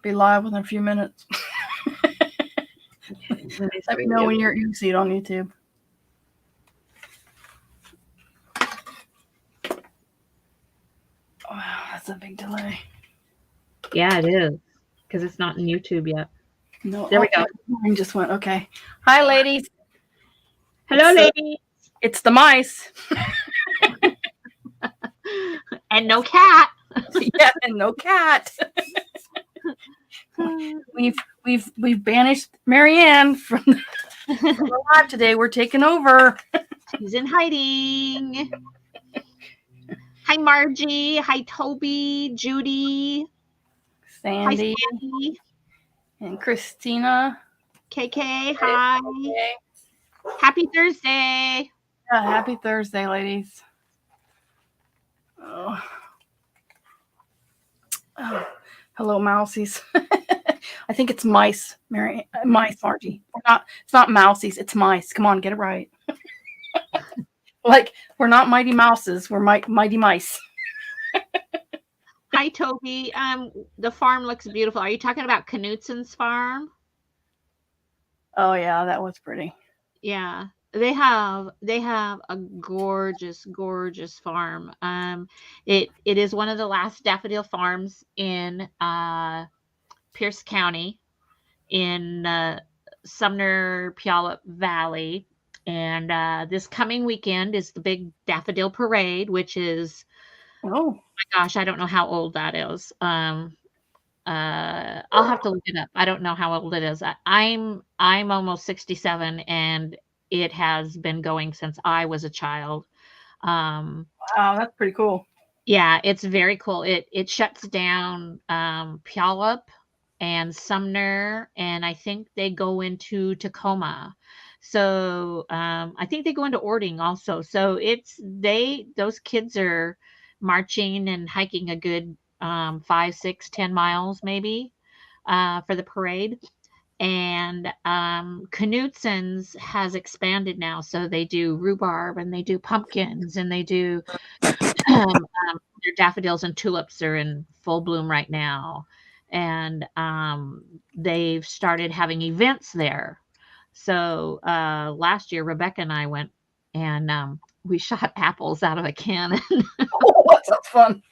be live within a few minutes. Let me know when you can see it on YouTube. Wow, that's a big delay. Yeah, it is. Because it's not in YouTube yet. No, there we go. Mine just went. Okay. Hi, ladies. Hello, ladies. It's the mice. And no cat. Yeah, and no cat. We've banished Marianne from the live today. We're taking over. She's in hiding. Hi, Margie. Hi, Toby, Judy, Sandy, hi, Sandy. And Christina. KK, hi. Okay. Happy Thursday. Yeah, happy Thursday, ladies. Oh. Hello, mousies. I think it's mice, mice, Margie. It's not mousies, it's mice. Come on, get it right. Like, we're not mighty mouses, we're mighty mice. Hi, Toby. The farm looks beautiful. Are you talking about Knutson's farm? Oh yeah, that was pretty. Yeah. They have a gorgeous farm. It is one of the last daffodil farms in Pierce County in Sumner Puyallup Valley. And this coming weekend is the big daffodil parade, which is, oh my gosh, I don't know how old that is. I'll have to look it up. I don't know how old it is. I'm almost 67, and it has been going since I was a child. Wow, that's pretty cool. Yeah, it's very cool. It shuts down Puyallup and Sumner, and I think they go into Tacoma. So I think they go into Ording also. So those kids are marching and hiking a good 5, 6, 10 miles maybe for the parade. And Knutson's has expanded now. So they do rhubarb and they do pumpkins and they do their daffodils and tulips are in full bloom right now. And they've started having events there. So last year, Rebecca and I went and we shot apples out of a cannon. Oh, that's fun.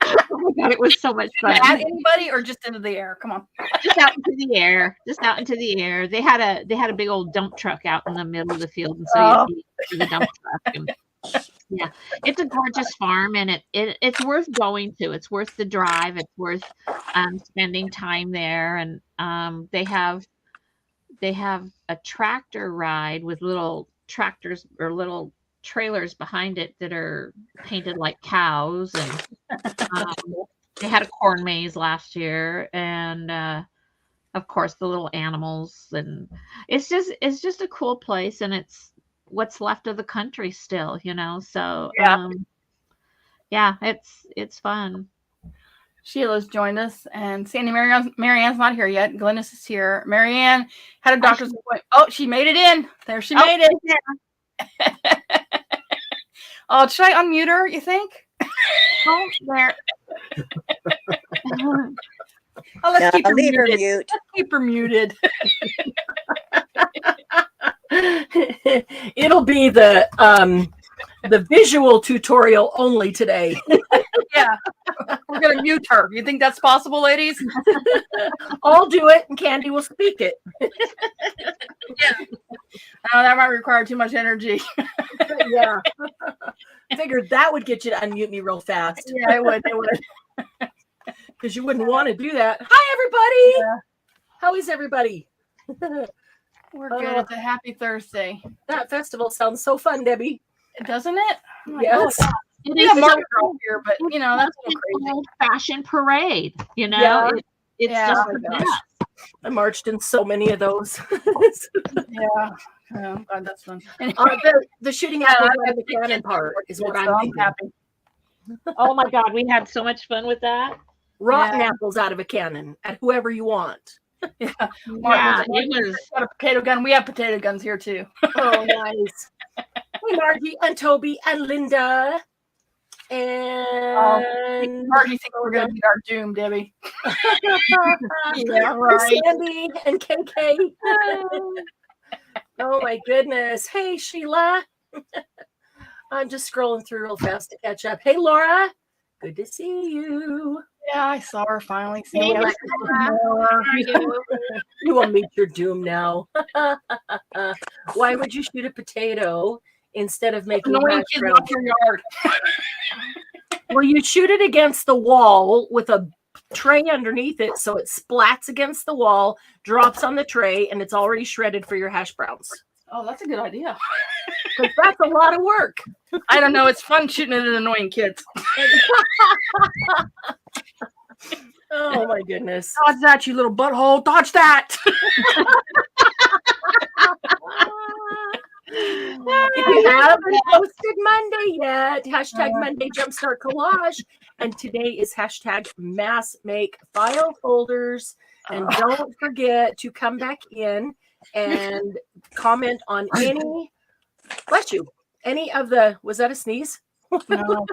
Oh my God, it was so much fun. At anybody or just into the air? Come on. Just out into the air. Just out into the air. They had a big old dump truck out in the middle of the field, and so you see the dump truck. And, yeah, it's a gorgeous farm, and it's worth going to. It's worth the drive. It's worth spending time there. And they have a tractor ride with little tractors or little trailers behind it that are painted like cows, and they had a corn maze last year, and of course the little animals, and it's just a cool place, and it's what's left of the country still, so yeah, it's fun. Sheila's joined us, and Sandy Marianne's not here yet. Glennis is here. Marianne had a doctor's appointment. Oh, she made it in. There, she made it. Yeah. Oh, should I unmute her, you think? Oh, there. Oh, let's keep her muted. Mute. Let's keep her muted. It'll be the visual tutorial only today. Yeah, we're gonna mute her. You think that's possible, ladies? I'll do it, and Candy will speak it. Yeah. Oh, that might require too much energy. Yeah. I figured that would get you to unmute me real fast. Yeah, it would. It would. Because you wouldn't want to do that. Hi, everybody. Yeah. How is everybody? We're good. It's a happy Thursday. That festival sounds so fun, Debbie. Doesn't it? Oh yes. It is Mardi Gras here, but that's a crazy old-fashioned parade. Yeah. It's just the best. I marched in so many of those. Yeah. Oh, God, that's fun. The shooting out of the cannon part is what I'm happy. Oh my God, we had so much fun with that. Rotten apples out of a cannon at whoever you want. Yeah, it was got a potato gun. We have potato guns here too. Oh, nice. Hey, Margie and Toby and Linda And Margie thinks we're going to beat our doom, Debbie. Yeah, right. Sandy and KK. Oh my goodness. Hey, Sheila. I'm just scrolling through real fast to catch up. Hey, Laura. Good to see you. Yeah, I saw her finally. Hey, Laura. You will meet your doom now. Why would you shoot a potato instead of making Annoying hash kids browns? off your yard. Well, you shoot it against the wall with a tray underneath it, so it splats against the wall, drops on the tray, and it's already shredded for your hash browns. Oh, that's a good idea. Because that's a lot of work. I don't know. It's fun shooting it at annoying kids. Oh my goodness. Dodge that, you little butthole. Dodge that. If you haven't posted Monday yet, hashtag Monday Jumpstart Collage. And today is hashtag Mass Make File Folders. And don't forget to come back in and comment on any, bless you, any of the, was that a sneeze? No.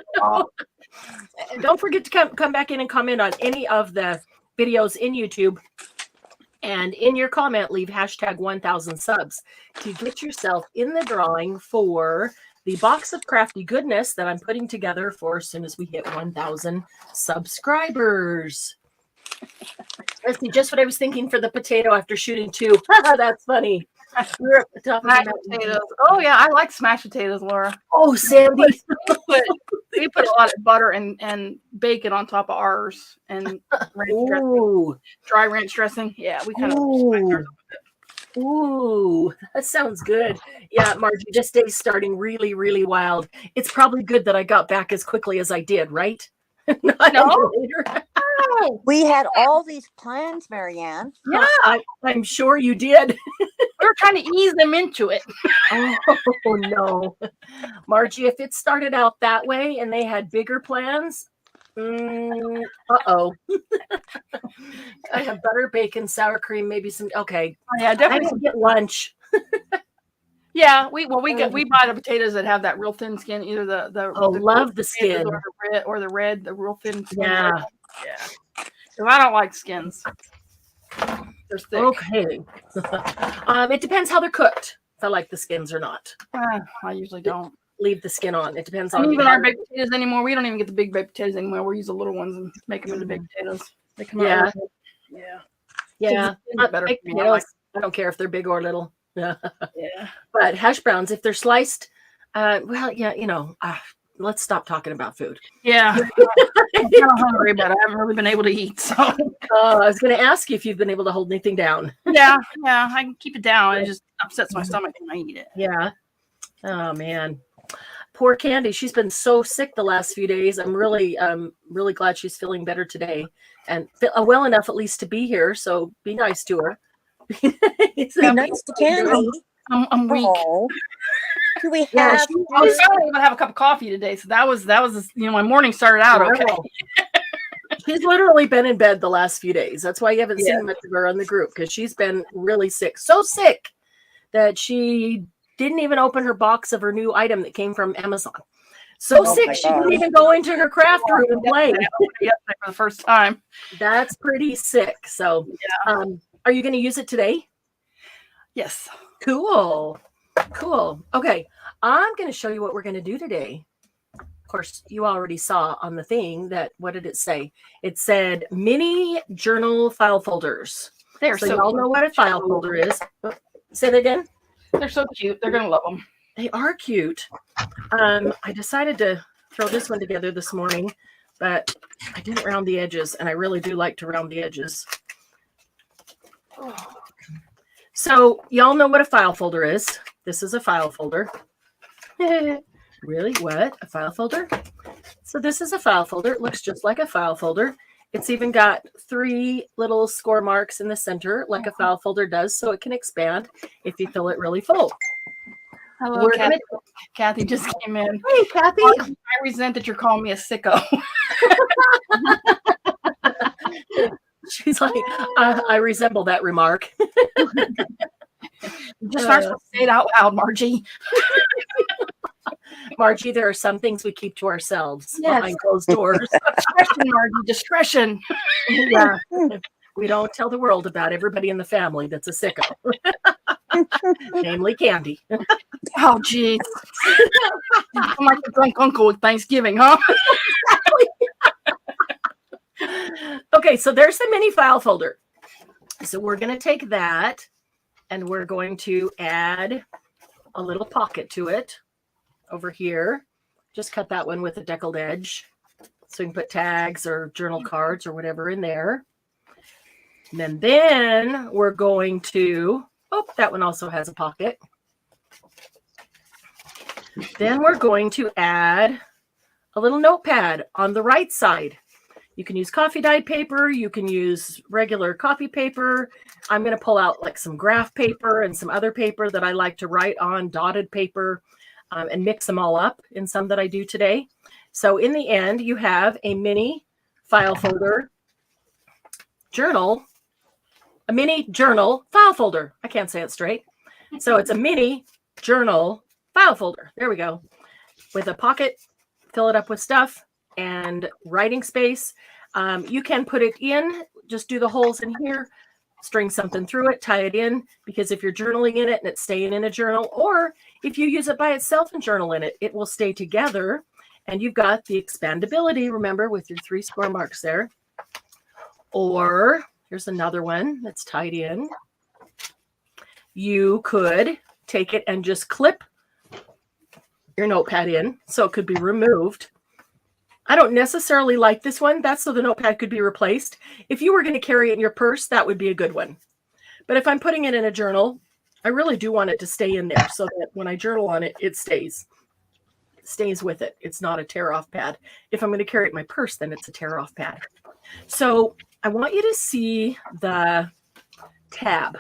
Don't forget to come back in and comment on any of the videos in YouTube. And in your comment, leave hashtag 1000 subs to get yourself in the drawing for the box of crafty goodness that I'm putting together for as soon as we hit 1000 subscribers. Let's see, just what I was thinking for the potato after shooting 2. That's funny. We're at the top of Smashed the mountain. potatoes. Oh, yeah. I like smashed potatoes, Laura. Oh, Sandy. We put a lot of butter and bacon on top of ours and ranch dressing, Ooh. dry ranch dressing. Yeah, we kind of. Ooh, that sounds good. Yeah, Margie, this day's starting really, really wild. It's probably good that I got back as quickly as I did, right? Not No. later. We had all these plans, Marianne. Yeah, I'm sure you did. We were trying to ease them into it. Oh, no. Margie, if it started out that way and they had bigger plans, uh-oh. I have butter, bacon, sour cream, maybe some, okay. Yeah, I definitely. didn't get lunch. Yeah, we buy the potatoes that have that real thin skin, either the Love the skin. or the red, the real thin skin. Yeah. Yeah. So I don't like skins. They're thick. Okay. It depends how they're cooked, if I like the skins or not. I usually don't. Leave the skin on. It depends And on even our baked potatoes anymore. We don't even get the big baked potatoes anymore. We use the little ones and make them into baked potatoes. They come out. Yeah. Not better. Baked potatoes, I don't care if they're big or little. Yeah. But hash browns, if they're sliced, well, yeah, let's stop talking about food. Yeah. I'm kind of hungry, but I haven't really been able to eat. So I was going to ask you if you've been able to hold anything down. yeah, I can keep it down. It just upsets my stomach when I eat it. Yeah. Oh man. Poor Candy. She's been so sick the last few days. I'm really glad she's feeling better today and well enough at least to be here. So be nice to her. Be nice to Candy. I'm weak. Oh. Do we Yeah, have? I was finally able to have a cup of coffee today, so that was my morning started out okay. She's literally been in bed the last few days. That's why you haven't seen much of her on the group, because she's been really sick. So sick that she didn't even open her box of her new item that came from Amazon. So sick she didn't even go into her craft room and play. For the first time. That's pretty sick. So are you going to use it today? Yes. Cool. Okay. I'm going to show you what we're going to do today. Of course, you already saw on the thing that, what did it say? It said mini journal file folders. They're so y'all know what a file folder is. Say that again. They're so cute. They're going to love them. They are cute. I decided to throw this one together this morning, but I didn't round the edges, and I really do like to round the edges. So y'all know what a file folder is. This is a file folder. Really? What? A file folder? So this is a file folder. It looks just like a file folder. It's even got 3 little score marks in the center like a file folder does, so it can expand if you fill it really full. Hello, Kathy. Kathy just came in. Hey, Kathy. I resent that you're calling me a sicko. She's like, I resemble that remark. Just start to say it out loud, Margie. Margie, there are some things we keep to ourselves Yes. behind closed doors. Discretion, Margie, discretion. Yeah. We don't tell the world about everybody in the family that's a sicko, namely Candy. Oh, geez. I'm like a drunk uncle with Thanksgiving, huh? Okay, so there's the mini file folder. So we're going to take that and we're going to add a little pocket to it over here. Just cut that one with a deckled edge so you can put tags or journal cards or whatever in there. And then we're going to, oh, that one also has a pocket. Then we're going to add a little notepad on the right side. You can use coffee dyed paper. You can use regular copy paper. I'm going to pull out like some graph paper and some other paper that I like to write on, dotted paper, and mix them all up in some that I do today. So in the end, you have a mini file folder journal, a mini journal file folder. I can't say it straight. So it's a mini journal file folder. There we go. With a pocket, fill it up with stuff and writing space. You can put it in, just do the holes in here, string something through it, tie it in, because if you're journaling in it and it's staying in a journal, or if you use it by itself and journal in it, it will stay together. And you've got the expandability, remember, with your 3 score marks there. Or here's another one that's tied in. You could take it and just clip your notepad in so it could be removed. I don't necessarily like this one. That's so the notepad could be replaced. If you were going to carry it in your purse, that would be a good one. But if I'm putting it in a journal, I really do want it to stay in there so that when I journal on it, it stays with it. It's not a tear-off pad. If I'm going to carry it in my purse, then it's a tear-off pad. So I want you to see the tab,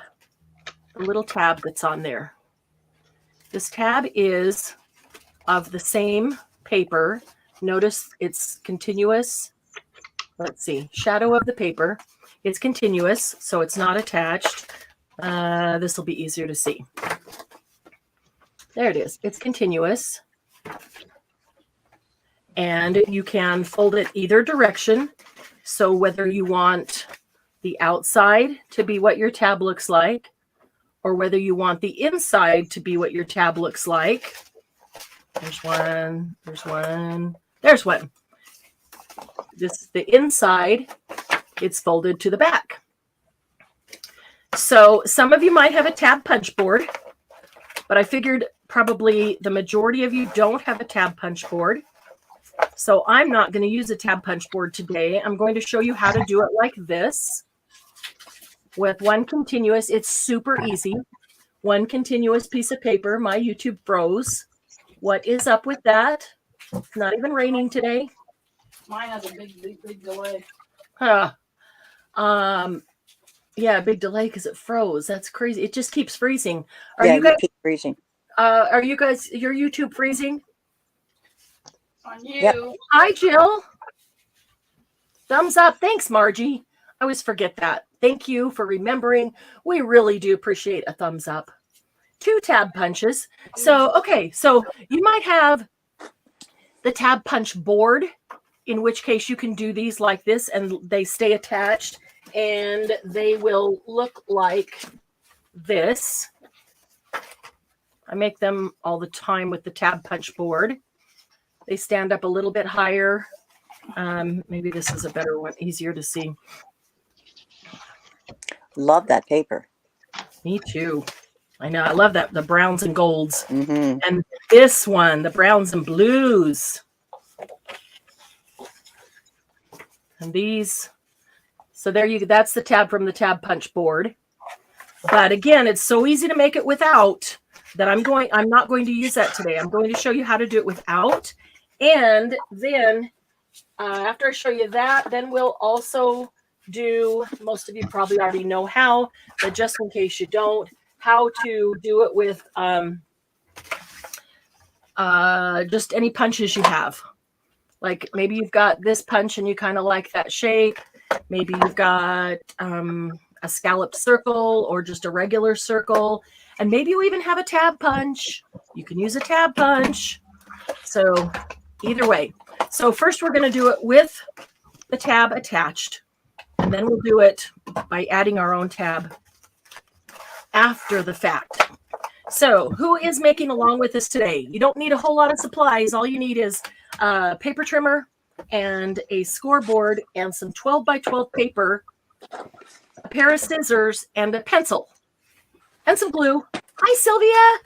the little tab that's on there. This tab is of the same paper. Notice it's continuous. Let's see, shadow of the paper. It's continuous, so it's not attached. This will be easier to see. There it is. It's continuous. And you can fold it either direction. So whether you want the outside to be what your tab looks like, or whether you want the inside to be what your tab looks like. There's one, there's one, there's one. This is the inside. It's folded to the back. So some of you might have a tab punch board, but I figured probably the majority of you don't have a tab punch board. So I'm not going to use a tab punch board today. I'm going to show you how to do it like this with one continuous. It's super easy. One continuous piece of paper. My YouTube froze. What is up with that? It's not even raining today. Mine has a big delay. Yeah, big delay because it froze. That's crazy. It just keeps freezing. You keep freezing. Are you guys, your YouTube freezing? On you. Yep. Hi, Jill. Thumbs up. Thanks, Margie. I always forget that. Thank you for remembering. We really do appreciate a thumbs up. 2 tab punches. So, okay. So you might have the tab punch board, in which case you can do these like this and they stay attached and they will look like this. I make them all the time with the tab punch board. They stand up a little bit higher. Maybe this is a better one, easier to see. Love that paper. Me too. I know. I love that. The browns and golds. Mm-hmm. And this one, the browns and blues. And these. So there you go. That's the tab from the tab punch board. But again, it's so easy to make it without that I'm not going to use that today. I'm going to show you how to do it without. And then after I show you that, then we'll also do, most of you probably already know how, but just in case you don't, how to do it with just any punches you have. Like maybe you've got this punch and you kind of like that shape. Maybe you've got a scalloped circle or just a regular circle. And maybe you even have a tab punch. You can use a tab punch. So either way. So first we're going to do it with the tab attached, and then we'll do it by adding our own tab after the fact. So who is making along with us today? You don't need a whole lot of supplies. All you need is a paper trimmer and a scoreboard and some 12 by 12 paper, a pair of scissors, and a pencil and some glue. Hi, Sylvia.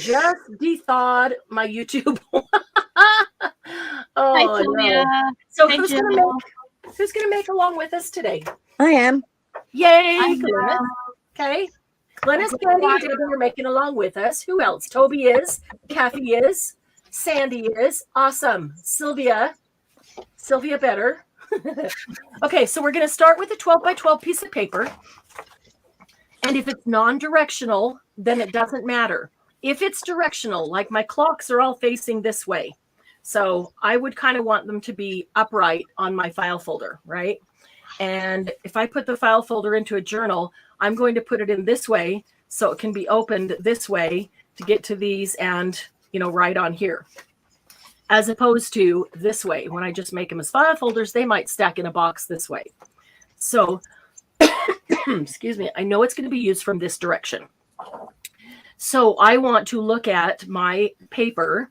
Just de-thawed my YouTube. Hi, Sylvia. No. So Hi, who's gonna make along with us today? I am. Yay, Hi, Glennis. Okay. Glennis, Candy, and David are making along with us. Who else? Toby is. Kathy is. Sandy is. Awesome. Sylvia better. Okay, so we're going to start with a 12 by 12 piece of paper. And if it's non-directional, then it doesn't matter. If it's directional, like my clocks are all facing this way, so I would kind of want them to be upright on my file folder, right? And if I put the file folder into a journal, I'm going to put it in this way so it can be opened this way to get to these and, right on here. As opposed to this way. When I just make them as file folders, they might stack in a box this way. So, excuse me, I know it's going to be used from this direction. So I want to look at my paper.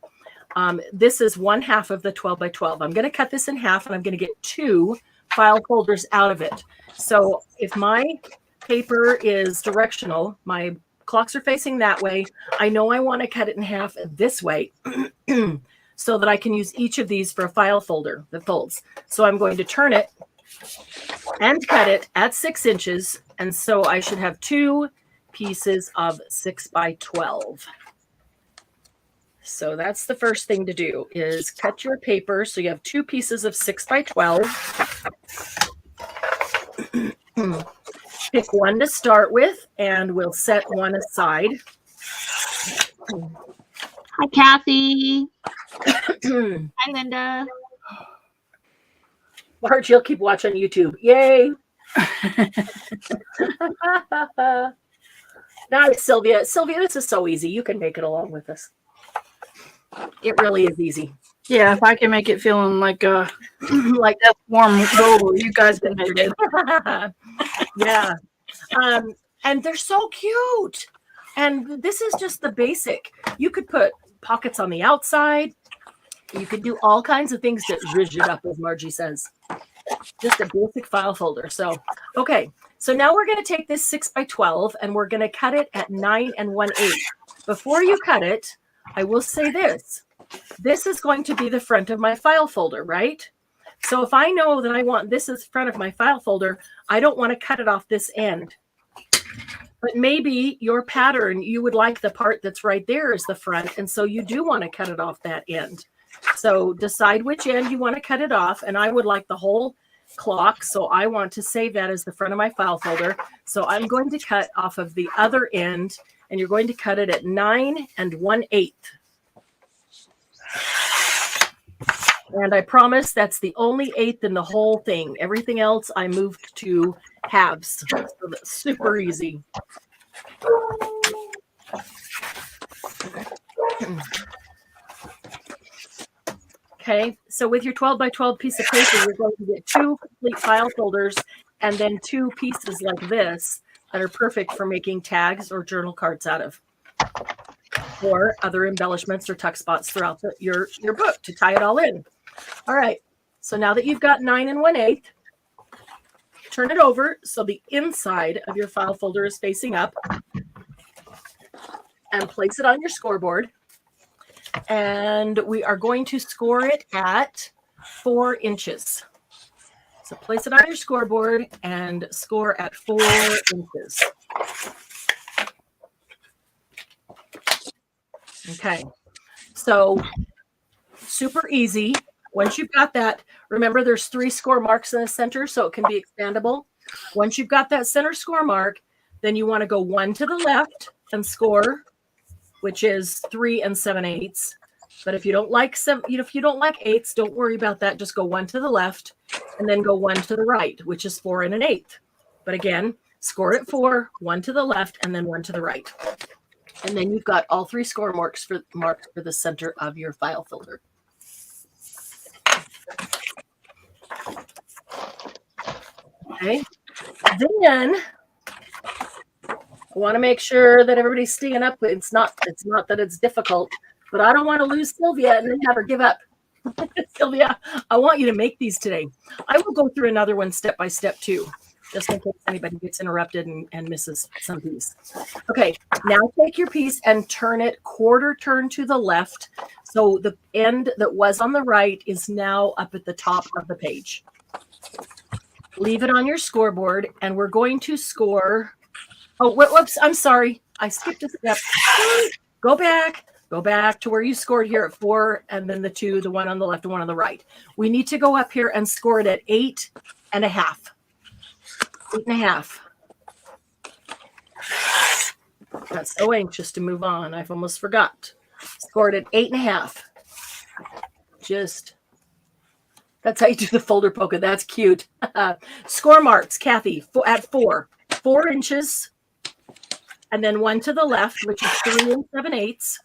This is 1/2 of the 12 by 12. I'm going to cut this in half and I'm going to get 2 file folders out of it. So if my paper is directional, my clocks are facing that way, I know I want to cut it in half this way so that I can use each of these for a file folder that folds. So I'm going to turn it and cut it at 6 inches. And so I should have 2 pieces of 6 by 12. So that's the first thing to do is cut your paper. So you have 2 pieces of 6 by 12. Pick one to start with, and we'll set one aside. Hi, Kathy. Hi, Linda. Marge, you'll keep watching YouTube. Yay. Nice, Sylvia. Sylvia, this is so easy. You can make it along with us. It really is easy. Yeah, if I can make it feeling like like that warm bowl, you guys can make it. Yeah. And they're so cute. And this is just the basic. You could put pockets on the outside. You could do all kinds of things to zhuzh it up, as Margie says. Just a basic file folder. So, okay. So now we're going to take this 6 by 12 and we're going to cut it at 9 1/8. Before you cut it, I will say this. This is going to be the front of my file folder, right? So if I know that I want this as front of my file folder, I don't want to cut it off this end. But maybe your pattern, you would like the part that's right there as the front. And so you do want to cut it off that end. So decide which end you want to cut it off. And I would like the whole clock. So I want to save that as the front of my file folder. So I'm going to cut off of the other end, and you're going to cut it at 9 1/8. And I promise that's the only 1/8 in the whole thing. Everything else I moved to halves. So that's super easy. Okay, so with your 12 by 12 piece of paper, you're going to get 2 complete file folders and then 2 pieces like this that are perfect for making tags or journal cards out of, or other embellishments or tuck spots throughout your book to tie it all in. All right, so now that you've got 9 1/8, turn it over so the inside of your file folder is facing up and place it on your scoreboard. And we are going to score it at 4 inches. So place it on your scoreboard and score at 4 inches. Okay, so super easy. Once you've got that, remember there's 3 score marks in the center, so it can be expandable. Once you've got that center score mark, then you want to go 1 to the left and score, which is 3 7/8. But if you don't like if you don't like 8s, don't worry about that. Just go 1 to the left and then go 1 to the right, which is 4 1/8. But again, score at 4, 1 to the left, and then 1 to the right. And then you've got all 3 score marks for the center of your file folder. Okay. Then I want to make sure that everybody's staying up. It's not that it's difficult, but I don't want to lose Sylvia and then have her give up. Sylvia, I want you to make these today. I will go through another one step by step too, just in case anybody gets interrupted and misses some piece. Okay, now take your piece and turn it quarter turn to the left. So the end that was on the right is now up at the top of the page. Leave it on your scoreboard, and we're going to score. Oh, whoops, I'm sorry. I skipped a step. Go back to where you scored here at 4, and then the 2, the one on the left and one on the right. We need to go up here and score it at 8.5. 8.5. Got so anxious to move on. I've almost forgot. Scored at 8.5. That's how you do the folder polka. That's cute. Score marks, Kathy, at 4. 4 inches. And then one to the left, which is 3 7/8.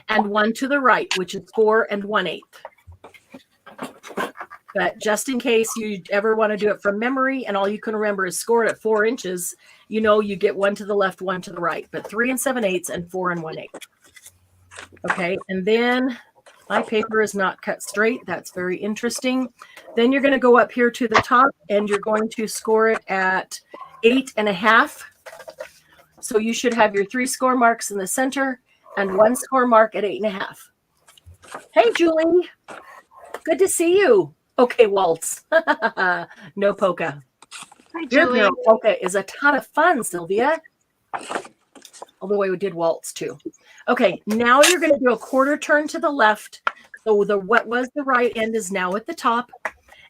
And one to the right, which is 4 1/8. But just in case you ever want to do it from memory and all you can remember is score it at 4 inches, you get one to the left, one to the right. But 3 7/8 and 4 1/8. Okay, and then my paper is not cut straight. That's very interesting. Then you're going to go up here to the top and you're going to score it at 8.5. So you should have your 3 score marks in the center and 1 score mark at 8.5. Hey, Julie. Good to see you. Okay, waltz. No polka. Hi, Your Julie. girl polka is a ton of fun, Sylvia. Although we did waltz too. Okay, now you're going to do a quarter turn to the left. So what was the right end is now at the top.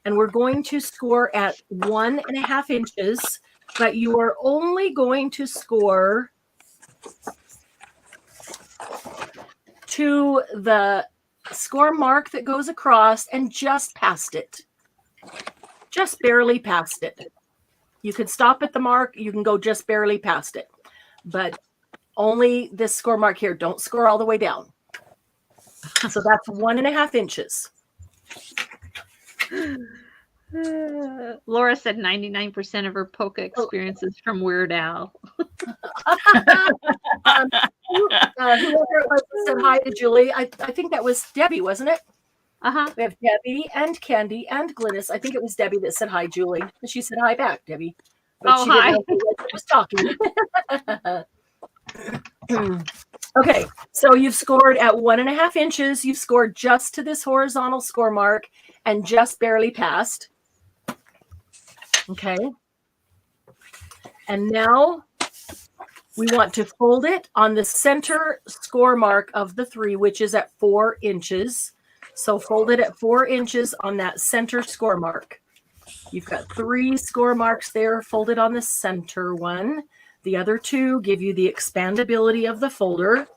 And we're going to score at 1.5 inches. But you are only going to score to the score mark that goes across and just past it. Just barely past it. You can stop at the mark. You can go just barely past it. But only this score mark here. Don't score all the way down. So that's 1.5 inches. Laura said 99% of her polka experience is from Weird Al. Whoever it was that said hi to Julie, I think that was Debbie, wasn't it? Uh-huh. We have Debbie and Candy and Glynis. I think it was Debbie that said hi, Julie. She said hi back, Debbie. But Oh, she hi. didn't know who was talking. Okay, so you've scored at 1.5 inches. You've scored just to this horizontal score mark and just barely past. Okay. And now we want to fold it on the center score mark of the 3, which is at 4 inches. So fold it at 4 inches on that center score mark. You've got 3 score marks there folded on the center one. The other 2 give you the expandability of the folder.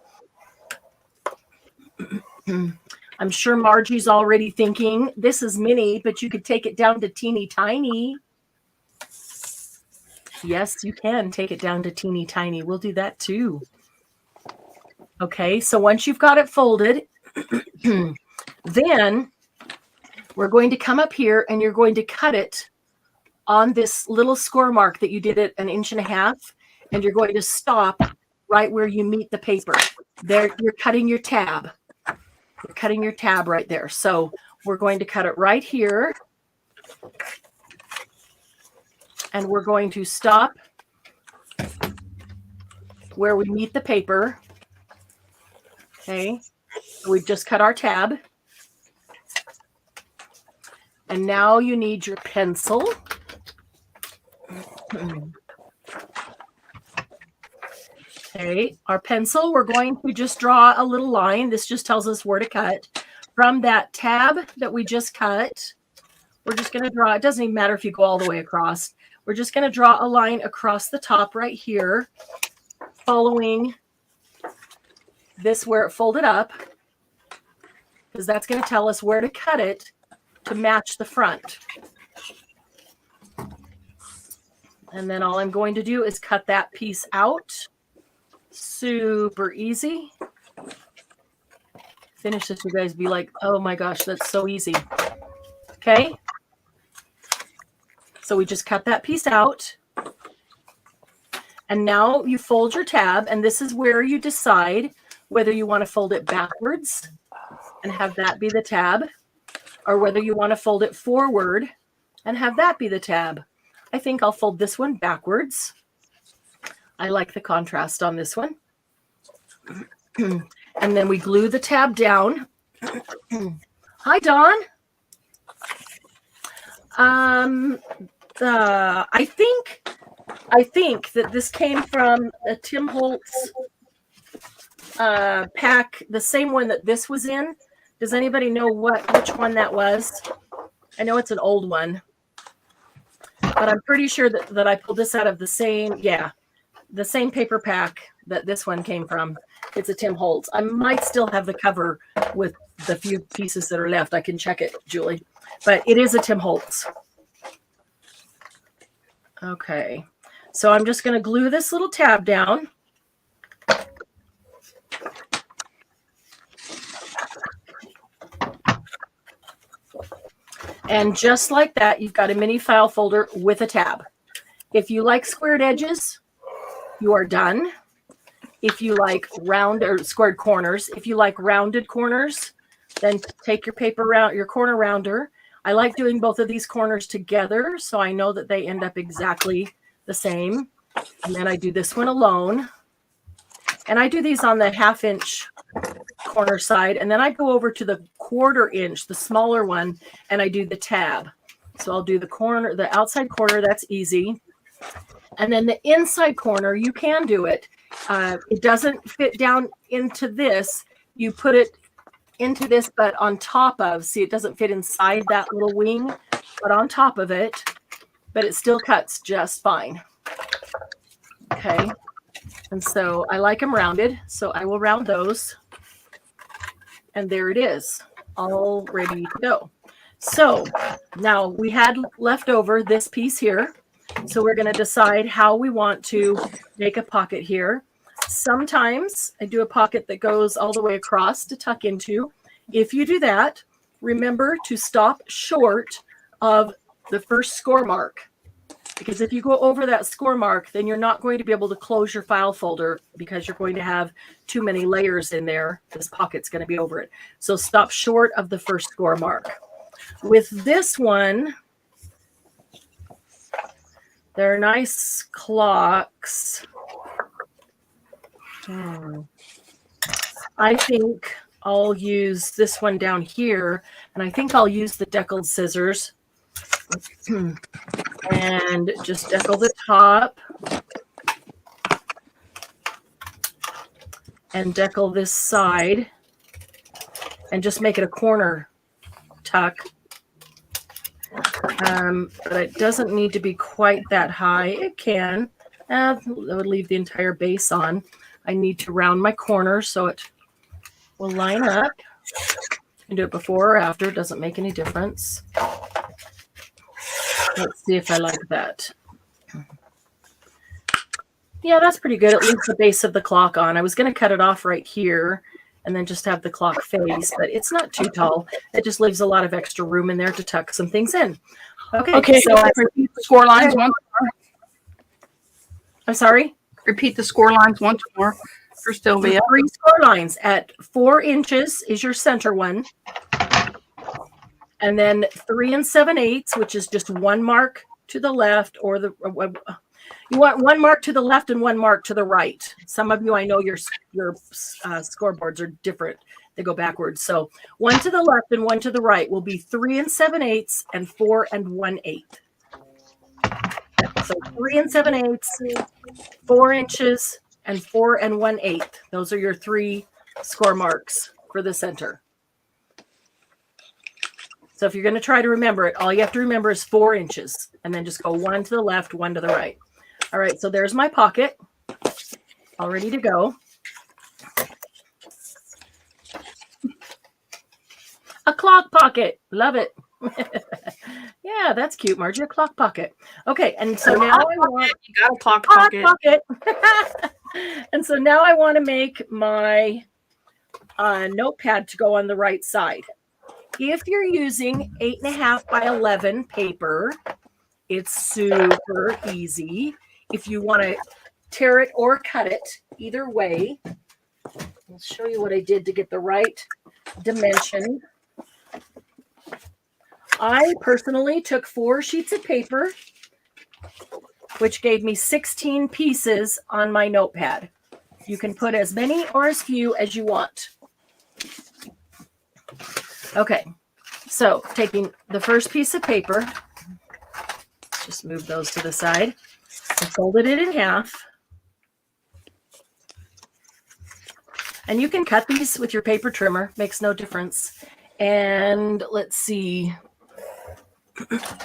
I'm sure Margie's already thinking, this is mini, but you could take it down to teeny tiny. Yes, you can take it down to teeny tiny. We'll do that too. Okay, so once you've got it folded, then we're going to come up here and you're going to cut it on this little score mark that you did at 1.5 inches, and you're going to stop right where you meet the paper. There, you're cutting your tab. You're cutting your tab right there. So we're going to cut it right here. And we're going to stop where we meet the paper. Okay. So we've just cut our tab. And now you need your pencil. Okay, our pencil, we're going to just draw a little line. This just tells us where to cut. From that tab that we just cut, we're just going to draw, it doesn't even matter if you go all the way across. We're just going to draw a line across the top right here, following this where it folded up, because that's going to tell us where to cut it to match the front. And then all I'm going to do is cut that piece out. Super easy. Finish this, you guys be like, oh my gosh, that's so easy. Okay. So we just cut that piece out. And now you fold your tab, and this is where you decide whether you want to fold it backwards and have that be the tab, or whether you want to fold it forward and have that be the tab. I think I'll fold this one backwards. I like the contrast on this one. And then we glue the tab down. Hi, Dawn. I think that this came from a Tim Holtz pack, the same one that this was in. Does anybody know which one that was? I know it's an old one, but I'm pretty sure that I pulled this out of the same paper pack that this one came from. It's a Tim Holtz. I might still have the cover with the few pieces that are left. I can check it, Julie, but it is a Tim Holtz. Okay, so I'm just going to glue this little tab down. And just like that, you've got a mini file folder with a tab. If you like squared edges, you are done. If you like round or squared corners, if you like rounded corners, then take your your corner rounder. I like doing both of these corners together, so I know that they end up exactly the same. And then I do this one alone. And I do these on the 1/2 inch corner side. And then I go over to the 1/4 inch, the smaller one, and I do the tab. So I'll do the outside corner. That's easy. And then the inside corner, you can do it. It doesn't fit down into this. You put it into this, but on top of, see, it doesn't fit inside that little wing, but on top of it, but it still cuts just fine. Okay. And so I like them rounded, so I will round those. And there it is, all ready to go. So now we had left over this piece here. So we're going to decide how we want to make a pocket here. Sometimes I do a pocket that goes all the way across to tuck into. If you do that, remember to stop short of the first score mark. Because if you go over that score mark, then you're not going to be able to close your file folder because you're going to have too many layers in there. This pocket's going to be over it. So stop short of the first score mark. With this one, they're nice clocks. I think I'll use this one down here, and I think I'll use the deckled scissors and just deckle the top and deckle this side and just make it a corner tuck. But it doesn't need to be quite that high. It can. That would leave the entire base on. I need to round my corner so it will line up. You can do it before or after. It doesn't make any difference. Let's see if I like that. Yeah, that's pretty good. It leaves the base of the clock on. I was going to cut it off right here and then just have the clock face, but it's not too tall. It just leaves a lot of extra room in there to tuck some things in. Okay, so repeat the score lines once more. I'm sorry? Repeat the score lines once more for Sylvia. 3 score lines at 4 inches is your center one. And then 3 7/8, which is just 1 mark to the left, or you want 1 mark to the left and 1 mark to the right. Some of you, I know your scoreboards are different. They go backwards. So 1 to the left and 1 to the right will be 3 7/8 and 4 1/8. So 3 7/8, 4 inches, and 4 1/8. Those are your 3 score marks for the center. So if you're going to try to remember it, all you have to remember is 4 inches, and then just go 1 to the left, 1 to the right. All right, so there's my pocket, all ready to go. A clock pocket, love it. Yeah, that's cute, Margie, a clock pocket. Okay, and so now I want you got a clock pocket. And so now I want to make my notepad to go on the right side. If you're using 8.5 by 11 paper, it's super easy. If you want to tear it or cut it, either way, I'll show you what I did to get the right dimension. I personally took 4 sheets of paper, which gave me 16 pieces on my notepad. You can put as many or as few as you want. Okay, so taking the first piece of paper, just move those to the side. I folded it in half. And you can cut these with your paper trimmer, makes no difference. And let's see.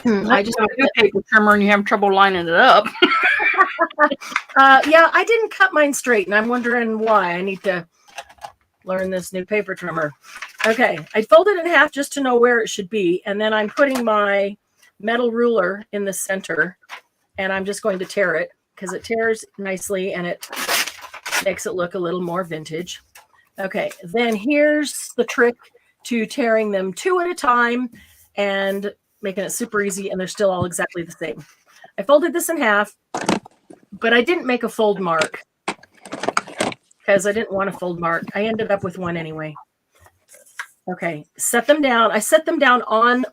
I just have a paper trimmer and you have trouble lining it up. Yeah, I didn't cut mine straight, and I'm wondering why. I need to learn this new paper trimmer. Okay, I folded it in half just to know where it should be, and then I'm putting my metal ruler in the center, and I'm just going to tear it because it tears nicely and it makes it look a little more vintage. Okay, then here's the trick to tearing them 2 at a time and making it super easy, and they're still all exactly the same. I folded this in half, but I didn't make a fold mark because I didn't want a fold mark. I ended up with one anyway. Okay, set them down. I set them down on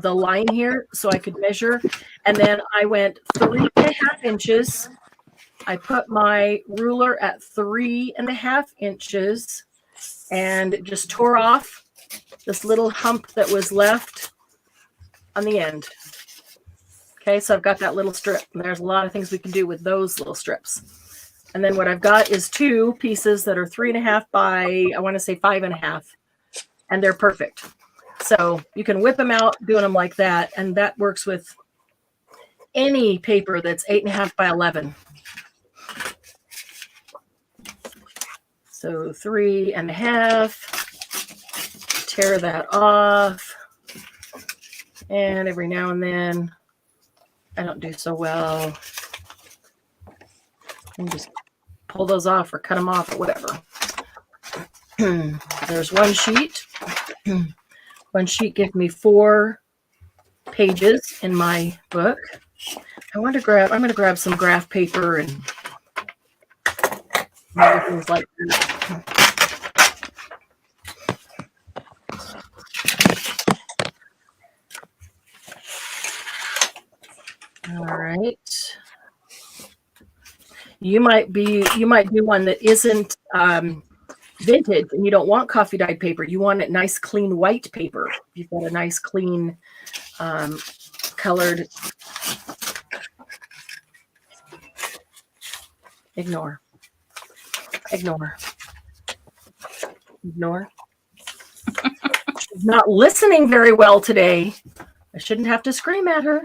the line here so I could measure, and then I went 3.5 inches. I put my ruler at 3.5 inches and just tore off this little hump that was left on the end. Okay, so I've got that little strip. There's a lot of things we can do with those little strips. And then what I've got is 2 pieces that are 3.5 by, I want to say 5.5, and they're perfect. So you can whip them out doing them like that, and that works with any paper that's 8.5 by 11. So 3.5, tear that off. And every now and then, I don't do so well. And just pull those off or cut them off or whatever. There's one sheet. One sheet gives me 4 pages in my book. I'm going to grab some graph paper and things like that. All right. You might do one that isn't vintage, and you don't want coffee dyed paper. You want it nice, clean white paper. You've got a nice, clean, colored. Ignore. She's not listening very well today. I shouldn't have to scream at her.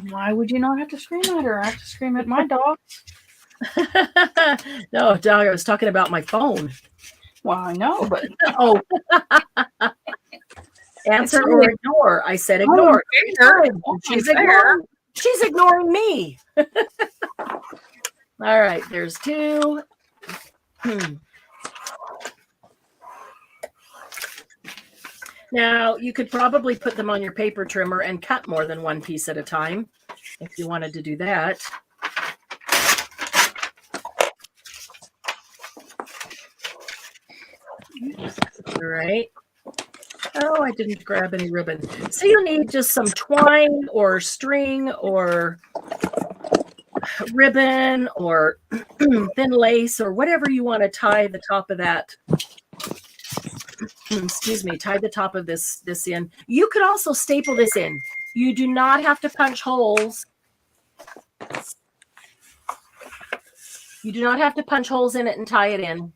Why would you not have to scream at her? I have to scream at my dog. No, dog, I was talking about my phone. Well, I know, but Oh. Answer or ignore. I said ignore. She's ignoring me. All right, there's 2. Now, you could probably put them on your paper trimmer and cut more than 1 piece at a time if you wanted to do that. All right. Oh, I didn't grab any ribbon. So you'll need just some twine or string or ribbon or thin lace or whatever you want to tie the top of that. Excuse me, tie the top of this in. You could also staple this in. You do not have to punch holes. You do not have to punch holes in it and tie it in.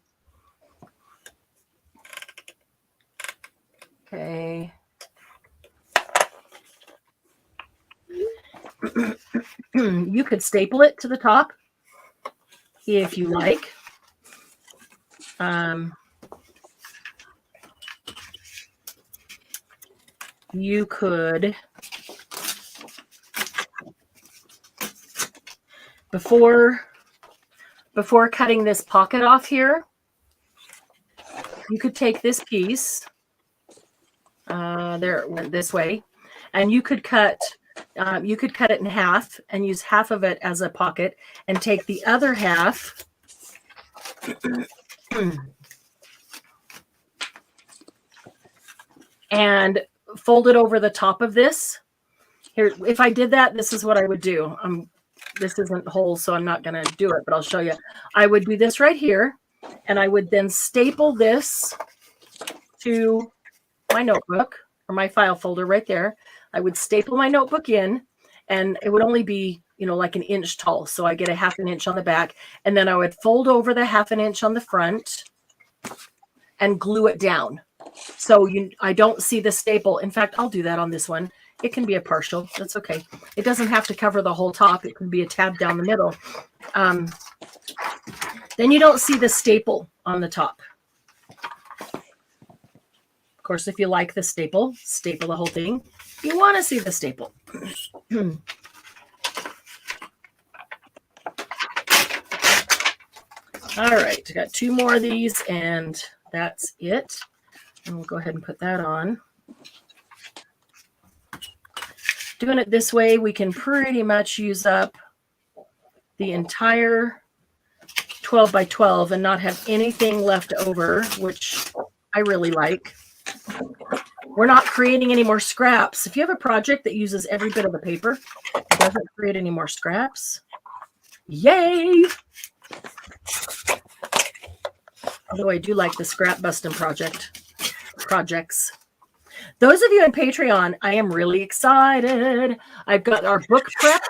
Okay. You could staple it to the top if you like. You could before cutting this pocket off here, you could take this piece. There it went this way, and you could cut it in half and use half of it as a pocket, and take the other half and fold it over the top of this. Here, if I did that, this is what I would do. This isn't whole, so I'm not going to do it, but I'll show you. I would do this right here, and I would then staple this to my notebook or my file folder right there. I would staple my notebook in, and it would only be, like an inch tall. So I get a 1/2 inch on the back, and then I would fold over the 1/2 inch on the front and glue it down. So I don't see the staple. In fact, I'll do that on this one. It can be a partial. That's okay. It doesn't have to cover the whole top. It can be a tab down the middle. Then you don't see the staple on the top. Of course, if you like the staple the whole thing. You want to see the staple. All right, I got 2 more of these, and that's it. And we'll go ahead and put that on. Doing it this way, we can pretty much use up the entire 12 by 12 and not have anything left over, which I really like. We're not creating any more scraps. If you have a project that uses every bit of the paper, it doesn't create any more scraps. Yay! Although I do like the scrap busting projects. Those of you on Patreon, I am really excited. I've got our book prep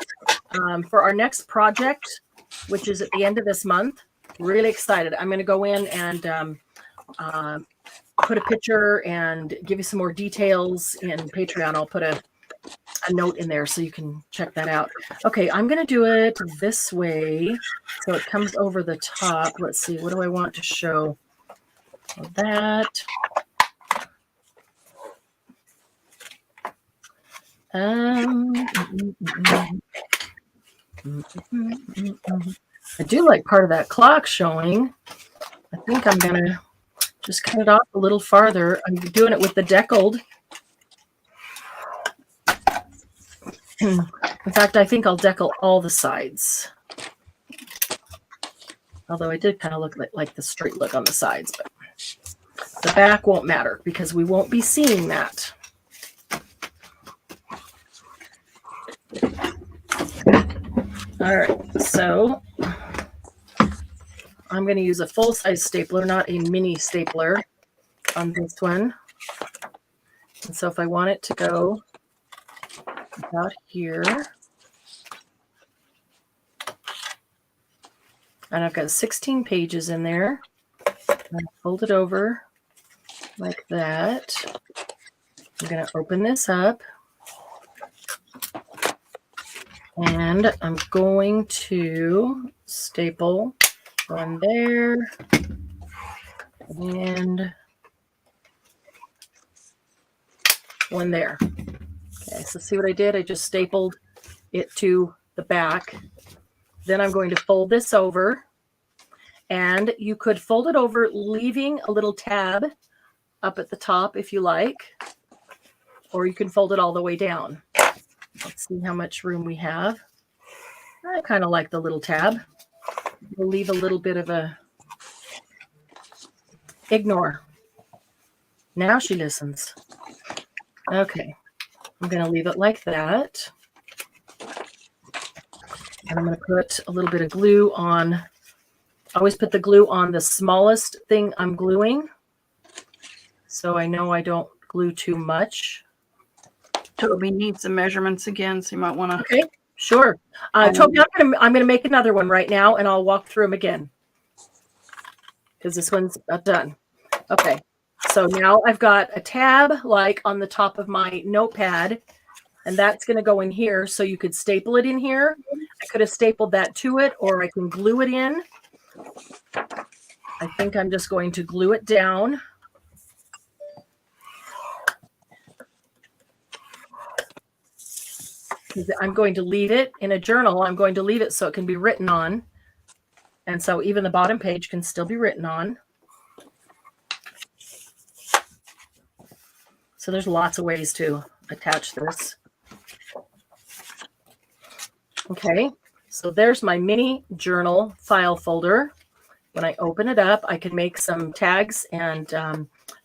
for our next project, which is at the end of this month. Really excited. I'm going to go in and put a picture and give you some more details in Patreon. I'll put a note in there so you can check that out. Okay, I'm going to do it this way so it comes over the top. Let's see, what do I want to show? That. I do like part of that clock showing. I think I'm going to just cut it off a little farther. I'm doing it with the deckled. In fact, I think I'll decal all the sides. Although I did kind of look like the straight look on the sides, but the back won't matter because we won't be seeing that. All right, so I'm going to use a full-size stapler, not a mini stapler on this one. And so if I want it to go about here, and I've got 16 pages in there, and I fold it over like that. I'm going to open this up. And I'm going to staple one there and one there. Okay, so see what I did? I just stapled it to the back. Then I'm going to fold this over, and you could fold it over, leaving a little tab up at the top if you like, or you can fold it all the way down. Let's see how much room we have. I kind of like the little tab. We'll leave a little bit of a ignore. Now she listens. Okay. I'm going to leave it like that. And I'm going to put a little bit of glue on. I always put the glue on the smallest thing I'm gluing, so I know I don't glue too much. Toby needs the measurements again, so you might want to. Okay, sure. Toby, I'm gonna make another one right now, and I'll walk through them again because this one's about done. Okay, so now I've got a tab like on the top of my notepad, and that's going to go in here. So you could staple it in here. I could have stapled that to it, or I can glue it in. I think I'm just going to glue it down. I'm going to leave it in a journal. I'm going to leave it so it can be written on. And so even the bottom page can still be written on. So there's lots of ways to attach this. Okay, so there's my mini journal file folder. When I open it up, I can make some tags and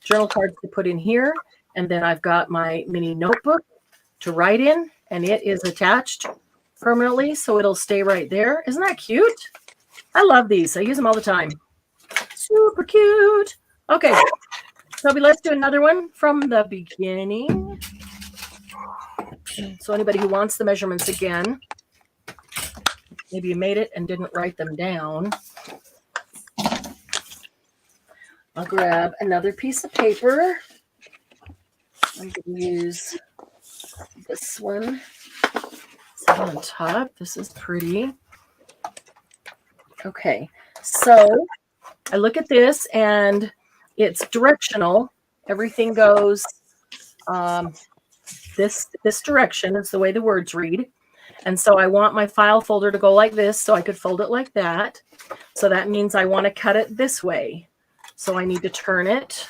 journal cards to put in here. And then I've got my mini notebook to write in, and it is attached permanently, so it'll stay right there. Isn't that cute? I love these. I use them all the time. Super cute. Okay, Toby, let's do another one from the beginning. So anybody who wants the measurements again, maybe you made it and didn't write them down. I'll grab another piece of paper. I'm going to use this one. It's on top. This is pretty. Okay, so I look at this and it's directional. Everything goes this direction. It's the way the words read. And so I want my file folder to go like this, so I could fold it like that. So that means I want to cut it this way. So I need to turn it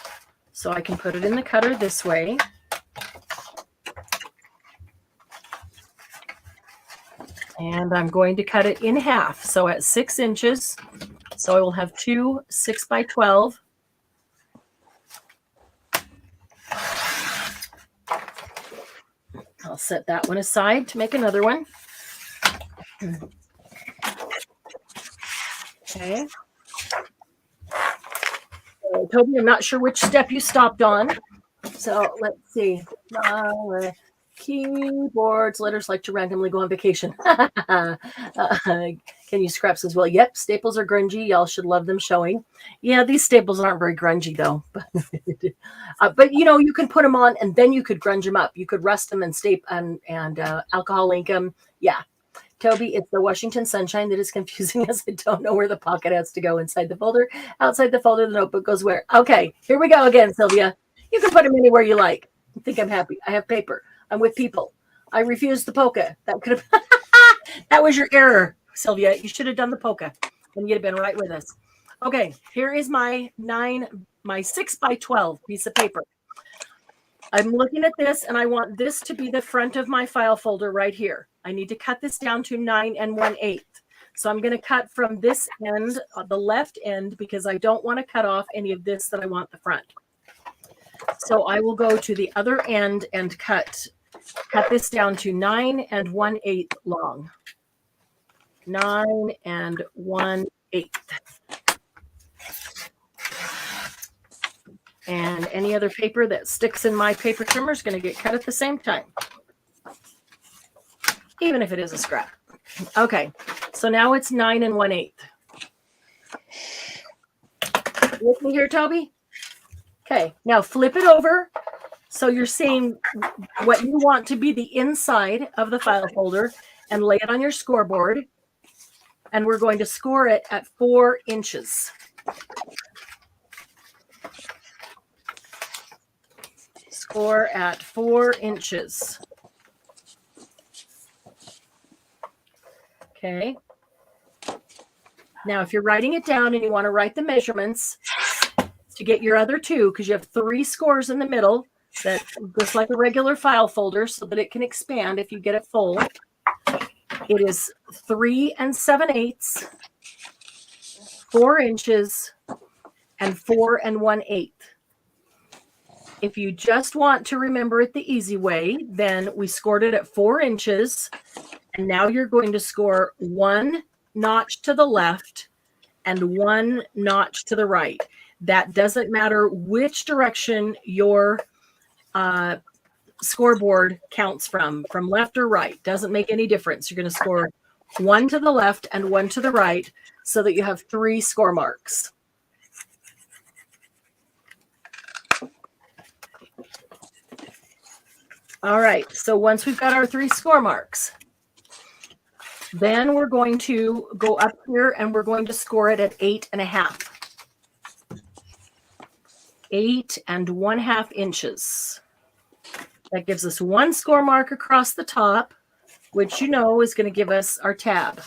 so I can put it in the cutter this way. And I'm going to cut it in half. So at 6 inches. So I will have 2 6 by 12. I'll set that one aside to make another one. Okay. Toby, I'm not sure which step you stopped on. So let's see. Keyboards, letters like to randomly go on vacation. Can you scraps as well? Yep, staples are grungy. Y'all should love them showing. Yeah, these staples aren't very grungy though. But you know, you can put them on and then you could grunge them up. You could rust them and and alcohol ink them. Yeah. Toby, it's the Washington sunshine that is confusing us. I don't know where the pocket has to go inside the folder. Outside the folder, the notebook goes where? Okay, here we go again, Sylvia. You can put them anywhere you like. I think I'm happy. I have paper. I'm with people. I refuse the polka. That could have that was your error, Sylvia. You should have done the polka and you'd have been right with us. Okay, here is my 6 by 12 piece of paper. I'm looking at this and I want this to be the front of my file folder right here. I need to cut this down to 9 1/8. So I'm going to cut from this end, the left end, because I don't want to cut off any of this that I want the front. So I will go to the other end and cut this down to 9 1/8 long. 9 1/8. And any other paper that sticks in my paper trimmer is going to get cut at the same time, even if it is a scrap. Okay, so now it's 9 1/8. With me here, Toby? Okay, now flip it over so you're seeing what you want to be the inside of the file folder and lay it on your scoreboard. And we're going to score it at 4 inches. Score at 4 inches. Okay. Now, if you're writing it down and you want to write the measurements to get your other 2, because you have 3 scores in the middle, that just like a regular file folder so that it can expand if you get it full. It is 3 7/8, 4 inches, and 4 1/8. If you just want to remember it the easy way, then we scored it at 4 inches. And now you're going to score 1 notch to the left and 1 notch to the right. That doesn't matter which direction your scoreboard counts from left or right. Doesn't make any difference. You're going to score 1 to the left and 1 to the right so that you have 3 score marks. All right, so once we've got our 3 score marks, then we're going to go up here and we're going to score it at 8 1/2. 8 1/2 inches. That gives us 1 score mark across the top which you know is going to give us our tab,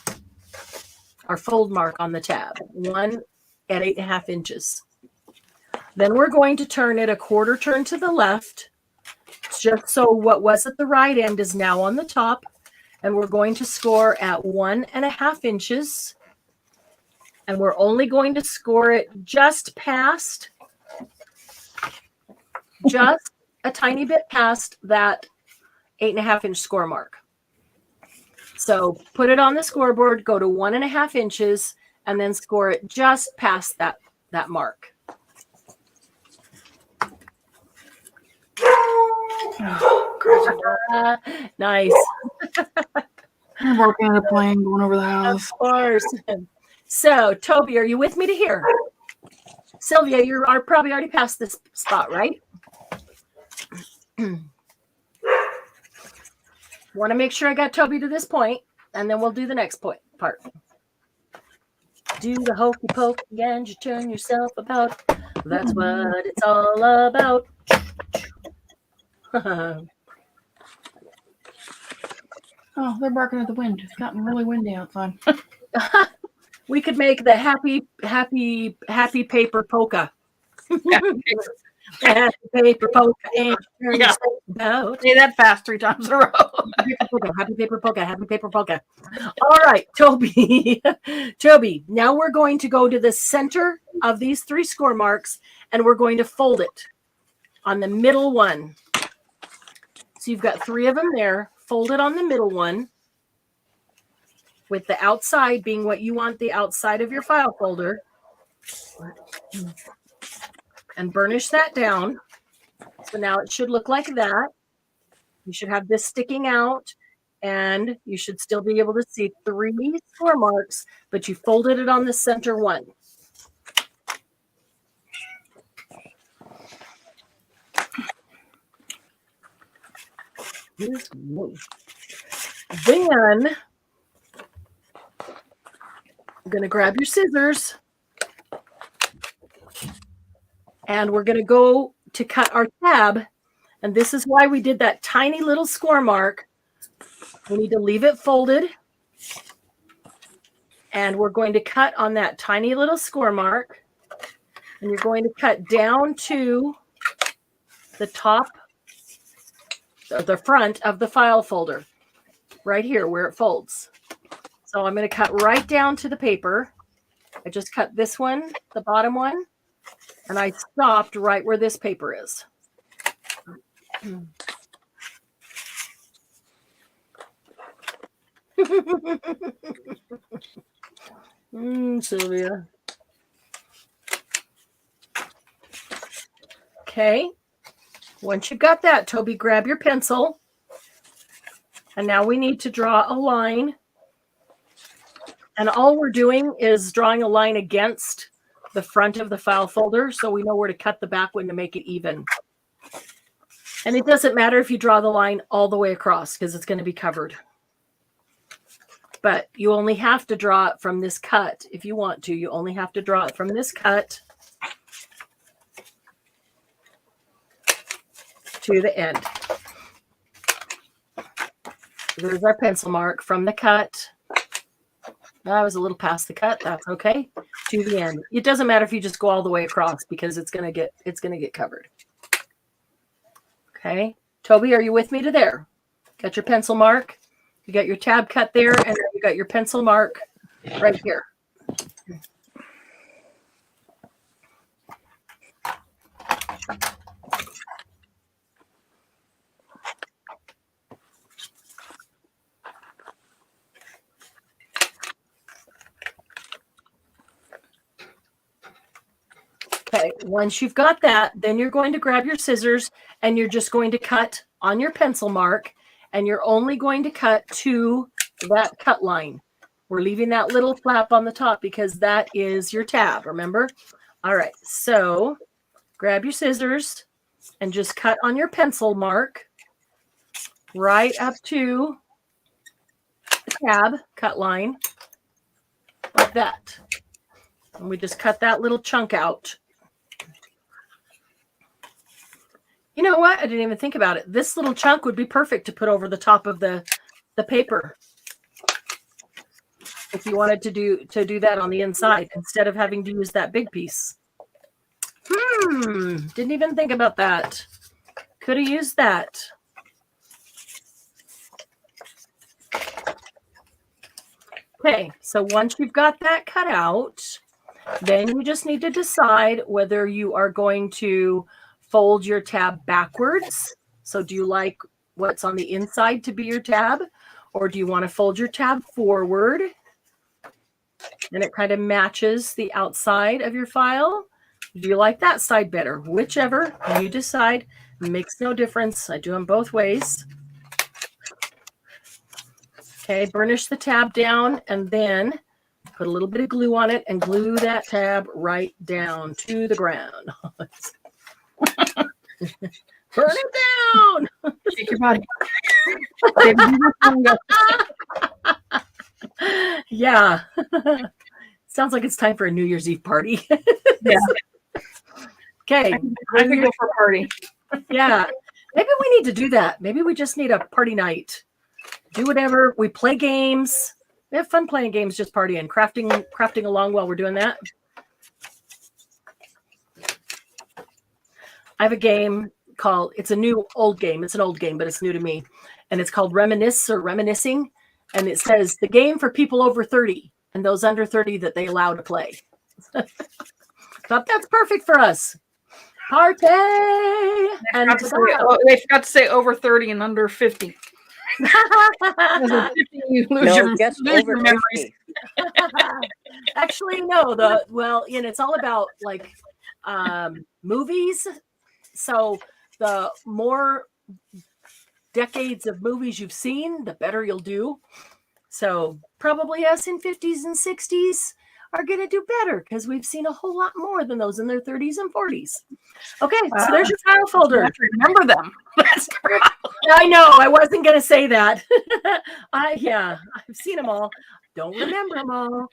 our fold mark on the tab, 1 at 8.5 inches. Then we're going to turn it a quarter turn to the left, just so what was at the right end is now on the top. And we're going to score at 1.5 inches. And we're only going to score it just a tiny bit past that 8.5 inch score mark. So put it on the scoreboard, go to 1.5 inches, and then score it just past that mark. Nice. I'm working on a plane going over the house. Of course. So, Toby, are you with me to here? Sylvia, you are probably already past this spot, right? Want to make sure I got Toby to this point, and then we'll do the next part. Do the hokey pokey and you turn yourself about. That's what it's all about. Oh, they're barking at the wind. It's gotten really windy outside. We could make the happy paper polka. Happy paper polka and turn yourself about. Say that fast 3 times in a row. Happy paper polka, happy paper polka. All right, Toby. Toby, now we're going to go to the center of these 3 score marks, and we're going to fold it on the middle one. So you've got 3 of them there. Fold it on the middle one, with the outside being what you want the outside of your file folder. And burnish that down. So now it should look like that. You should have this sticking out, and you should still be able to see 3 score marks, but you folded it on the center one. Then I'm going to grab your scissors, and we're going to go to cut our tab. And this is why we did that tiny little score mark. We need to leave it folded. And we're going to cut on that tiny little score mark. And you're going to cut down to the top, or the front of the file folder, right here where it folds. So I'm going to cut right down to the paper. I just cut this one, the bottom one, and I stopped right where this paper is. Sylvia. Okay. Once you've got that, Toby, grab your pencil. And now we need to draw a line. And all we're doing is drawing a line against the front of the file folder, so we know where to cut the back one to make it even. And it doesn't matter if you draw the line all the way across, because it's going to be covered. But you only have to draw it from this cut if you want to. You only have to draw it from this cut to the end. There's our pencil mark from the cut. I was a little past the cut. That's okay. To the end. It doesn't matter if you just go all the way across, because it's gonna get covered. Okay, Toby, are you with me to there? Got your pencil mark. You got your tab cut there, and you got your pencil mark right here. Okay, once you've got that, then you're going to grab your scissors and you're just going to cut on your pencil mark, and you're only going to cut to that cut line. We're leaving that little flap on the top because that is your tab, remember? All right, so grab your scissors and just cut on your pencil mark right up to the tab cut line, like that. And we just cut that little chunk out. You know what? I didn't even think about it. This little chunk would be perfect to put over the top of the the paper. If you wanted to do that on the inside instead of having to use that big piece. Didn't even think about that. Could have used that. Okay, so once you've got that cut out, then you just need to decide whether you are going to fold your tab backwards. So do you like what's on the inside to be your tab? Or do you want to fold your tab forward? And it kind of matches the outside of your file. Do you like that side better? Whichever you decide, makes no difference. I do them both ways. Okay, burnish the tab down and then put a little bit of glue on it and glue that tab right down to the ground. Burn it down. Shake your body. Yeah. Sounds like it's time for a New Year's Eve party. Yeah. Okay. I could go for a party. Yeah. Maybe we need to do that. Maybe we just need a party night. Do whatever. We play games. We have fun playing games, just partying, crafting along while we're doing that. I have a game called, it's an old game, but it's new to me. And it's called Reminisce or Reminiscing. And it says the game for people over 30 and those under 30 that they allow to play. Thought that's perfect for us. Party! And they forgot to say over 30 and under 50. You lose No, just over memories. 50. Actually, no. It's all about like movies. So the more decades of movies you've seen, the better you'll do. So probably us in 50s and 60s are going to do better because we've seen a whole lot more than those in their 30s and 40s. Okay, so there's your file folder. Remember them. I know. I wasn't going to say that. I've seen them all. Don't remember them all.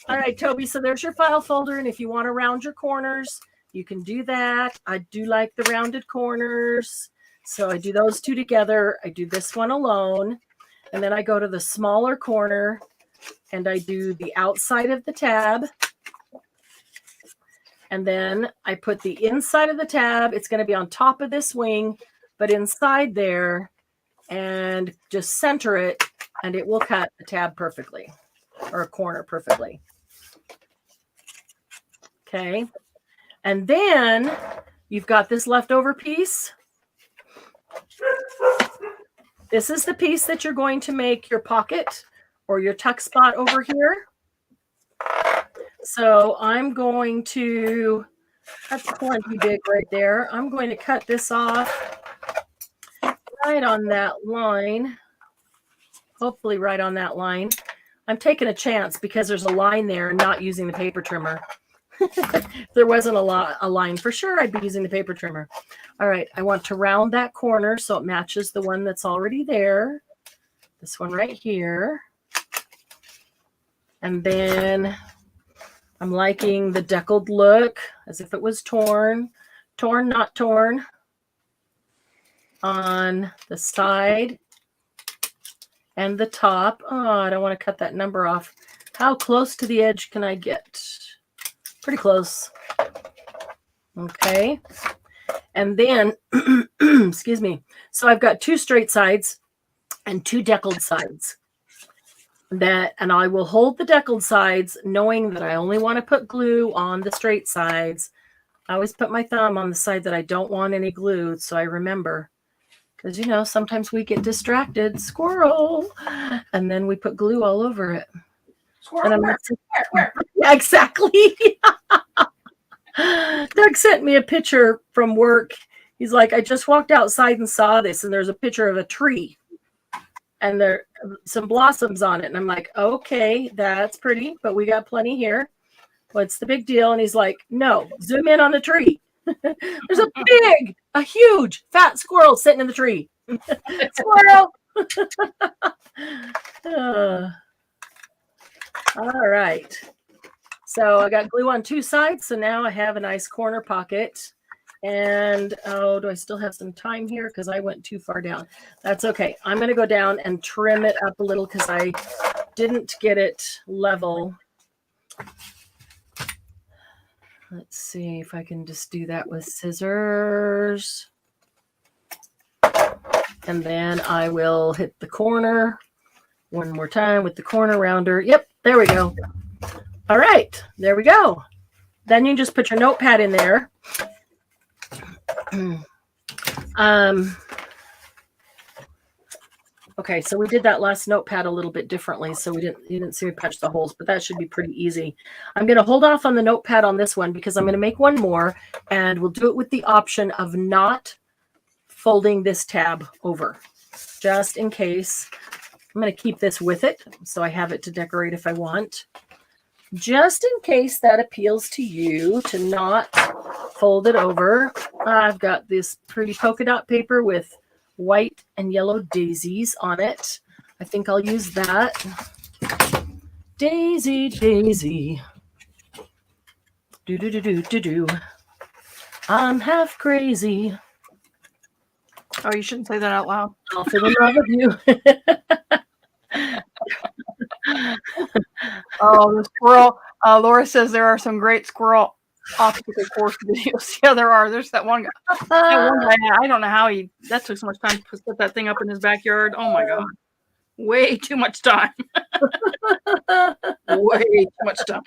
All right, Toby. So there's your file folder. And if you want to round your corners, you can do that. I do like the rounded corners. So I do those two together. I do this one alone. And then I go to the smaller corner and I do the outside of the tab. And then I put the inside of the tab. It's going to be on top of this wing, but inside there, and just center it, and it will cut the tab perfectly, or a corner perfectly. Okay. And then you've got this leftover piece. This is the piece that you're going to make your pocket or your tuck spot over here. So I'm going to, that's plenty big right there. I'm going to cut this off right on that line. Hopefully right on that line. I'm taking a chance because there's a line there and not using the paper trimmer. If there wasn't a line for sure, I'd be using the paper trimmer. All right, I want to round that corner so it matches the one that's already there. This one right here. And then I'm liking the deckled look as if it was torn, not torn on the side and the top. Oh, I don't want to cut that number off. How close to the edge can I get? Pretty close. Okay. And then, excuse me. So I've got 2 straight sides and 2 deckled sides. And I will hold the deckled sides knowing that I only want to put glue on the straight sides. I always put my thumb on the side that I don't want any glue so I remember. Because, sometimes we get distracted. Squirrel. And then we put glue all over it. Squirrel, where? Yeah, exactly. Doug sent me a picture from work. He's like, I just walked outside and saw this, and there's a picture of a tree. And there are some blossoms on it. And I'm like, okay, that's pretty, but we got plenty here. What's the big deal? And he's like, no, zoom in on the tree. There's a huge, fat squirrel sitting in the tree. Squirrel. All right. So I got glue on 2 sides. So now I have a nice corner pocket. And oh, do I still have some time here? Because I went too far down. That's okay. I'm going to go down and trim it up a little because I didn't get it level. Let's see if I can just do that with scissors. And then I will hit the corner one more time with the corner rounder. Yep, there we go. All right, there we go. Then you just put your notepad in there. Okay, so we did that last notepad a little bit differently, so you didn't see me punch the holes, but that should be pretty easy. I'm going to hold off on the notepad on this one because I'm going to make one more, and we'll do it with the option of not folding this tab over, just in case. I'm going to keep this with it, so I have it to decorate if I want. Just in case that appeals to you to not fold it over, I've got this pretty polka dot paper with white and yellow daisies on it. I think I'll use that. Daisy, daisy. Do, do, do, do, do, do. I'm half crazy. Oh, you shouldn't say that out loud. I'll fall in love with you. Oh, the squirrel. Laura says there are some great squirrel obstacle course videos. Yeah, there are. There's that one guy. I don't know how that took so much time to put that thing up in his backyard. Oh my God. Way too much time. Way too much time.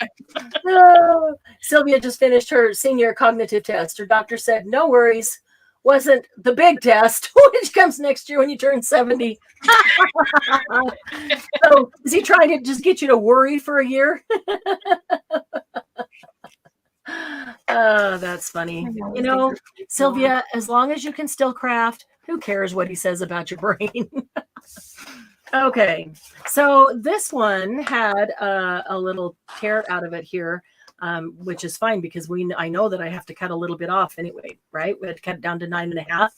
Sylvia just finished her senior cognitive test. Her doctor said, no worries. Wasn't the big test, which comes next year when you turn 70. So is he trying to just get you to worry for a year? Oh, that's funny. You know, Sylvia, as long as you can still craft, who cares what he says about your brain? Okay, so this one had a little tear out of it here, which is fine because I know that I have to cut a little bit off anyway, right? We had to cut it down to 9.5.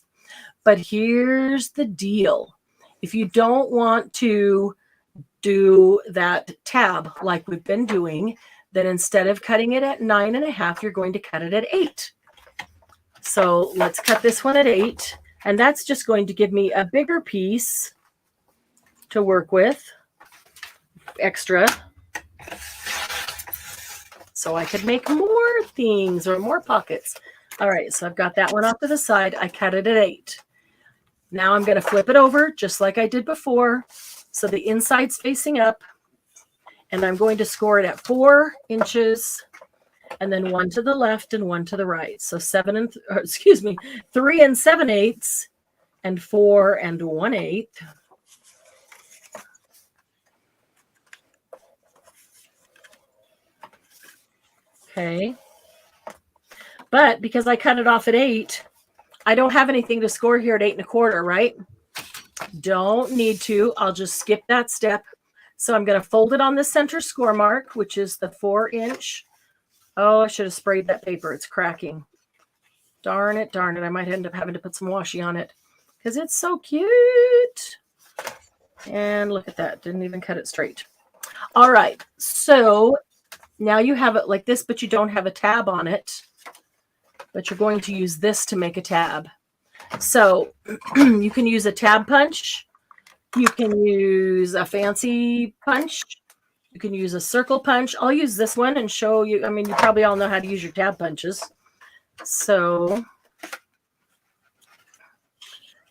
But here's the deal. If you don't want to do that tab like we've been doing, then instead of cutting it at 9.5, you're going to cut it at 8. So let's cut this one at 8. And that's just going to give me a bigger piece to work with, extra. So I could make more things or more pockets. All right, so I've got that one off to the side. I cut it at 8. Now I'm going to flip it over just like I did before. So the inside's facing up. And I'm going to score it at 4 inches and then 1 to the left and 1 to the right. So 3 and 7/8 and 4 and 1/8. Okay. But because I cut it off at 8, I don't have anything to score here at 8 1/4, right? Don't need to. I'll just skip that step. So I'm going to fold it on the center score mark, which is the 4-inch. Oh, I should have sprayed that paper. It's cracking. Darn it, darn it. I might end up having to put some washi on it because it's so cute. And look at that. Didn't even cut it straight. All right. So now you have it like this, but you don't have a tab on it. But you're going to use this to make a tab. So you can use a tab punch. You can use a fancy punch. You can use a circle punch. I'll use this one and show you. I mean, you probably all know how to use your tab punches. So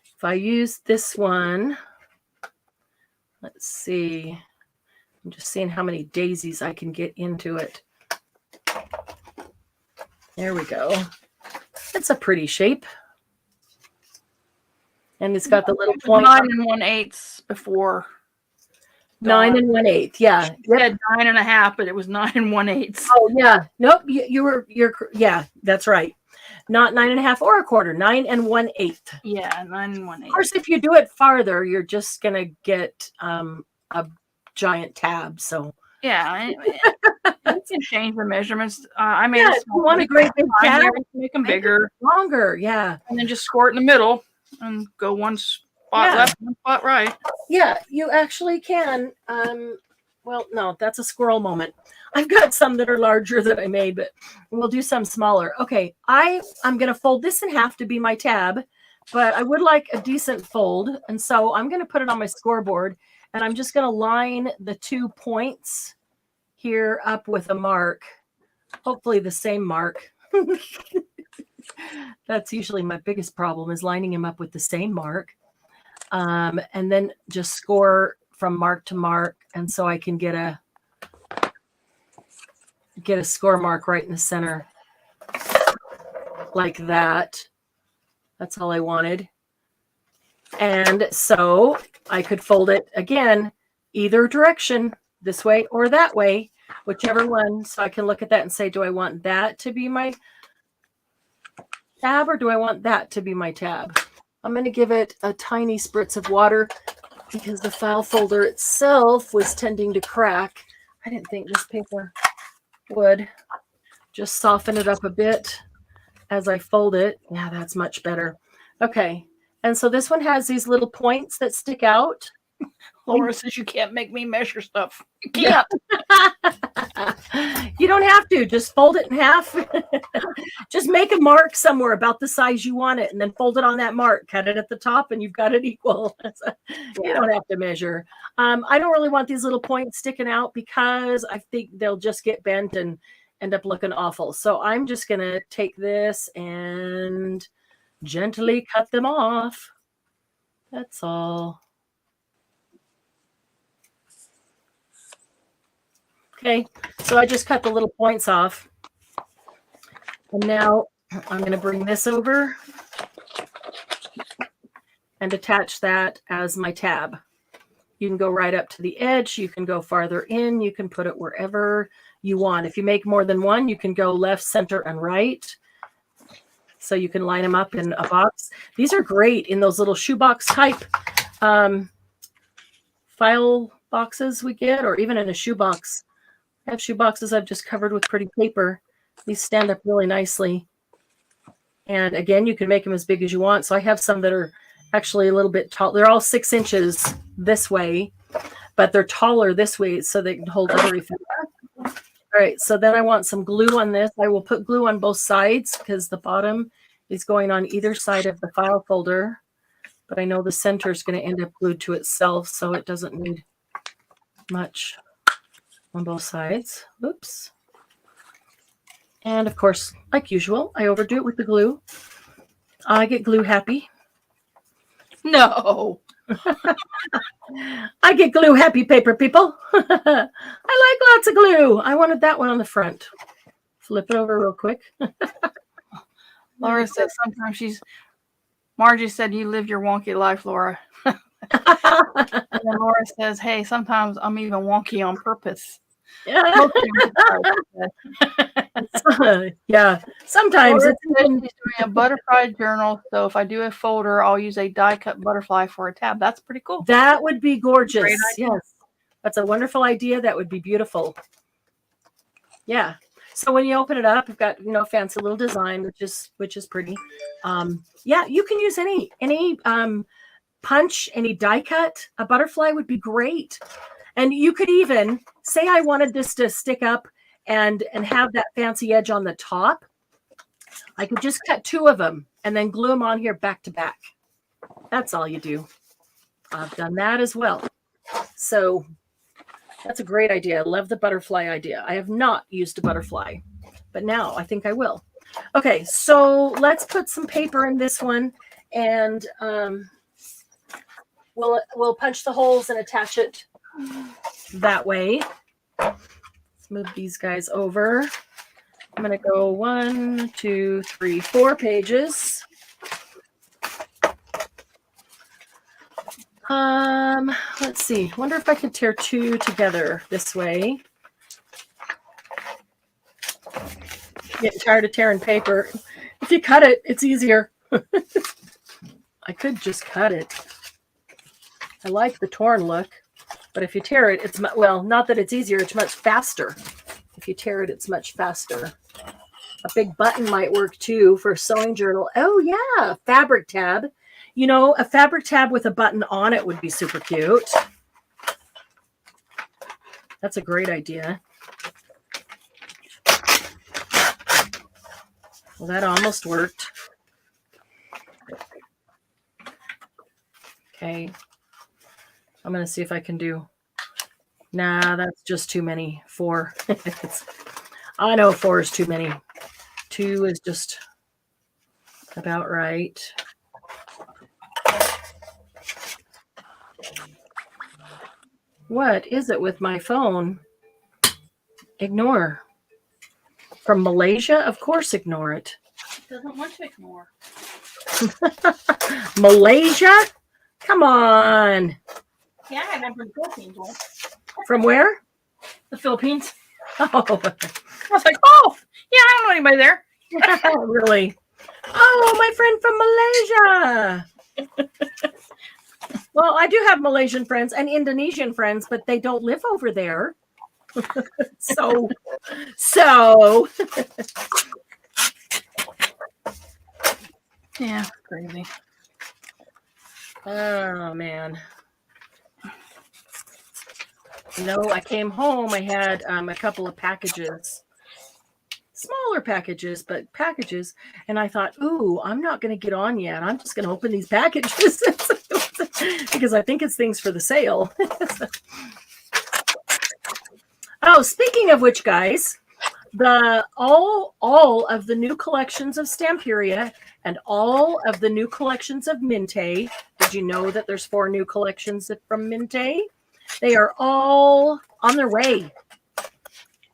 if I use this one, let's see. I'm just seeing how many daisies I can get into it. There we go. It's a pretty shape. And it's got the little point. 9 1/8 before. 9 1/8. Yeah. You said 9.5, but it was 9 1/8. Oh yeah. Nope. You're yeah, that's right. Not 9.5 or 1/4. 9 1/8. Yeah, 9 1/8. Of course, if you do it farther, you're just gonna get a giant tab. So yeah, you can change the measurements. I made yeah, if you want a great big tab, make them bigger, longer. Yeah. And then just score it in the middle and go one spot left, one spot right. Yeah, you actually can. Well, no, that's a squirrel moment. I've got some that are larger that I made, but we'll do some smaller. Okay, I'm going to fold this in half to be my tab, but I would like a decent fold. And so I'm going to put it on my scoreboard, and I'm just going to line the 2 points here up with a mark, hopefully the same mark. That's usually my biggest problem, is lining them up with the same mark. And then just score from mark to mark. And so I can get a score mark right in the center like that. That's all I wanted. And so I could fold it again, either direction, this way or that way, whichever one. So I can look at that and say, do I want that to be my tab, or do I want that to be my tab? I'm going to give it a tiny spritz of water because the file folder itself was tending to crack. I didn't think this paper would. Just soften it up a bit as I fold it. Yeah, that's much better. Okay. And so this one has these little points that stick out. Laura says you can't make me measure stuff. You can't. You don't have to. Just fold it in half. Just make a mark somewhere about the size you want it, and then fold it on that mark. Cut it at the top, and you've got it equal. You don't have to measure. I don't really want these little points sticking out because I think they'll just get bent and end up looking awful. So I'm just going to take this and gently cut them off. That's all. Okay, so I just cut the little points off. And now I'm going to bring this over and attach that as my tab. You can go right up to the edge. You can go farther in. You can put it wherever you want. If you make more than one, you can go left, center, and right. So you can line them up in a box. These are great in those little shoebox type file boxes we get, or even in a shoebox. I have shoe boxes I've just covered with pretty paper. These stand up really nicely. And again, you can make them as big as you want. So I have some that are actually a little bit tall. They're all 6 inches this way, but they're taller this way so they can hold everything. All right, so then I want some glue on this. I will put glue on both sides because the bottom is going on either side of the file folder. But I know the center is going to end up glued to itself, so it doesn't need much on both sides. Oops. And of course, like usual, I overdo it with the glue. I get glue happy. No. I get glue happy, paper people. I like lots of glue. I wanted that one on the front. Flip it over real quick. Laura says sometimes Margie said you live your wonky life, Laura. And then Laura says, hey, sometimes I'm even wonky on purpose. Yeah. Yeah. Sometimes Laura it's says she's doing a butterfly journal. So if I do a folder, I'll use a die cut butterfly for a tab. That's pretty cool. that would be gorgeous. Great idea. Yes. That's a wonderful idea. That would be beautiful. Yeah. So when you open it up, you've got, fancy little design, which is pretty. Yeah, you can use any punch, any die cut. A butterfly would be great. And you could even say I wanted this to stick up and have that fancy edge on the top. I could just cut 2 of them and then glue them on here back to back. That's all you do. I've done that as well. So that's a great idea. I love the butterfly idea. I have not used a butterfly, but now I think I will. Okay, so let's put some paper in this one, and we'll punch the holes and attach it that way. Let's move these guys over. I'm going to go 1, 2, 3, 4 pages. Let's see. Wonder if I could tear 2 together this way. Getting tired of tearing paper. If you cut it, it's easier. I could just cut it. I like the torn look, but if you tear it, it's not that it's easier, it's much faster. If you tear it, it's much faster. A big button might work too for a sewing journal. Oh yeah, fabric tab. A fabric tab with a button on it would be super cute. That's a great idea. Well, that almost worked. Okay. I'm going to see if I can do. Nah, that's just too many. 4. I know 4 is too many. 2 is just about right. What is it with my phone? Ignore. From Malaysia? Of course, ignore it. It doesn't want to ignore. Malaysia? Come on. Yeah, I remember the Philippines one. From where? The Philippines. Oh, I was like, oh, yeah, I don't know anybody there. really? Oh, my friend from Malaysia. Well, I do have Malaysian friends and Indonesian friends, but they don't live over there. So. Yeah, crazy. Oh, man. I came home. I had a couple of packages. Smaller packages, but packages. And I thought, ooh, I'm not going to get on yet. I'm just going to open these packages because I think it's things for the sale. Oh, speaking of which, guys, all of the new collections of Stamperia and all of the new collections of Minte. Did you know that there's 4 new collections from Minte? They are all on their way.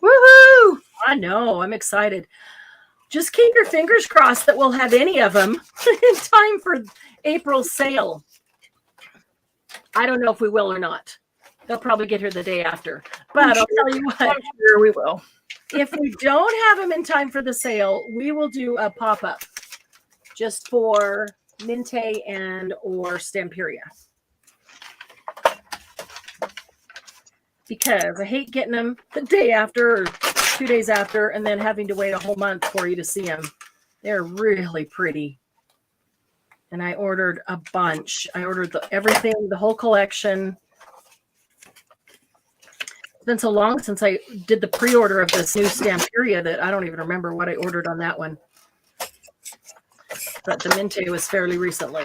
Woohoo! I know. I'm excited. Just keep your fingers crossed that we'll have any of them in time for April's sale. I don't know if we will or not. They'll probably get here the day after. But I'll tell you what. I'm sure we will. If we don't have them in time for the sale, we will do a pop-up just for Minte and or Stamperia. Because I hate getting them the day after or 2 days after and then having to wait a whole month for you to see them. They're really pretty. And I ordered a bunch. I ordered everything, the whole collection. It's been so long since I did the pre-order of this new Stamperia that I don't even remember what I ordered on that one. But the Minte was fairly recently.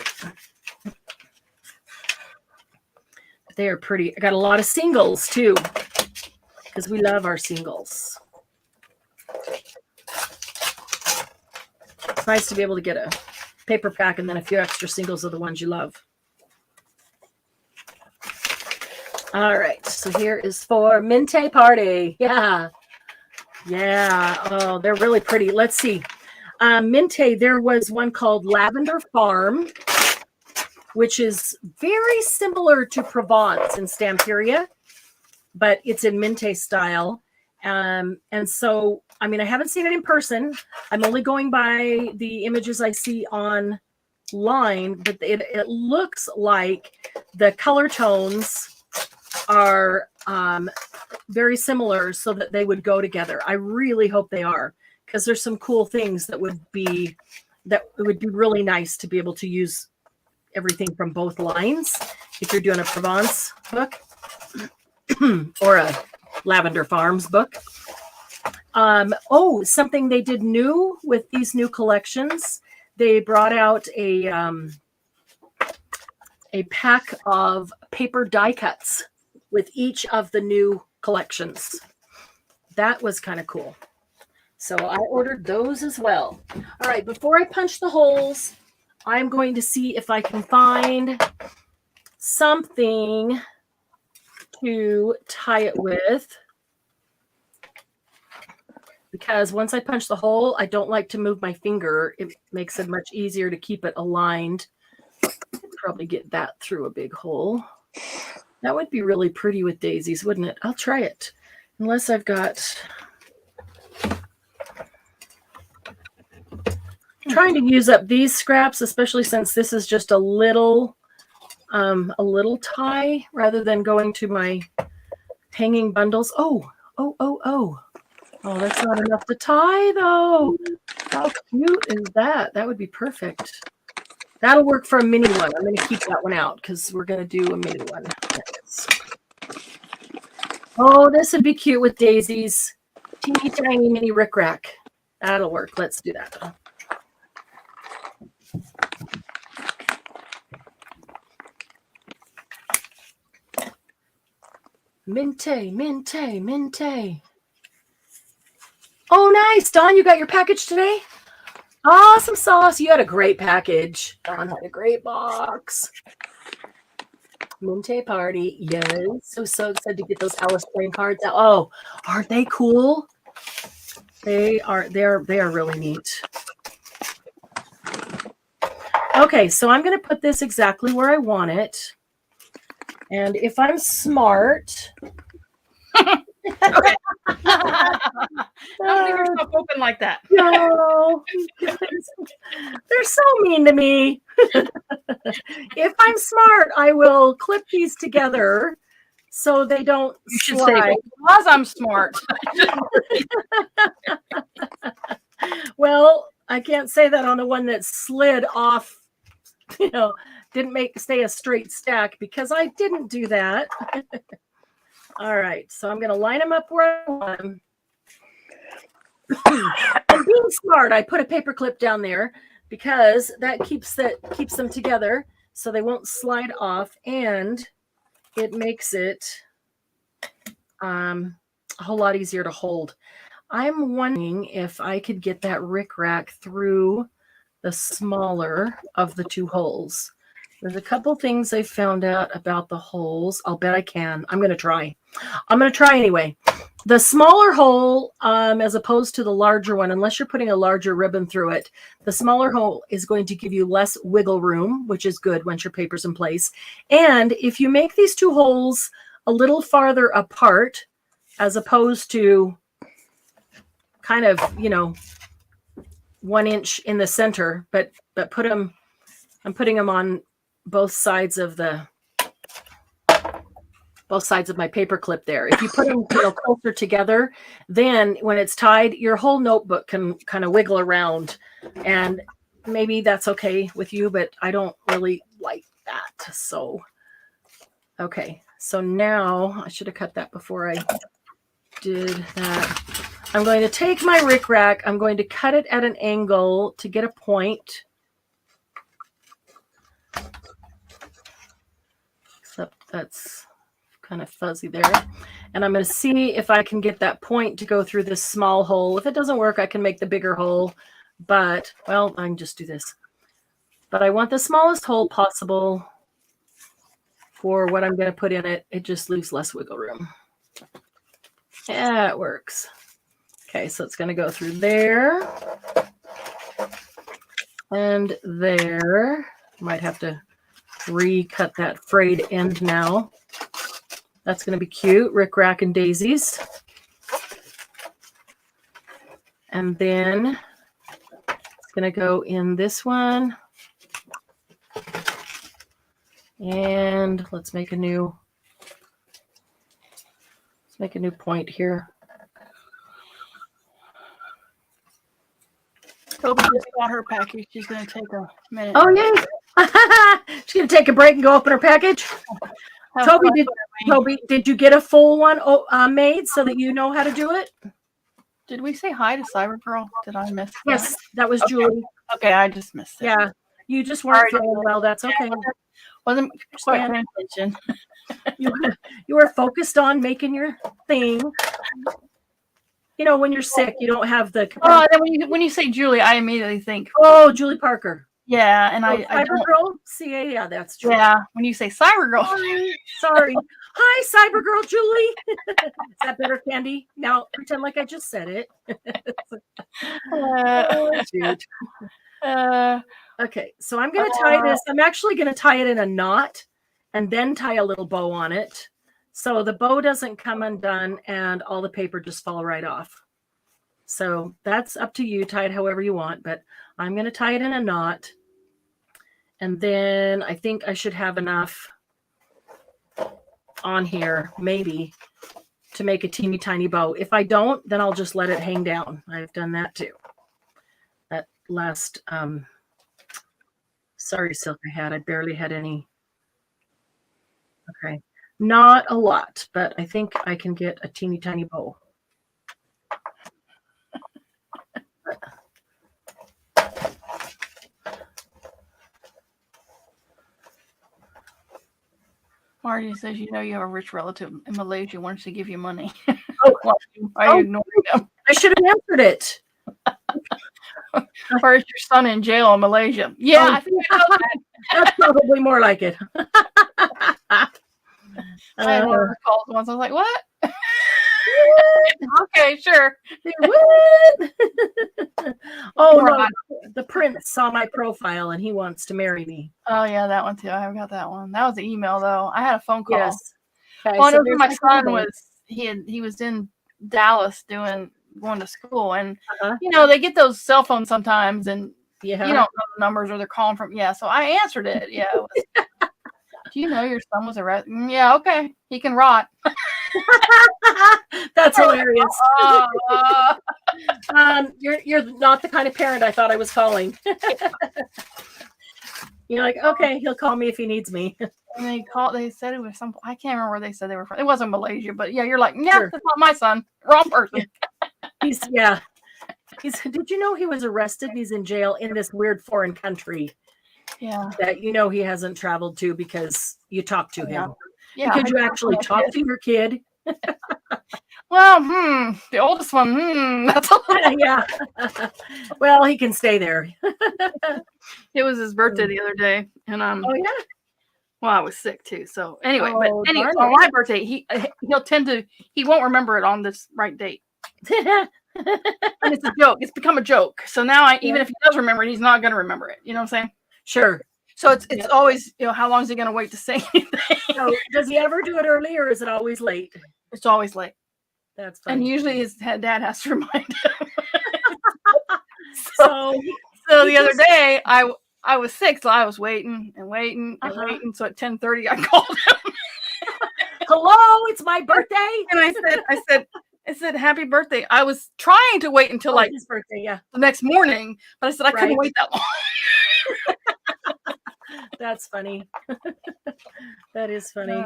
They are pretty. I got a lot of singles too, because we love our singles. It's nice to be able to get a paper pack and then a few extra singles of the ones you love. All right, so here is for Minte Party. Yeah. Oh, they're really pretty. Let's see. Minte, there was one called Lavender Farm, which is very similar to Provence in Stamperia, but it's in Minte style. And so, I mean, I haven't seen it in person. I'm only going by the images I see online, but it looks like the color tones are very similar so that they would go together. I really hope they are, because there's some cool things that would be really nice to be able to use everything from both lines if you're doing a Provence book or a Lavender Farms book. Something they did new with these new collections, they brought out a pack of paper die cuts with each of the new collections. That was kind of cool. So I ordered those as well. All right, before I punch the holes, I'm going to see if I can find something to tie it with. Because once I punch the hole, I don't like to move my finger. It makes it much easier to keep it aligned. Probably get that through a big hole. That would be really pretty with daisies, wouldn't it? I'll try it. Unless I've got... trying to use up these scraps, especially since this is just a little tie rather than going to my hanging bundles. Oh, that's not enough to tie though. How cute is that? That would be perfect. That'll work for a mini one. I'm going to keep that one out because we're going to do a mini one. Oh, this would be cute with daisies. Teeny tiny mini rickrack. That'll work. Let's do that. Minte, minte, minte. Oh, nice. Dawn, you got your package today? Awesome sauce. You had a great package. Dawn had a great box. Minte party. Yes. So excited to get those Alice playing cards out. Oh, aren't they cool? They are really neat. Okay, so I'm going to put this exactly where I want it. And if I'm smart, Don't leave yourself open like that. no, they're so mean to me. If I'm smart, I will clip these together so they don't You should slide. say, because I'm smart. Well, I can't say that on the one that slid off, didn't stay a straight stack because I didn't do that. All right, so I'm going to line them up where I want them. And being smart, I put a paper clip down there because that keeps them together so they won't slide off, and it makes it a whole lot easier to hold. I'm wondering if I could get that rickrack through the smaller of the two holes. There's a couple things I found out about the holes. I'll bet I can. I'm going to try. Anyway. The smaller hole, as opposed to the larger one, unless you're putting a larger ribbon through it, the smaller hole is going to give you less wiggle room, which is good once your paper's in place. And if you make these two holes a little farther apart, as opposed to kind of, 1 inch in the center, but I'm putting them on both sides of my paper clip there. If you put them closer together, then when it's tied, your whole notebook can kind of wiggle around, and maybe that's okay with you, but I don't really like that. So, okay. So now I should have cut that before I did that. I'm going to take my rickrack. I'm going to cut it at an angle to get a point. Except that's kind of fuzzy there. And I'm going to see if I can get that point to go through this small hole. If it doesn't work, I can make the bigger hole. But, well, I can just do this. But I want the smallest hole possible for what I'm going to put in it. It just leaves less wiggle room. Yeah, it works. Okay, so it's going to go through there. And there. Might have to recut that frayed end now. That's going to be cute. Rickrack and daisies. And then it's going to go in this one. And let's make a new point here. Toby just got her package. She's going to take a minute. Oh, yay. She's going to take a break and go open her package. Toby, did you get a full one made so that you know how to do it? Did we say hi to Cyber Girl? Did I miss that? Yes, that was Julie. Okay, I just missed it. Yeah, you just weren't feeling well. That's okay. Wasn't quite paying attention. You were focused on making your thing. When you're sick, you don't have the. Oh, then when you say Julie, I immediately think, oh, Julie Parker. Yeah, and I Cyber Girl. Yeah, that's true. Yeah, when you say Cyber Girl. Sorry. Hi, Cyber Girl Julie. Is that better, Candy? Now pretend like I just said it. Shoot. Okay, so I'm going to tie this. I'm actually going to tie it in a knot and then tie a little bow on it. So the bow doesn't come undone and all the paper just fall right off. So that's up to you. Tie it however you want, but I'm going to tie it in a knot. And then I think I should have enough on here, maybe, to make a teeny tiny bow. If I don't, then I'll just let it hang down. I've done that too. That last, sorry, silk I had. I barely had any. Okay. Not a lot, but I think I can get a teeny tiny bow. Marty says, you have a rich relative in Malaysia wants to give you money. Oh, Why are you ignoring them? I should have answered it. Or is your son in jail in Malaysia? Yeah, I think I know that. That's probably more like it. I had one of her calls once. I was like, what? Okay, sure. What? Oh, no. The prince saw my profile and he wants to marry me. Oh, yeah, that one too. I haven't got that one. That was an email, though. I had a phone call. Yes. Okay, Well, so I know my son email. he was in Dallas going to school, and Uh-huh. they get those cell phones sometimes, and Yeah. you don't know the numbers or they're calling from. Yeah, so I answered it. Yeah. It was, do you know your son was arrested? Yeah, okay. He can rot. That's hilarious. Uh, You're not the kind of parent I thought I was calling. You're like, okay, he'll call me if he needs me. and they said it was some, I can't remember where they said they were from. It wasn't Malaysia, but yeah, you're like, yeah, Sure. that's not my son. Wrong person. Did you know he was arrested? He's in jail in this weird foreign country Yeah. that he hasn't traveled to because you talk to him. Yeah. Because you actually talk to your kid. Well, the oldest one, that's all. Yeah. Well, he can stay there. It was his birthday the other day, and Oh, yeah. well, I was sick too. So anyway, Oh, darn on it. my birthday, he won't remember it on this right date, and it's a joke. It's become a joke. So now even if he does remember it, he's not going to remember it. You know what I'm saying? Sure. So it's always, how long is he going to wait to say anything? So, does he ever do it early or is it always late? It's always late. That's funny. And usually his dad has to remind him. So the other day, I was sick, so I was waiting and waiting and waiting. So at 10:30, I called him. hello, it's my birthday. And I said, happy birthday. I was trying to wait until like his birthday, yeah. the next morning, but I said I couldn't Right. wait that long. That's funny. That is funny.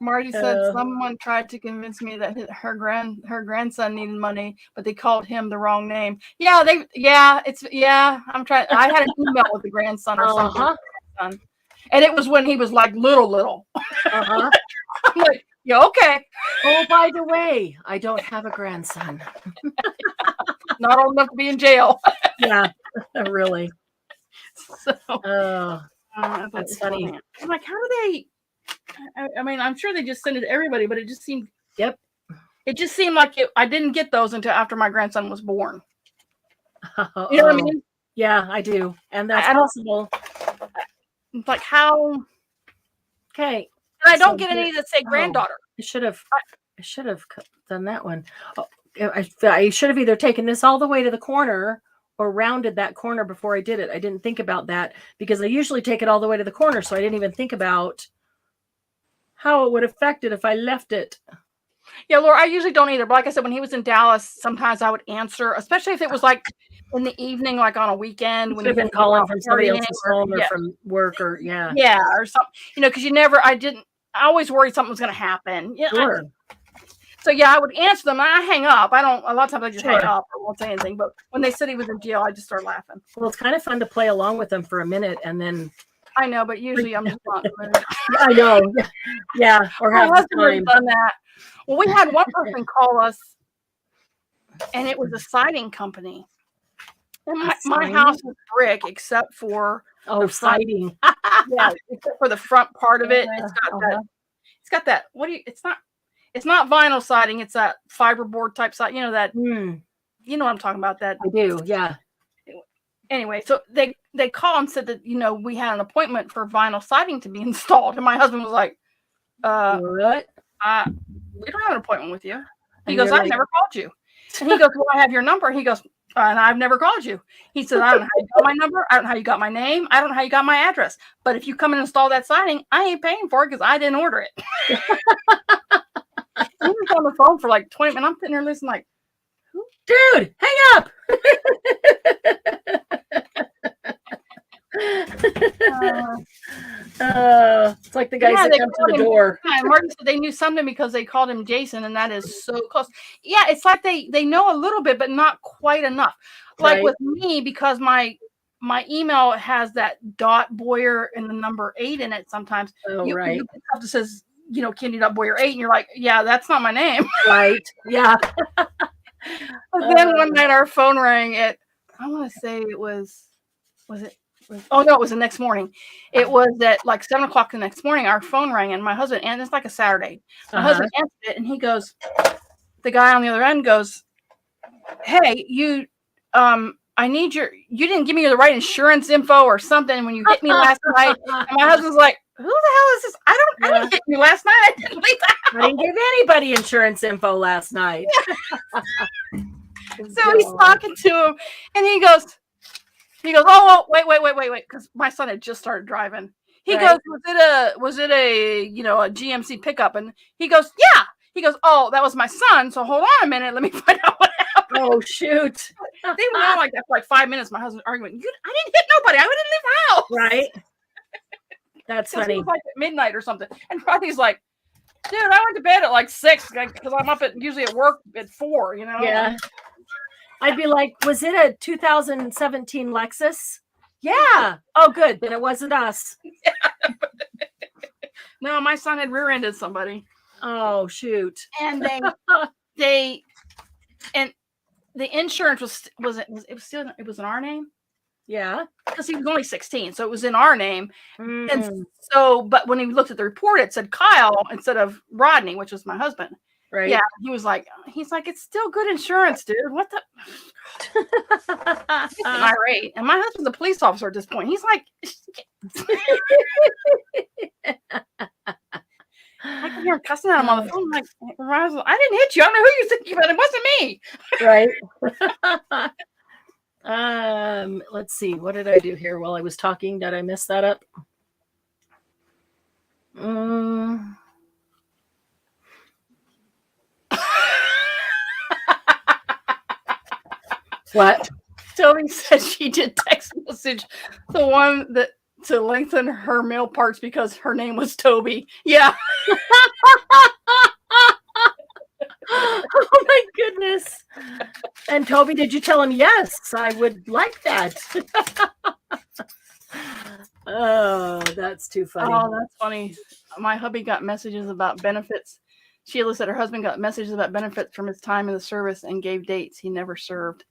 Marty said someone tried to convince me that her grandson needed money, but they called him the wrong name. I'm trying. I had an email with the grandson or something, and it was when he was like little. I'm like, yeah, okay. Oh, by the way, I don't have a grandson. Not old enough to be in jail. Yeah, really. So, that's funny. I'm like, how do they? I mean, I'm sure they just send it to everybody, but it just seemed. Yep. It just seemed like I didn't get those until after my grandson was born. You know what I mean? Yeah, I do, and that's possible. It's like how? Okay. And I don't get any that say granddaughter. I should have done that one. I should have either taken this all the way to the corner or rounded that corner before I did it. I didn't think about that because I usually take it all the way to the corner. So I didn't even think about how it would affect it if I left it. Yeah, Laura, I usually don't either. But like I said, when he was in Dallas, sometimes I would answer, especially if it was like in the evening, like on a weekend. When you've been calling from somebody else's home or from work or or something, because I always worried something was going to happen. Yeah. Sure. So yeah, I would answer them. And I hang up. A lot of times I just hang up or won't say anything. But when they said he was in jail, I just started laughing. Well, it's kind of fun to play along with them for a minute and then. I know, but usually I'm just not. I know. Yeah. Or my have husband has time. done that. Well, we had one person call us, and it was a siding company. And my house was brick except for siding. Yeah, except for the front part of it. It's got that. It's not vinyl siding. It's that fiberboard type siding. You know that. You know what I'm talking about. That I do. Yeah. Anyway, so they called and said that we had an appointment for vinyl siding to be installed, and my husband was like, "What? We don't have an appointment with you." He goes, "I've never called you." And he goes, "Well, I have your number." He goes, "And I've never called you." He said, "I don't know how you got my number. I don't know how you got my name. I don't know how you got my address. But if you come and install that siding, I ain't paying for it because I didn't order it." He was on the phone for like 20 minutes. I'm sitting there listening like, dude, hang up. It's like the guys that come to the door. Martin said they knew something because they called him Jason, and that is so close. Yeah, it's like they know a little bit, but not quite enough. Like with me, because my my email has that .boyer and the number 8 in it sometimes. Oh, You right. get stuff that says, Candy.boyer 8, and you're like, yeah, that's not my name. Right. Yeah. But then one night our phone rang I want to say it was it? Oh no, it was the next morning. It was at like 7:00 the next morning. Our phone rang, and my husband, and it's like a Saturday. My husband answered it, and he goes, the guy on the other end goes, "Hey, you didn't give me the right insurance info or something when you hit me last night." And my husband's like, "Who the hell is this? I didn't hit you last night. I didn't leave the house. I didn't give anybody insurance info last night." So he's talking to him, and he goes, "Oh, wait," because my son had just started driving. He goes, "Was it a a GMC pickup?" And he goes, "Yeah." He goes, "Oh, that was my son. So hold on a minute, let me find out what happened." Oh shoot! They went on like that for like 5 minutes. My husband arguing, "I didn't hit nobody. I didn't leave the house." Right. That's funny. It was like at midnight or something. And Rodney's like, "Dude, I went to bed at like 6 because I'm up usually at work at 4. Yeah. I'd be like, "Was it a 2017 Lexus?" Yeah. Oh, good. Then it wasn't us. No, my son had rear-ended somebody. Oh shoot! And they and the insurance was in our name. Yeah, because he was only 16, so it was in our name. Mm. And so, but when he looked at the report, it said Kyle instead of Rodney, which was my husband. Right. Yeah, he's like, "It's still good insurance, dude. What the?" He's irate, and my husband's a police officer at this point. He's like, I can hear him cussing at him on the phone. Like, "I didn't hit you. I don't know who you're thinking about. It wasn't me." Right. Let's see. What did I do here while I was talking? Did I mess that up? What? Toby said she did text message the one that to lengthen her male parts because her name was Toby. Yeah. Oh my goodness. And Toby, did you tell him yes? I would like that. Oh, that's too funny. Oh, that's funny. My hubby got messages about benefits. Sheila said her husband got messages about benefits from his time in the service and gave dates he never served.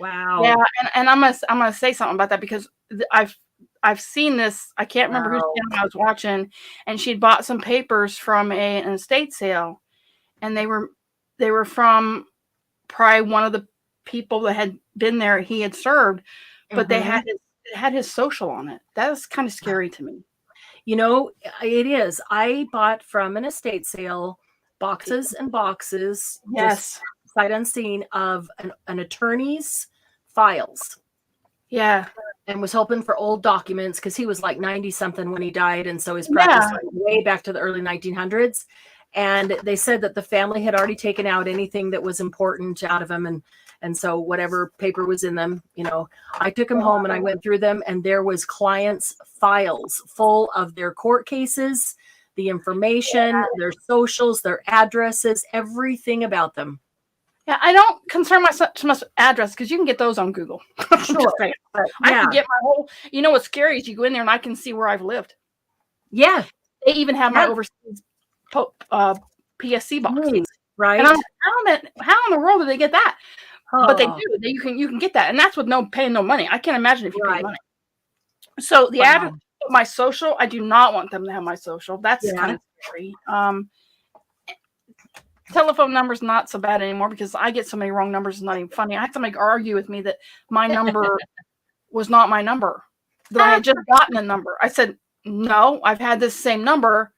Wow. Yeah, and I'm gonna say something about that because I've seen this. I can't remember whose channel I was watching, and she'd bought some papers from an estate sale, and they were from probably one of the people that had been there he had served, but they had his social on it. That was kind of scary to me. It is. I bought from an estate sale boxes and boxes, Yes, sight unseen, of an attorney's files. Yeah. And was hoping for old documents because he was like 90 something when he died. And so his practice went way back to the early 1900s. And they said that the family had already taken out anything that was important out of him. And so whatever paper was in them, I took them home and I went through them, and there was clients' files full of their court cases, the information, their socials, their addresses, everything about them. Yeah, I don't concern myself too much with address because you can get those on Google. Sure. I can get my whole, what's scary is you go in there and I can see where I've lived. Yeah. They even have my overseas PSC boxes. Right. And I'm like, how in the world did they get that? But they do. You can get that. And that's with paying no money. I can't imagine if you pay money. So the address, my social, I do not want them to have my social. That's kind of scary. Telephone number's not so bad anymore because I get so many wrong numbers. It's not even funny. I had somebody argue with me that my number was not my number, that I had just gotten a number. I said, no, I've had this same number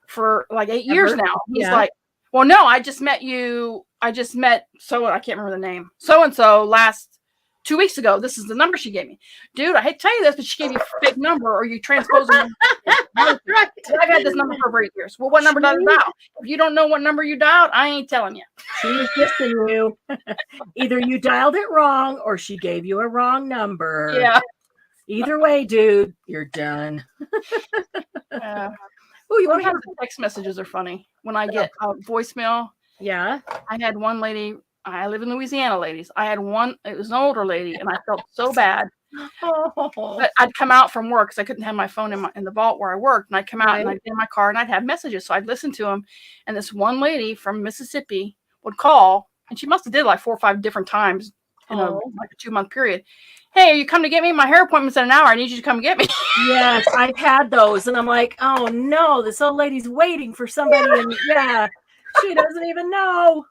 for like 8 years now. He's like, well, no, I just met I can't remember the name. So-and-so last 2 weeks ago. This is the number she gave me. Dude, I hate to tell you this, but she gave you a fake number or you transposing it. Right. I've had this number for over 8 years. Well, what number did I dial? If you don't know what number you dialed, I ain't telling you. She's dissing you. Either you dialed it wrong or she gave you a wrong number. Yeah. Either way, dude, you're done. Oh, you want to have text messages are funny. When I get a voicemail. Yeah. I had one lady, I live in Louisiana, ladies. I had one, it was an older lady, and I felt so bad Oh, But I'd come out from work because I couldn't have my phone in the vault where I worked, and I'd come out and Right. I'd get in my car and I'd have messages, so I'd listen to them. And this one lady from Mississippi would call, and she must have did like 4 or 5 different times in Oh. like a 2-month period. Hey, you come to get me? My hair appointment's in an hour. I need you to come get me. yes, I've had those, and I'm like, oh no, this old lady's waiting for somebody, and she doesn't even know.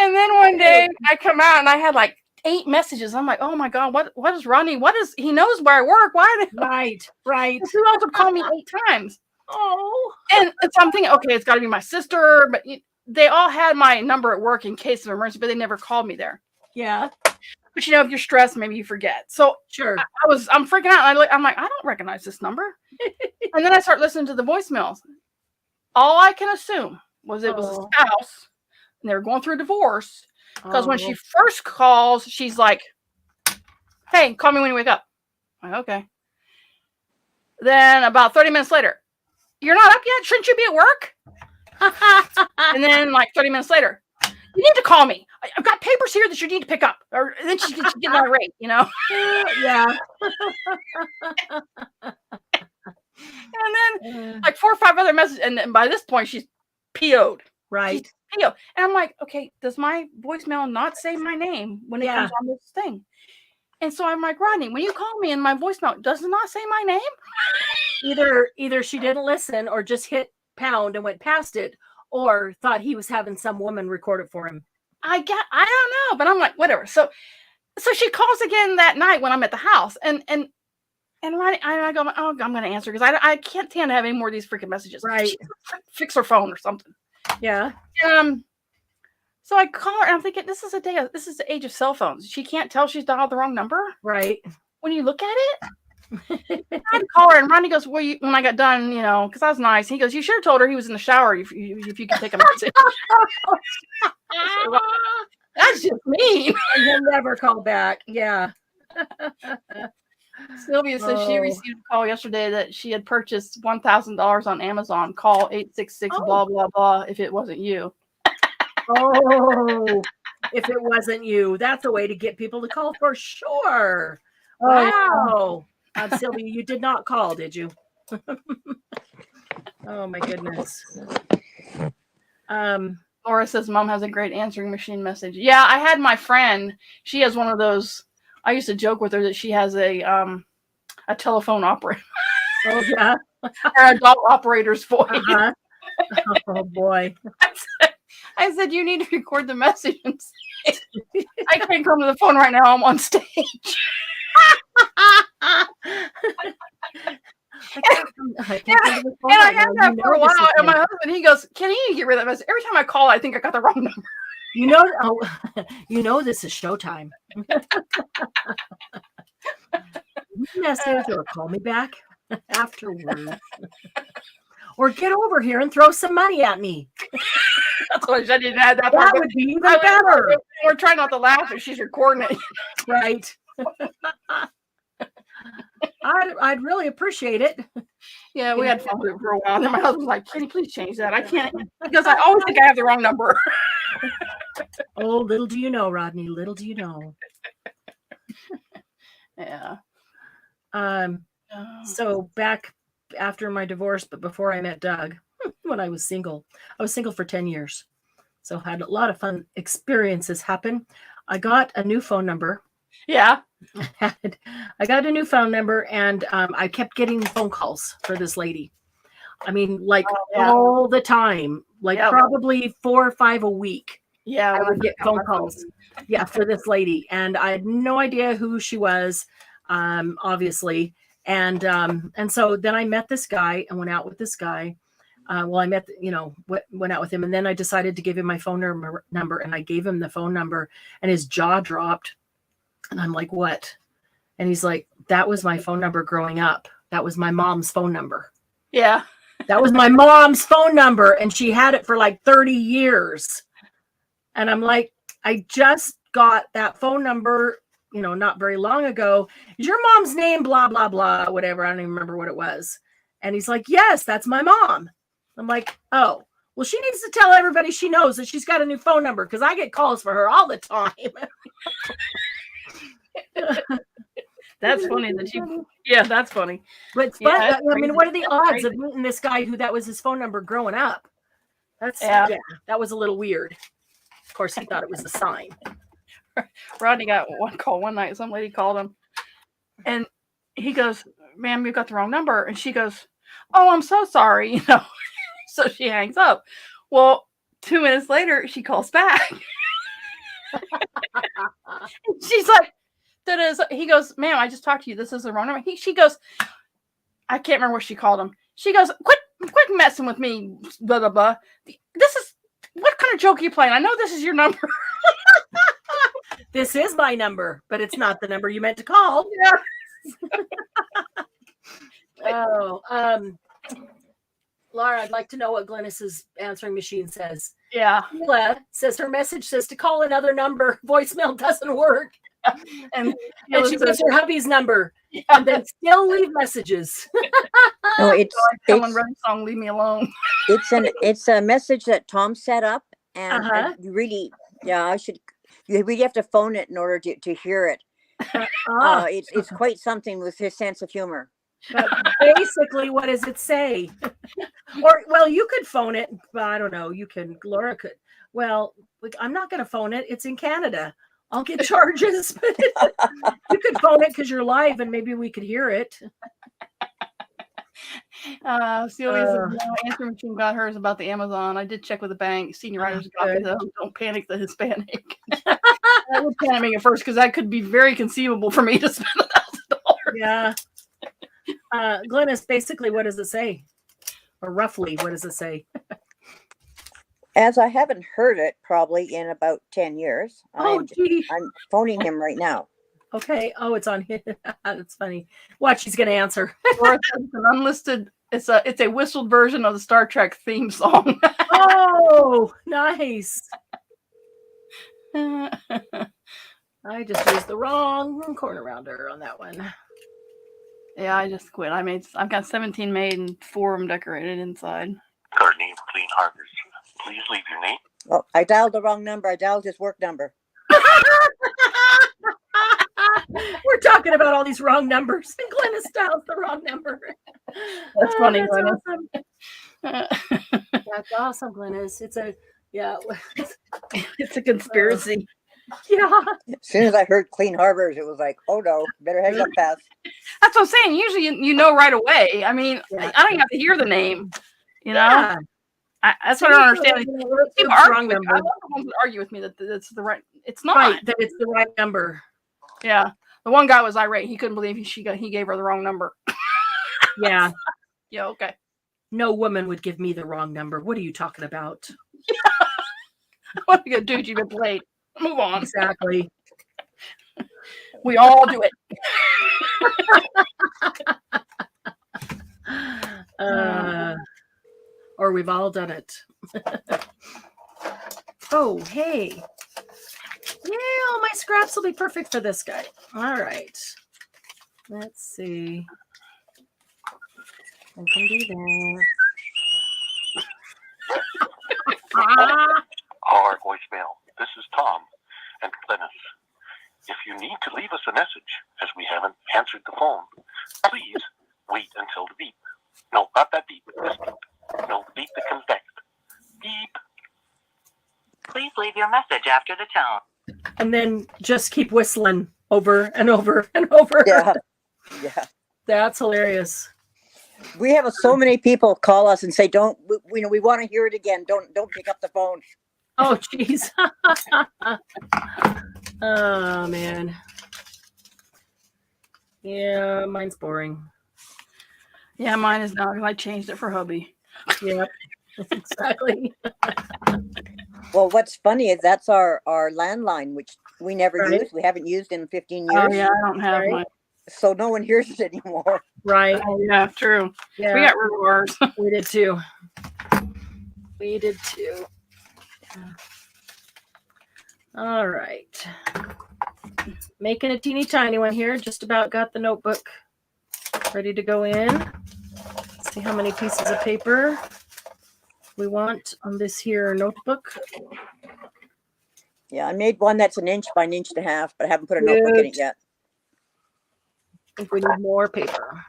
And then one day I come out and I had like 8 messages. I'm like, oh my God, what is Rodney? He knows where I work. Why? Right. Who else would call me 8 times? Oh, And so I'm thinking, okay, it's got to be my sister. But they all had my number at work in case of emergency, but they never called me there. yeah, But if you're stressed, maybe you forget. So sure. I'm freaking out. I'm like, I don't recognize this number. And then I start listening to the voicemails. All I can assume was it was a spouse, and they were going through a divorce. Because when she first calls, she's like, hey, call me when you wake up. I'm like, okay. Then about 30 minutes later, you're not up yet? Shouldn't you be at work? And then like 30 minutes later, you need to call me. I've got papers here that you need to pick up. Or then she gets irate, Yeah. And then like 4 or 5 other messages. And by this point, she's PO'd. Right. She's PO'd. And I'm like, okay, does my voicemail not say my name when it comes on this thing? And so I'm like, Rodney, when you call me in my voicemail, does it not say my name? Either she didn't listen or just hit pound and went past it, or thought he was having some woman record it for him. I don't know, but I'm like, whatever. So she calls again that night when I'm at the house, and Rodney, I go, oh, I'm going to answer because I can't stand to have any more of these freaking messages. Right. Fix her phone or something. Yeah. So I call her, and I'm thinking, this is the age of cell phones. She can't tell she's dialed the wrong number. Right. When you look at it, I had to call her, and Rodney goes, well, when I got done, because I was nice. He goes, you should have told her he was in the shower if you could take a message. That's just mean. And he'll never call back. Yeah. Sylvia says she received a call yesterday that she had purchased $1,000 on Amazon. Call 866 blah blah blah if it wasn't you. Oh, if it wasn't you, that's a way to get people to call for sure. Wow. Sylvia, you did not call, did you? Oh my goodness. Laura says Mom has a great answering machine message. Yeah, I had my friend. She has one of those. I used to joke with her that she has a telephone operator. Oh yeah. Her adult operator's voice. Uh-huh. Oh boy. I said, you need to record the message and say, I can't come to the phone right now. I'm on stage. I I had that for a while, and my husband, he goes, can you get rid of that message? Every time I call, I think I got the wrong number. This is showtime. Message or call me back afterward. Or get over here and throw some money at me. That's why I didn't add that. That would be even better. We're trying not to laugh if she's recording it. Right. I'd really appreciate it. Yeah, we had fun with it for a while. And then my husband was like, can you please change that? I can't, because I always think I have the wrong number. Oh, little do you know, Rodney. Little do you know. Yeah. So back after my divorce, but before I met Doug, when I was single for 10 years. So had a lot of fun experiences happen. I got a new phone number. Yeah. I got a new phone number, and I kept getting phone calls for this lady. I mean, like all the time, like probably 4 or 5 a week. Yeah. I would get phone calls. Yeah, for this lady. And I had no idea who she was, obviously. And so then I met this guy and went out with this guy. Went out with him, and then I decided to give him my phone number, and I gave him the phone number, and his jaw dropped. And I'm like, what? And he's like, that was my phone number growing up. That was my mom's phone number. Yeah. That was my mom's phone number, and she had it for like 30 years. And I'm like, I just got that phone number, not very long ago. Is your mom's name blah, blah, blah, whatever. I don't even remember what it was. And he's like, yes, that's my mom. I'm like, oh, well, she needs to tell everybody she knows that she's got a new phone number, because I get calls for her all the time. That's funny that you. Yeah, that's funny. But Yeah, I mean, crazy. what are the odds Crazy. of meeting this guy who that was his phone number growing up? That's Yeah. that was a little weird. Of course, he thought it was a sign. Rodney got one call one night. Some lady called him, and he goes, "Ma'am, you got the wrong number." And she goes, "Oh, I'm so sorry." You know. So she hangs up. Well, 2 minutes later, she calls back. She's like, "That is." He goes, "Ma'am, I just talked to you. This is the wrong number." She goes, I can't remember what she called him. She goes, quit messing with me, blah, blah, blah. This is, what kind of joke are you playing? I know this is your number. This is my number, but it's not the number you meant to call. Yeah. Laura, I'd like to know what Glennis's answering machine says. Yeah. Sheila says her message says to call another number. Voicemail doesn't work. And she gives her hubby's number. Yeah. And then still leave messages. No, it's someone wrote a song, "Leave Me Alone." it's a message that Tom set up, and, Uh-huh. and you really, you really have to phone it in order to hear it. It's quite something with his sense of humor. But basically, what does it say? Or, well, you could phone it, but I don't know. Laura could. Well, I'm not going to phone it. It's in Canada. I'll get charges. You could phone it because you're live and maybe we could hear it. Celia's answering machine got hers about the Amazon. I did check with the bank. Senior writers got it, though. Don't panic the Hispanic. I would panic at first because that could be very conceivable for me to spend $1,000. Yeah. Glennis, basically, what does it say? Or roughly, what does it say? As I haven't heard it probably in about 10 years. Gee. I'm phoning him right now. Okay. Oh, it's on here. That's funny. Watch, he's going to answer. Or it's an unlisted. It's a whistled version of the Star Trek theme song. Oh, nice. I just used the wrong corner rounder on that one. Yeah, I just quit. I've got 17 made and 4 of them decorated inside. Courtney, Clean Harbors. Please leave your name. Oh, I dialed the wrong number. I dialed his work number. We're talking about all these wrong numbers, and Glennis dialed the wrong number. That's funny, That's Glennis. awesome. That's awesome, Glennis. It's a conspiracy. Yeah. As soon as I heard Clean Harbors, it was like, oh no, better hang up fast. That's what I'm saying. Usually you know right away. I mean, Yeah. I don't even have to hear the name. You know? Yeah. That's what I don't understand. People argue wrong with me. number. I love the ones that argue with me that it's the right. It's not. Right, that it's the right number. Yeah. The one guy was irate. He couldn't believe he gave her the wrong number. Yeah. Yeah. Okay. No woman would give me the wrong number. What are you talking about? What are you gonna do? You've been late. Move on. Exactly. We all do it. Or we've all done it. Oh, hey. Yeah, all my scraps will be perfect for this guy. All right. Let's see. I can do that. Our voicemail. This is Tom and Glennis. If you need to leave us a message, as we haven't answered the phone, please wait until the beep. No, not that beep. This beep. No, the beep that comes next. Beep. Please leave your message after the tone. And then just keep whistling over and over and over. Yeah. That's hilarious. We have so many people call us and say, we want to hear it again. Don't pick up the phone. Oh, geez. Oh, man. Yeah, mine's boring. Yeah, mine is not because I changed it for hubby. Yep, exactly. Well, what's funny is that's our landline, which we never Right. use. We haven't used in 15 years. Oh yeah, I don't have Right. mine. So no one hears it anymore. Right. Oh yeah, true. Yeah, We got rid of ours. we did too. We did too. All right. Making a teeny tiny one here. Just about got the notebook ready to go in. Let's see how many pieces of paper we want on this here notebook. Yeah, I made one that's 1 inch by 1.5 inches, but I haven't put a notebook in it yet. I think we need more paper.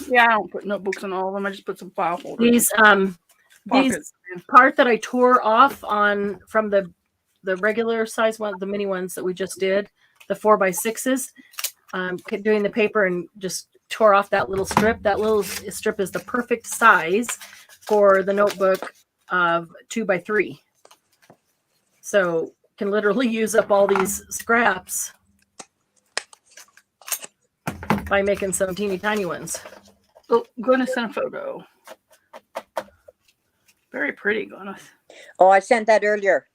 Yeah, I don't put notebooks in all of them. I just put some file folders. These part that I tore off on from the regular size one, the mini ones that we just did, the 4x6s, doing the paper and just tore off that little strip. That little strip is the perfect size for the notebook of 2x3. So can literally use up all these scraps by making some teeny tiny ones. Oh, Glennis sent a photo. Very pretty, Glennis. Oh, I sent that earlier.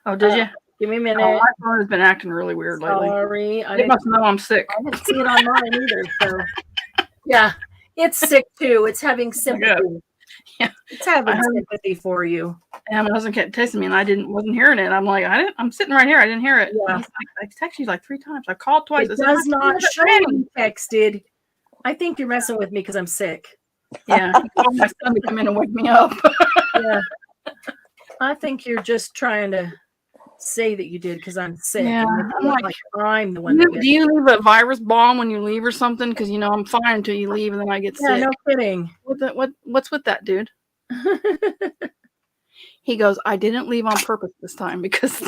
Oh, did you? Give me a minute. Oh, my phone has been acting really weird lately. Sorry. It must know I'm sick. I didn't see it on mine either. So, yeah, it's sick too. It's having sympathy. Yeah, it's having sympathy for you. And my husband kept texting me, and I wasn't hearing it. I'm like, I'm sitting right here. I didn't hear it. Yeah. He's like, I texted you like 3 times. I called twice. It does not show you texted. I think you're messing with me because I'm sick. Yeah, he called my son to come in and wake me up. Yeah, I think you're just trying to say that you did because I'm sick. Yeah, I'm like I'm the one. Do you leave a virus bomb when you leave or something? Because I'm fine until you leave, and then I get sick. Yeah, no kidding. What's with that, dude? He goes, I didn't leave on purpose this time because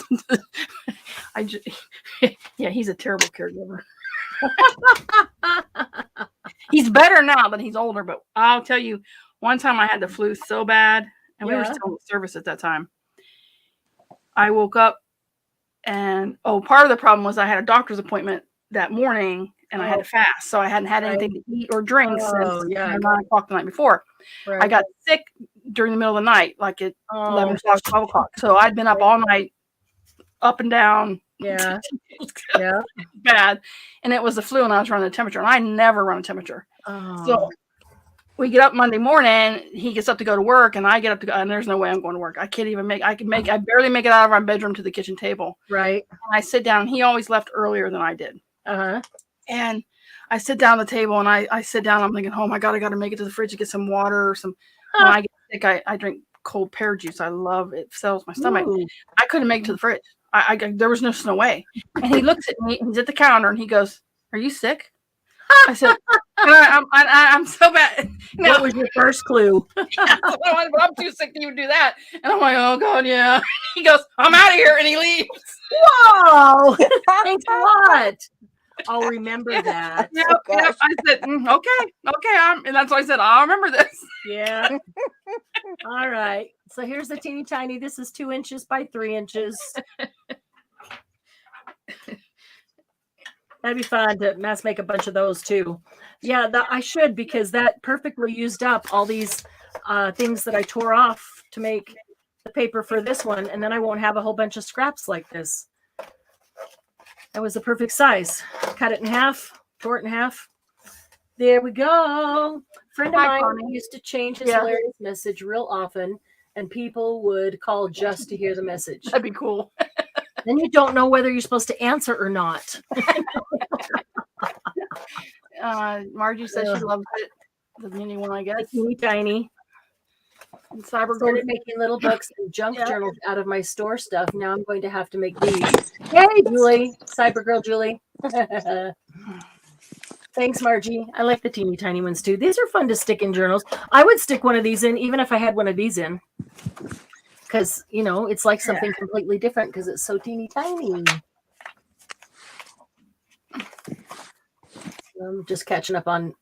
he's a terrible caregiver. He's better now that he's older, but I'll tell you, one time I had the flu so bad, and we were still in service at that time. I woke up, and part of the problem was I had a doctor's appointment that morning, and I had to fast, so I hadn't had anything to eat or drink since 9 o'clock the night before. Right. I got sick during the middle of the night, like at 11 o'clock, 12 o'clock. So I'd been up all night, up and down. Yeah. Yeah. Bad. And it was the flu, and I was running a temperature, and I never run a temperature. Oh. So we get up Monday morning, he gets up to go to work, and I get up to go, and there's no way I'm going to work. I can't even I barely make it out of our bedroom to the kitchen table. Right. And I sit down, and he always left earlier than I did. Uh-huh. And I sit down at the table, and I sit down, I'm thinking, oh my God, I got to make it to the fridge to get some water or some, when I get sick, I drink cold pear juice. I love it. It settles my stomach. Ooh. I couldn't make it to the fridge. There was no way. And he looks at me, he's at the counter, and he goes, are you sick? I said, I'm so bad. Now, what was your first clue? I'm too sick to even do that. And I'm like, oh God, yeah. He goes, I'm out of here, and he leaves. Whoa! Thanks a lot. I'll remember that. Yep. I said, okay. And that's why I said, I'll remember this. Yeah. All right. So here's the teeny tiny. This is 2 inches by 3 inches. That'd be fun to mass make a bunch of those too. Yeah, I should, because that perfectly used up all these things that I tore off to make the paper for this one, and then I won't have a whole bunch of scraps like this. That was the perfect size. Cut it in half, tore it in half. There we go. Friend of mine used to change his hilarious message real often, and people would call just to hear the message. That'd be cool. Then you don't know whether you're supposed to answer or not. Margie says she loves it. The mini one, I guess. Teeny tiny. And Cyber started making little books and junk journals out of my store stuff. Now I'm going to have to make these. Hey, Julie. Cyber girl Julie. Thanks, Margie. I like the teeny tiny ones too. These are fun to stick in journals. I would stick one of these in even if I had one of these in. Because, it's like something completely different because it's so teeny tiny. I'm just catching up on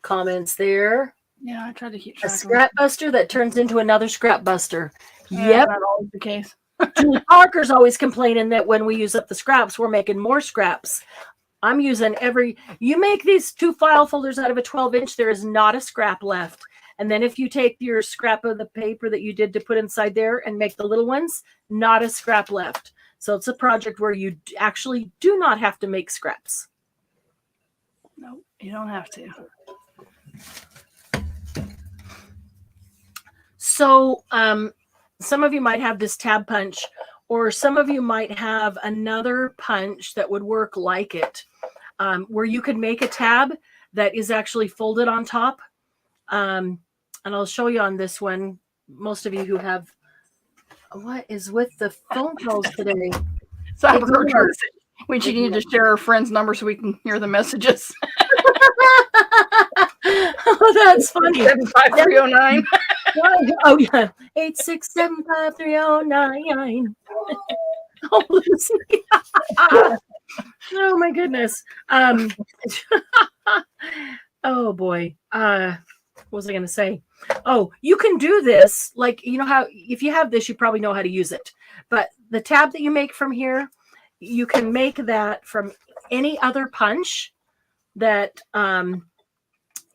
comments there. Yeah, I tried to keep track a scrap buster that turns into another scrap buster. Yep. Not always the case. Julie Parker's always complaining that when we use up the scraps, we're making more scraps. I'm using you make these 2 file folders out of a 12-inch, there is not a scrap left. And then if you take your scrap of the paper that you did to put inside there and make the little ones, not a scrap left. So it's a project where you actually do not have to make scraps. No, you don't have to. So some of you might have this tab punch, or some of you might have another punch that would work like it, where you could make a tab that is actually folded on top. And I'll show you on this one. Most of you who have What is with the phone calls today? Cyber emergency. We should need to share our friends' numbers so we can hear the messages. Oh, that's funny. 75309. Oh yeah, 8675309. Oh, Lucy. Oh my goodness. Oh boy. What was I going to say? Oh, you can do this. Like, you know how, if you have this, you probably know how to use it. But the tab that you make from here, you can make that from any other punch that,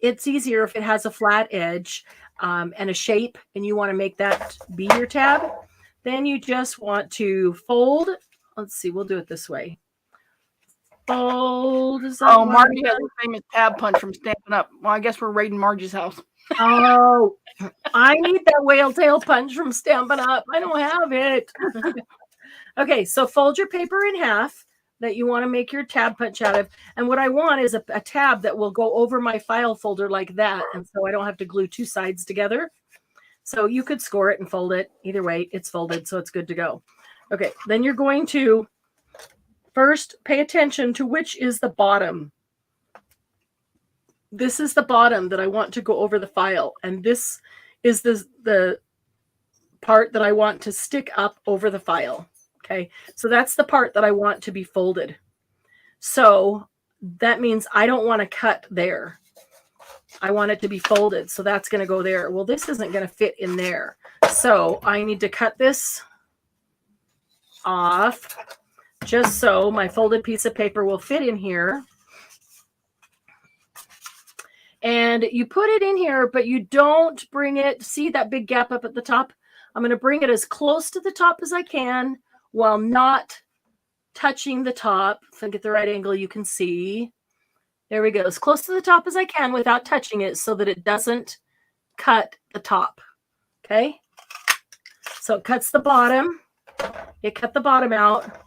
it's easier if it has a flat edge and a shape, and you want to make that be your tab. Then you just want to fold. Let's see, we'll do it this way. Fold. Oh, Margie has a famous tab punch from Stampin' Up. Well, I guess we're raiding Margie's house. Oh, I need that whale tail punch from Stampin' Up. I don't have it. Okay, so fold your paper in half that you want to make your tab punch out of. And what I want is a tab that will go over my file folder like that. And so I don't have to glue two sides together. So you could score it and fold it. Either way, it's folded, so it's good to go. Okay, then you're going to first pay attention to which is the bottom. This is the bottom that I want to go over the file. And this is the part that I want to stick up over the file. Okay, so that's the part that I want to be folded. So that means I don't want to cut there. I want it to be folded. So that's going to go there. Well, this isn't going to fit in there. So I need to cut this off just so my folded piece of paper will fit in here. And you put it in here, but you don't bring it. See that big gap up at the top? I'm going to bring it as close to the top as I can while not touching the top. If I get the right angle, you can see. There we go. As close to the top as I can without touching it so that it doesn't cut the top. Okay? So it cuts the bottom. It cut the bottom out,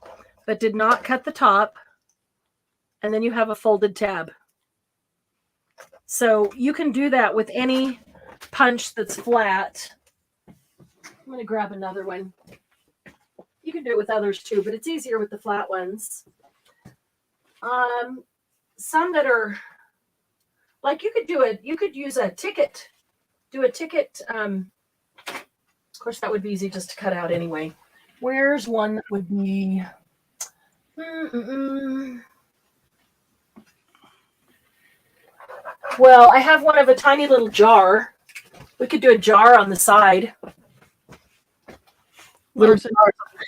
but did not cut the top. And then you have a folded tab. So you can do that with any punch that's flat. I'm going to grab another one. You can do it with others too, but it's easier with the flat ones. Some that are like, you could do it. You could use a ticket. Do a ticket. Of course, that would be easy just to cut out anyway. Where's one that would be? Well, I have one of a tiny little jar. We could do a jar on the side. Little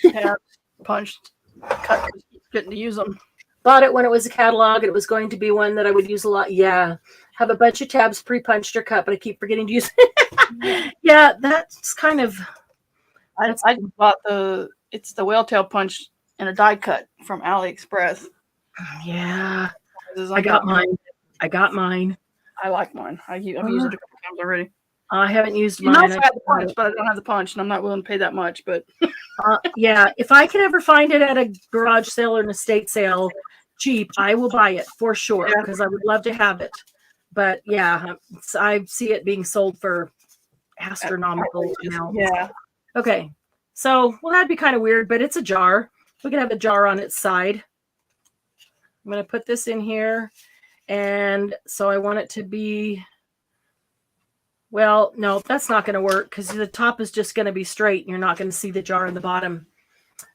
Tabs punched, cut, getting to use them. Bought it when it was a catalog. It was going to be one that I would use a lot. Yeah. Have a bunch of tabs pre-punched or cut, but I keep forgetting to use it. Yeah, that's kind of... I bought it's the whale tail punch in a die cut from AliExpress. Yeah. I got mine. I like mine. I've used it a couple times already. I haven't used You mine. know, I have the punch, but I don't have the punch, and I'm not willing to pay that much. But yeah, if I can ever find it at a garage sale or an estate sale cheap, I will buy it for sure because I would love to have it. But yeah, I see it being sold for astronomical amounts. Yeah. Okay. So, well, that'd be kind of weird, but it's a jar. We could have a jar on its side. I'm going to put this in here. And so I want it to be, well, no, that's not going to work because the top is just going to be straight and you're not going to see the jar in the bottom.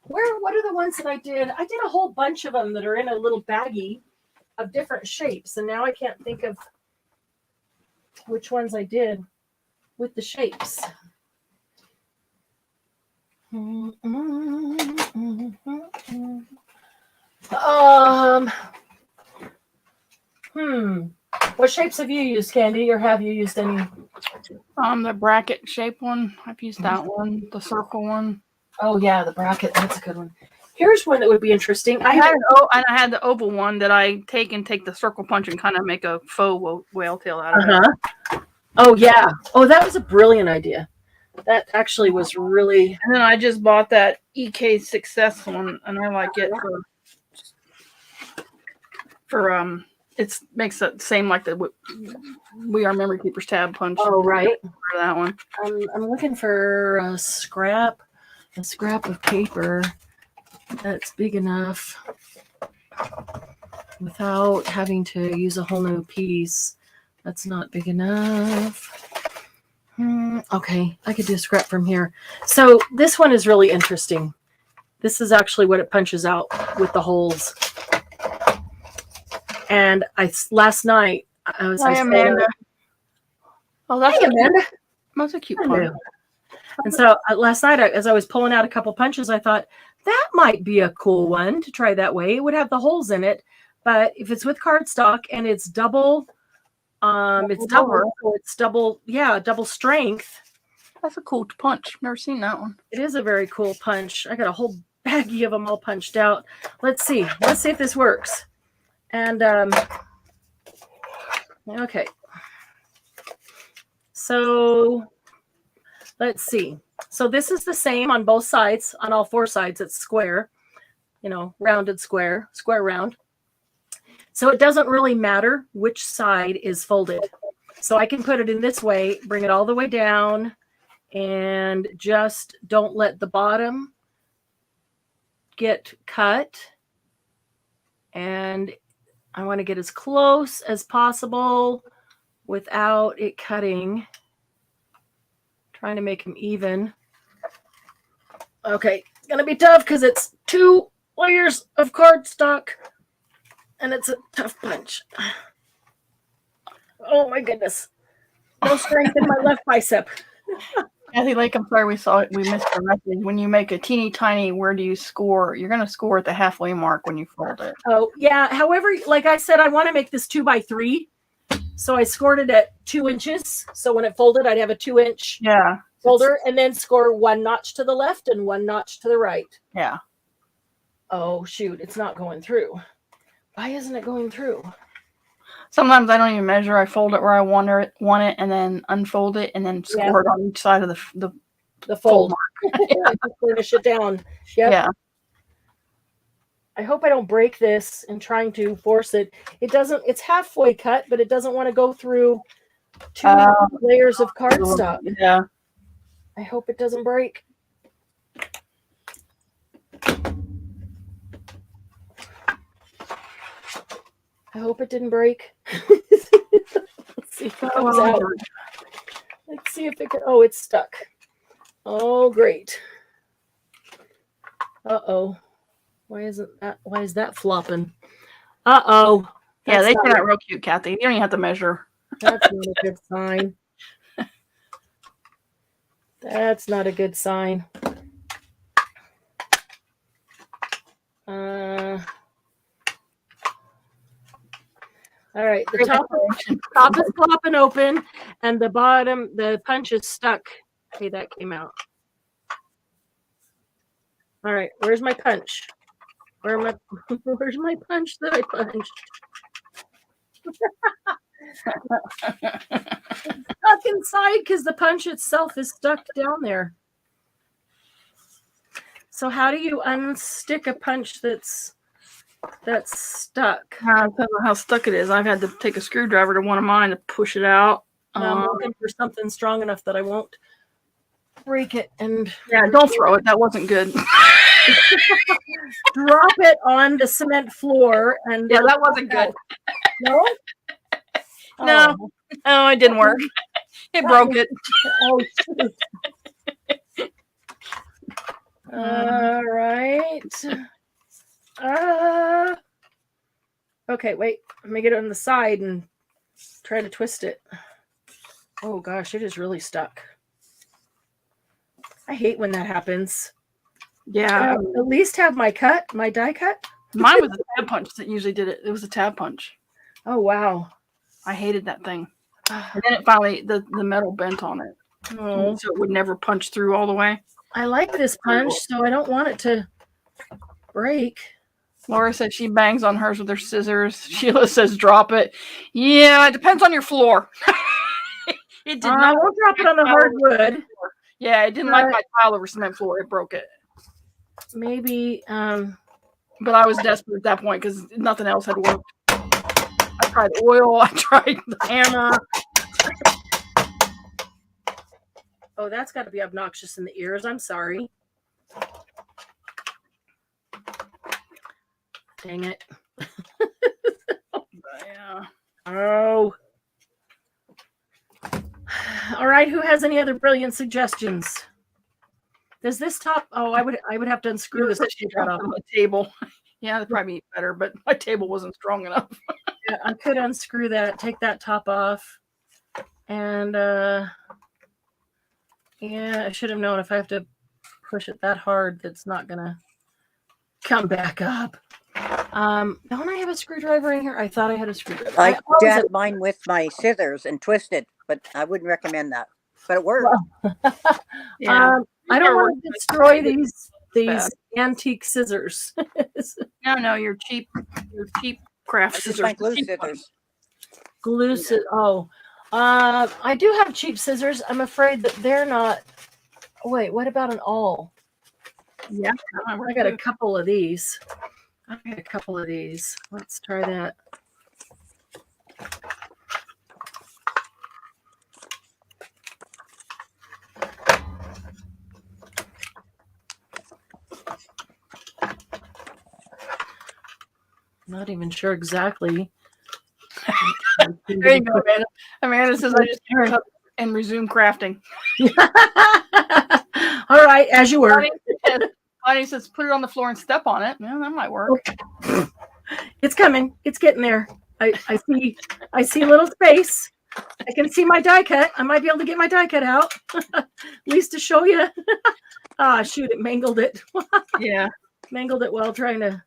What are the ones that I did? I did a whole bunch of them that are in a little baggie of different shapes. And now I can't think of which ones I did with the shapes. What shapes have you used, Candy, or have you used any? The bracket shape one. I've used that one. The circle one. Oh yeah, the bracket. That's a good one. Here's one that would be interesting. I had the oval one that I take the circle punch and kind of make a faux whale tail out of it. Oh yeah. Oh, that was a brilliant idea. That actually was really. And then I just bought that EK Success one, and I like it for it makes it same like the We Are Memory Keepers tab punch. Oh right. For that one. I'm looking for a scrap a scrap of paper that's big enough without having to use a whole new piece. That's not big enough. Okay, I could do a scrap from here. So this one is really interesting. This is actually what it punches out with the holes. And last night I was. Hi, Amanda. Oh, that's Hey, Amanda. That's a cute punch. And so last night, as I was pulling out a couple punches, I thought that might be a cool one to try that way. It would have the holes in it, but if it's with cardstock and it's double, double strength. That's a cool punch. Never seen that one. It is a very cool punch. I got a whole baggie of them all punched out. Let's see. Let's see if this works. And okay. So let's see. So this is the same on both sides. On all four sides, it's square. You know, rounded square, square round. So it doesn't really matter which side is folded. So I can put it in this way, bring it all the way down, and just don't let the bottom get cut. And I want to get as close as possible without it cutting. Trying to make them even. Okay, it's going to be tough because it's 2 layers of cardstock. And it's a tough punch. Oh my goodness. No strength in my left bicep. Kathy Lake, I'm sorry we missed your message. When you make a teeny tiny, where do you score? You're going to score at the halfway mark when you fold it. Oh, yeah. However, like I said, I want to make this 2 by 3. So I scored it at 2 inches. So when it folded, I'd have a 2-inch folder and then score 1 notch to the left and 1 notch to the right. Yeah. Oh, shoot. It's not going through. Why isn't it going through? Sometimes I don't even measure. I fold it where I want it, and then unfold it, and then score it on each side of the fold. Finish it down. Yep. Yeah. I hope I don't break this in trying to force it. It doesn't. It's halfway cut, but it doesn't want to go through 2 layers of cardstock. Yeah. I hope it doesn't break. I hope it didn't break. Let's see if it comes out. Let's see if it can. Oh, it's stuck. Oh, great. Uh-oh. Why is that flopping? Uh-oh. Yeah, they turn out real cute, Kathy. You don't even have to measure. That's not a good sign. That's not a good sign. All right, the top is flopping open, and the bottom, the punch is stuck. Okay, that came out. All right, where's my punch? Where's my punch that I punched? Stuck inside because the punch itself is stuck down there. So how do you unstick a punch that's stuck? Depends on how stuck it is. I've had to take a screwdriver to one of mine to push it out. I'm looking for something strong enough that I won't break it. And yeah, don't throw it. That wasn't good. Drop it on the cement floor, and yeah, that wasn't good. No. No, it didn't work. It broke it. Oh, shoot. All right. Okay, wait. Let me get it on the side and try to twist it. Oh gosh, it is really stuck. I hate when that happens. Yeah. At least have my die cut. Mine was a tab punch that usually did it. It was a tab punch. Oh wow. I hated that thing. And then it finally, the metal bent on it. Oh. So it would never punch through all the way. I like this punch, so I don't want it to break. Laura said she bangs on hers with her scissors. Sheila says drop it. Yeah, it depends on your floor. It did not. I won't drop it on the hardwood. Yeah, it didn't like my tile over cement floor. It broke it. Maybe. But I was desperate at that point because nothing else had worked. I tried oil. I tried the hammer. Oh, that's got to be obnoxious in the ears. I'm sorry. Dang it. Yeah. Oh. All right. Who has any other brilliant suggestions? Does this top? Oh, I would have to unscrew this. On the table. Yeah, that'd probably be better, but my table wasn't strong enough. Yeah, I could unscrew that, take that top off, and yeah, I should have known if I have to push it that hard, that's not gonna come back up. Don't I have a screwdriver in here? I thought I had a screwdriver. I jabbed mine with my scissors and twisted, but I wouldn't recommend that. But it worked. Yeah. I don't want to destroy these antique scissors. No, your cheap craft This is scissors. my glue Cheap scissors. Glue scissors. Oh, I do have cheap scissors. I'm afraid that they're not. Wait, what about an awl? ones. Yeah. I got a couple of these. Let's try that. Not even sure exactly. There you go, Amanda. Amanda says I just picked up and resume crafting. All right, as you were. Bonnie says put it on the floor and step on it. Yeah, that might work. It's coming. It's getting there. I see a little space. I can see my die cut. I might be able to get my die cut out. At least to show you. Ah, shoot, it mangled it. Yeah. Mangled it while trying to.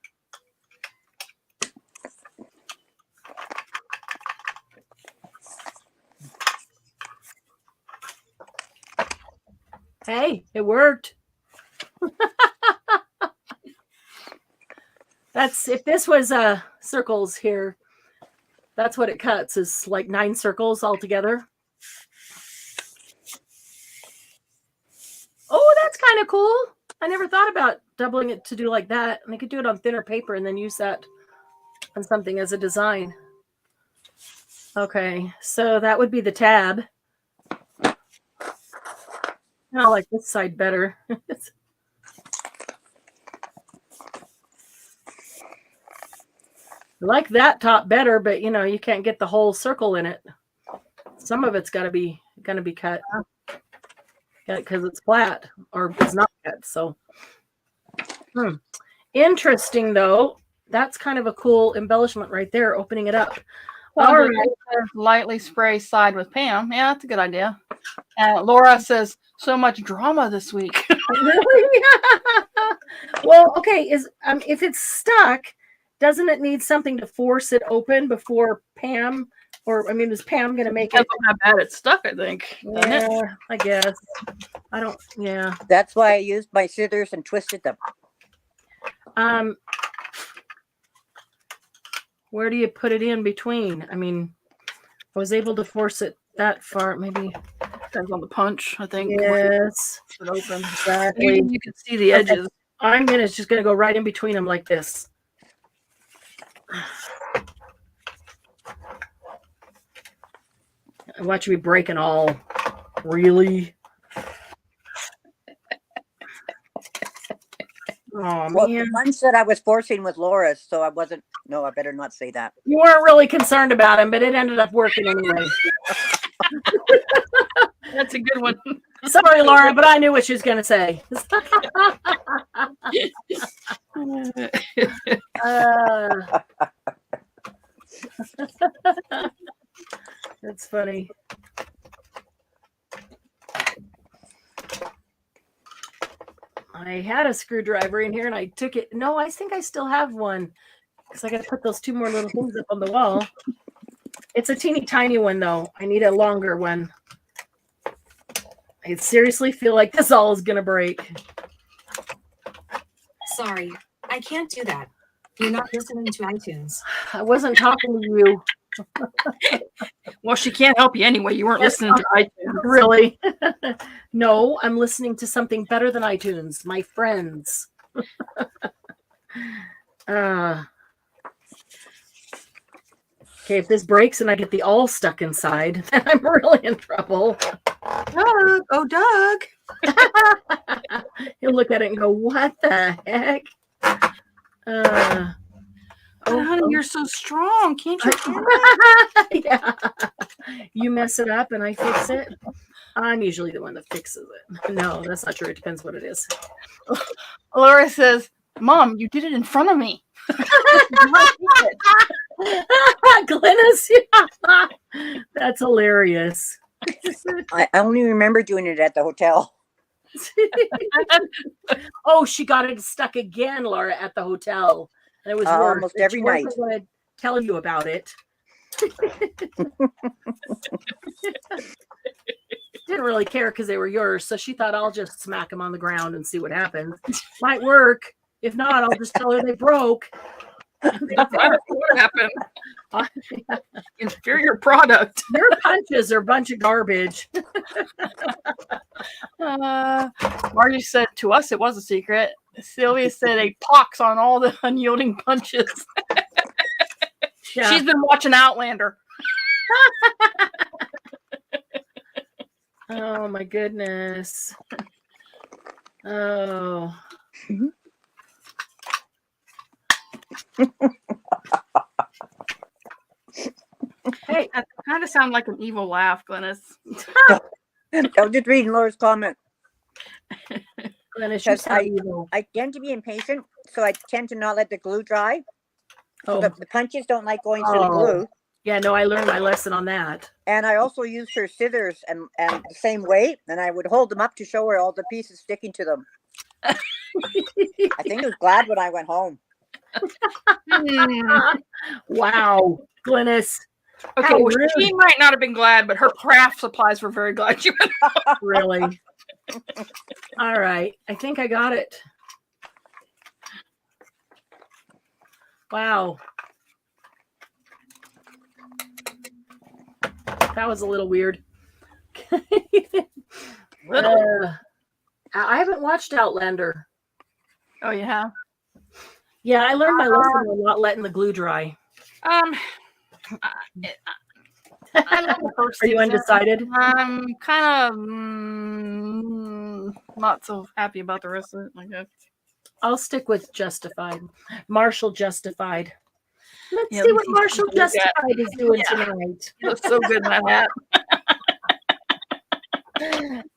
Hey, it worked. That's if this was circles here, that's what it cuts, is like 9 circles altogether. Oh, that's kind of cool. I never thought about doubling it to do like that. And I could do it on thinner paper and then use that on something as a design. Okay, so that would be the tab. I like this side better. I like that top better, but you know, you can't get the whole circle in it. Some of it's gonna be cut because it's flat or it's not cut. So interesting though. That's kind of a cool embellishment right there, opening it up. Well, All right. Lightly spray side with Pam. Yeah, that's a good idea. Laura says so much drama this week. Really? Well, okay. If it's stuck, doesn't it need something to force it open before Pam? Or is Pam going to make it? How bad it's stuck, I think. Yeah, I guess. I don't. Yeah. That's why I used my scissors and twisted them. Where do you put it in between? I was able to force it that far. Maybe Depends on the punch, I think. yes. It opens. Exactly. You can see the edges. I'm just gonna go right in between them like this. I watch me breaking all. Really? Oh Well, man. the ones that I was forcing with Laura's, so I wasn't. No, I better not say that. You weren't really concerned about him, but it ended up working anyway. That's a good one. Sorry, Laura, but I knew what she was gonna say. That's funny. I had a screwdriver in here and I took it. No, I think I still have one because I got to put those 2 more little things up on the wall. It's a teeny tiny one though. I need a longer one. I seriously feel like this all is going to break. Sorry, I can't do that. You're not listening to iTunes. I wasn't talking to you. Well, she can't help you anyway. You weren't listening to iTunes. Really? No, I'm listening to something better than iTunes. My friends. Okay, if this breaks and I get the awl stuck inside, then I'm really in trouble. Doug, oh Doug. You'll look at it and go, what the heck? Honey, you're so strong. Can't you? Yeah. You mess it up and I fix it. I'm usually the one that fixes it. No, that's not true. It depends what it is. Laura says, Mom, you did it in front of me. Glennis, yeah. That's hilarious. I only remember doing it at the hotel. Oh, she got it stuck again, Laura, at the hotel. And it was worse. Almost every night. I want to tell you about it. Didn't really care because they were yours, so she thought I'll just smack them on the ground and see what happens. Might work. If not, I'll just tell her they broke. What happened? Inferior product. Your punches are a bunch of garbage. Margie said to us it was a secret. Sylvia said a pox on all the unyielding punches. Yeah. She's been watching Outlander. Oh my goodness. Oh. Hey, that kind of sounds like an evil laugh, Glennis. I was just reading Laura's comment. Glennis, you Because sound evil. I tend to be impatient, so I tend to not let the glue dry. So Oh. the punches don't like going through the glue. Yeah, no, I learned my lesson on that. And I also used her scissors and the same way, and I would hold them up to show her all the pieces sticking to them. I think I was glad when I went home. Wow, Glennis. Okay, How well, rude. she might not have been glad, but her craft supplies were very glad she went. Really? All right. I think I got it. Wow. That was a little weird. I haven't watched Outlander. Oh, you have? Yeah, I learned my lesson on not letting the glue dry. I love the first Are you season. undecided? I'm kind of not so happy about the rest of it, I guess. I'll stick with Justified. Marshall Justified. Let's Yeah, see at what least he's Marshall good at- Justified is doing Yeah. tonight. He looks so good in that hat.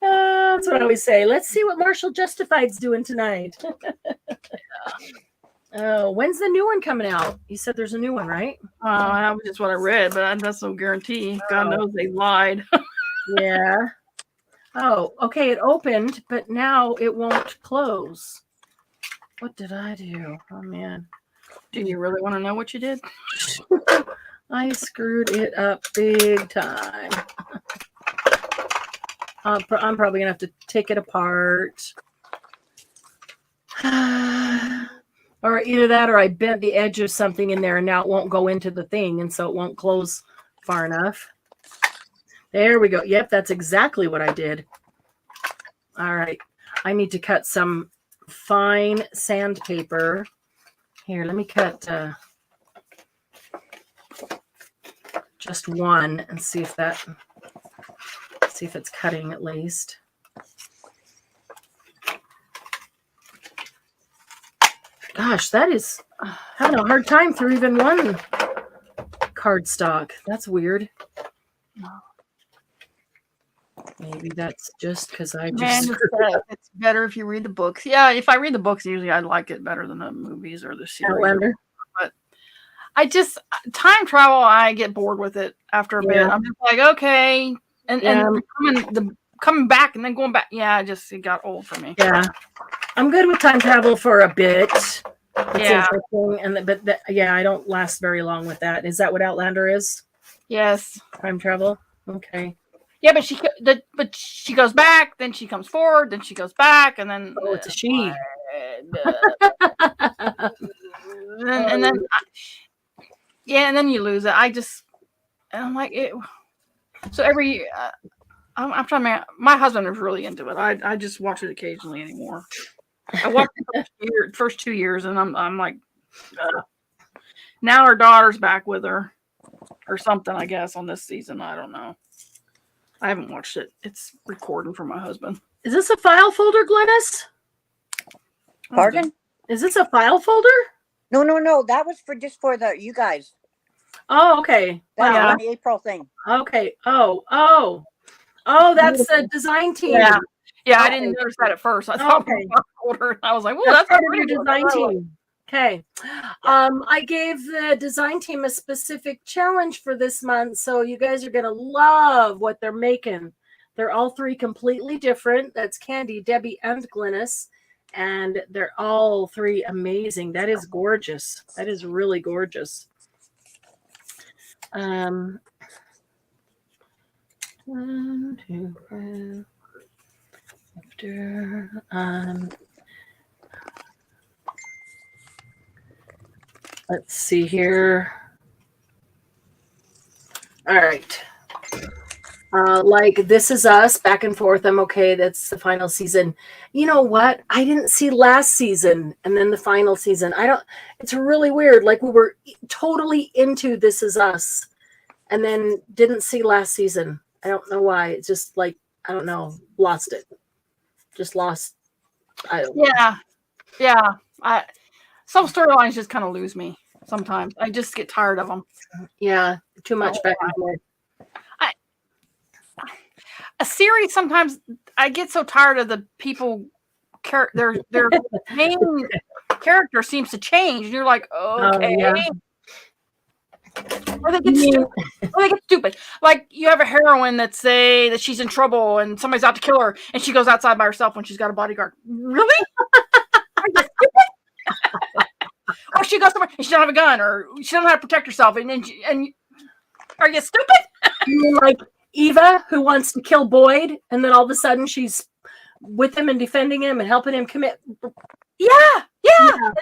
That's what I always say. Let's see what Marshall Justified's doing tonight. Oh, when's the new one coming out? You said there's a new one, right? That was just what I read, but that's no guarantee. God knows they lied. Yeah. Oh, okay. It opened, but now it won't close. What did I do? Oh, man. Do you really want to know what you did? I screwed it up big time. I'm probably going to have to take it apart. Or either that or I bent the edge of something in there and now it won't go into the thing and so it won't close far enough. There we go. Yep, that's exactly what I did. All right. I need to cut some fine sandpaper. Here, let me cut just one and see if it's cutting at least. Gosh, that is having a hard time through even one cardstock. That's weird. Maybe that's just because I just. It's better if you read the books. Yeah, if I read the books, usually I like it better than the movies or the series. Outlander. But I just time travel. I get bored with it after a bit. Yeah. I'm just like, okay, and coming back and then going back. Yeah, it got old for me. Yeah, I'm good with time travel for a bit. It's Yeah. interesting, but I don't last very long with that. Is that what Outlander is? Yes. Time travel. Okay. Yeah, but she goes back, then she comes forward, then she goes back, and then Oh, it's a she. and then and then you lose it. I'm like it. So every year, I'm trying to. My husband is really into it. I just watch it occasionally anymore. I watched the first 2 years, and I'm like, now her daughter's back with her, or something. I guess on this season, I don't know. I haven't watched it. It's recording for my husband. Is this a file folder, Glennis? Pardon? Is this a file folder? No, no, no. That was for just for the you guys. Oh, okay. That's Yeah. the April thing. Okay. Oh, that's a design team. Yeah. Yeah, I Okay. didn't notice that at first. I thought Okay. older. I was like, "Well, That's that's part a of your pretty one." design team. Okay. I gave the design team a specific challenge for this month, so you guys are gonna love what they're making. They're all three completely different. That's Candy, Debbie, and Glynis, and they're all three amazing. That is gorgeous. That is really gorgeous. 1, 2, 5. Let's see here. All right. Like This Is Us, Back and Forth. I'm okay. That's the final season. You know what? I didn't see last season and then the final season. It's really weird. Like we were totally into This Is Us and then didn't see last season. I don't know why. It's just like, I don't know, lost it. Just lost. I don't know. Yeah. Some storylines just kind of lose me sometimes. I just get tired of them. Yeah, too much back and forth. A series, sometimes I get so tired of the people. Their main character seems to change, and you're like, okay. Yeah. Or they get stupid. Like you have a heroine that say that she's in trouble and somebody's out to kill her, and she goes outside by herself when she's got a bodyguard. Really? Are you stupid? Or she goes somewhere and she doesn't have a gun, or she doesn't know how to protect herself, and are you stupid? You mean like Eva, who wants to kill Boyd, and then all of a sudden she's with him and defending him and helping him commit. Yeah.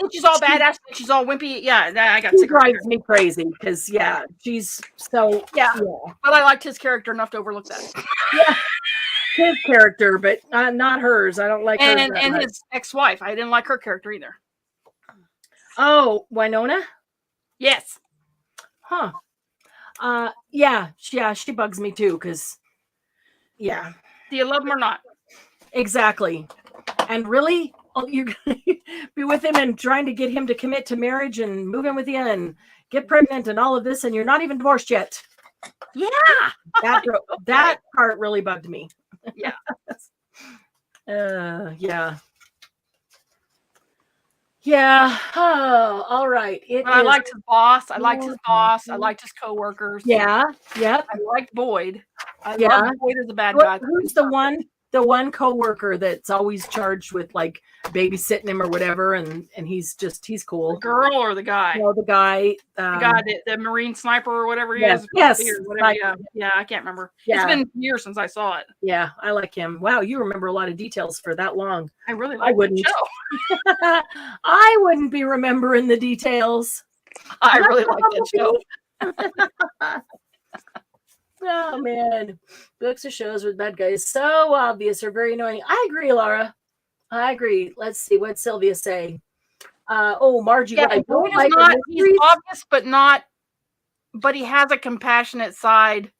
And she's all badass and she's all wimpy. Yeah, I got She sick of her. drives me crazy because she's so But I liked his character enough to overlook that. Yeah, his character, but not hers. I don't like hers. And his ex-wife, I didn't like her character either. Oh, Winona? Yes. Huh. She bugs me too, because Do you love him or not? exactly. And really, you're gonna be with him and trying to get him to commit to marriage and move in with you and get pregnant and all of this, and you're not even divorced yet. Yeah. That part really bugged me. Yeah. Yeah. Oh, all right. I liked his boss. I liked his boss. I liked his coworkers. Yeah. Yep. I liked Boyd. I Yeah. love Boyd as a bad guy. Who's the one coworker that's always charged with like babysitting him or whatever, and he's cool. The girl or the guy? No, the guy. The Marine sniper or whatever he is. Yes. Or whatever, yeah, I can't remember. Yeah. It's been years since I saw it. Yeah, I like him. Wow, you remember a lot of details for that long. I really I like wouldn't. the show. I wouldn't be remembering the details. I really like that show. Oh man, books or shows with bad guys so obvious or very annoying. I agree, Laura. I agree. Let's see what Sylvia say. Margie, Yeah, I don't Boyd is like not. the He's mysteries. obvious, but he has a compassionate side.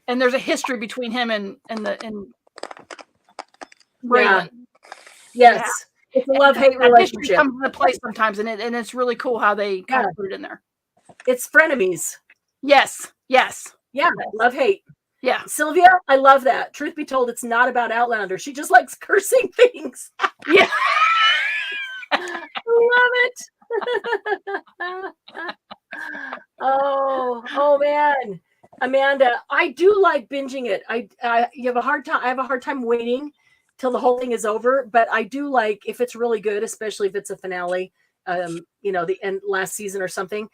And there's a history between him and Raylan. Yes. It's a love-hate That history relationship. comes into play sometimes, and it's really cool how they kind of put it in there. It's frenemies. Yes. Yeah, love-hate. Yeah. Sylvia, I love that. Truth be told, it's not about Outlander. She just likes cursing things. Yeah. Love it. oh man, Amanda, I do like binging it. I have a hard time waiting till the whole thing is over, but I do like if it's really good, especially if it's a finale, the end last season or something.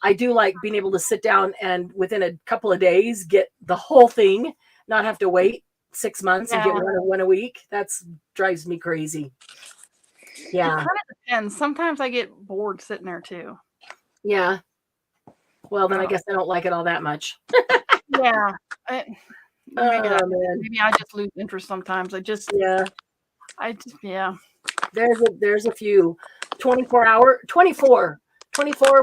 I do like being able to sit down and within a couple of days get the whole thing, not have to wait 6 months and get one a week. That's drives me crazy. Yeah. It kind of depends. Sometimes I get bored sitting there too. Yeah. Well, then I guess I don't like it all that much. Yeah. Man. Maybe I just lose interest sometimes. There's a few 24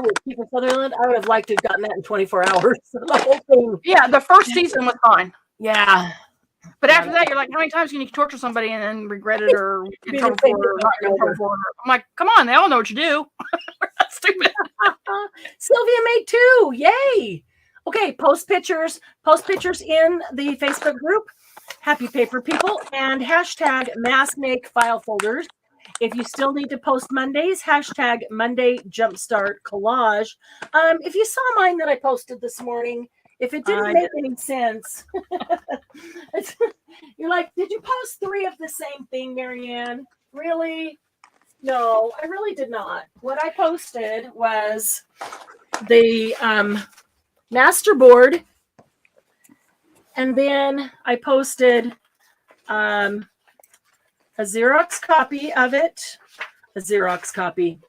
with Kiefer Sutherland. I would have liked to have gotten that in 24 hours. The whole thing. Yeah, the first season was fine. Yeah. But after that, you're like, how many times can you torture somebody and then regret it or get in trouble for it or not get in trouble for it? I'm like, come on, they all know what you do. We're not stupid. Sylvia made 2. Yay. Okay, post pictures in the Facebook group, Happy Paper People, and hashtag mass make file folders. If you still need to post Mondays, hashtag Monday Jumpstart Collage. If you saw mine that I posted this morning, if it didn't make any sense, you're like, did you post 3 of the same thing, Marianne? Really? No, I really did not. What I posted was the masterboard, and then I posted a Xerox copy of it. A Xerox copy.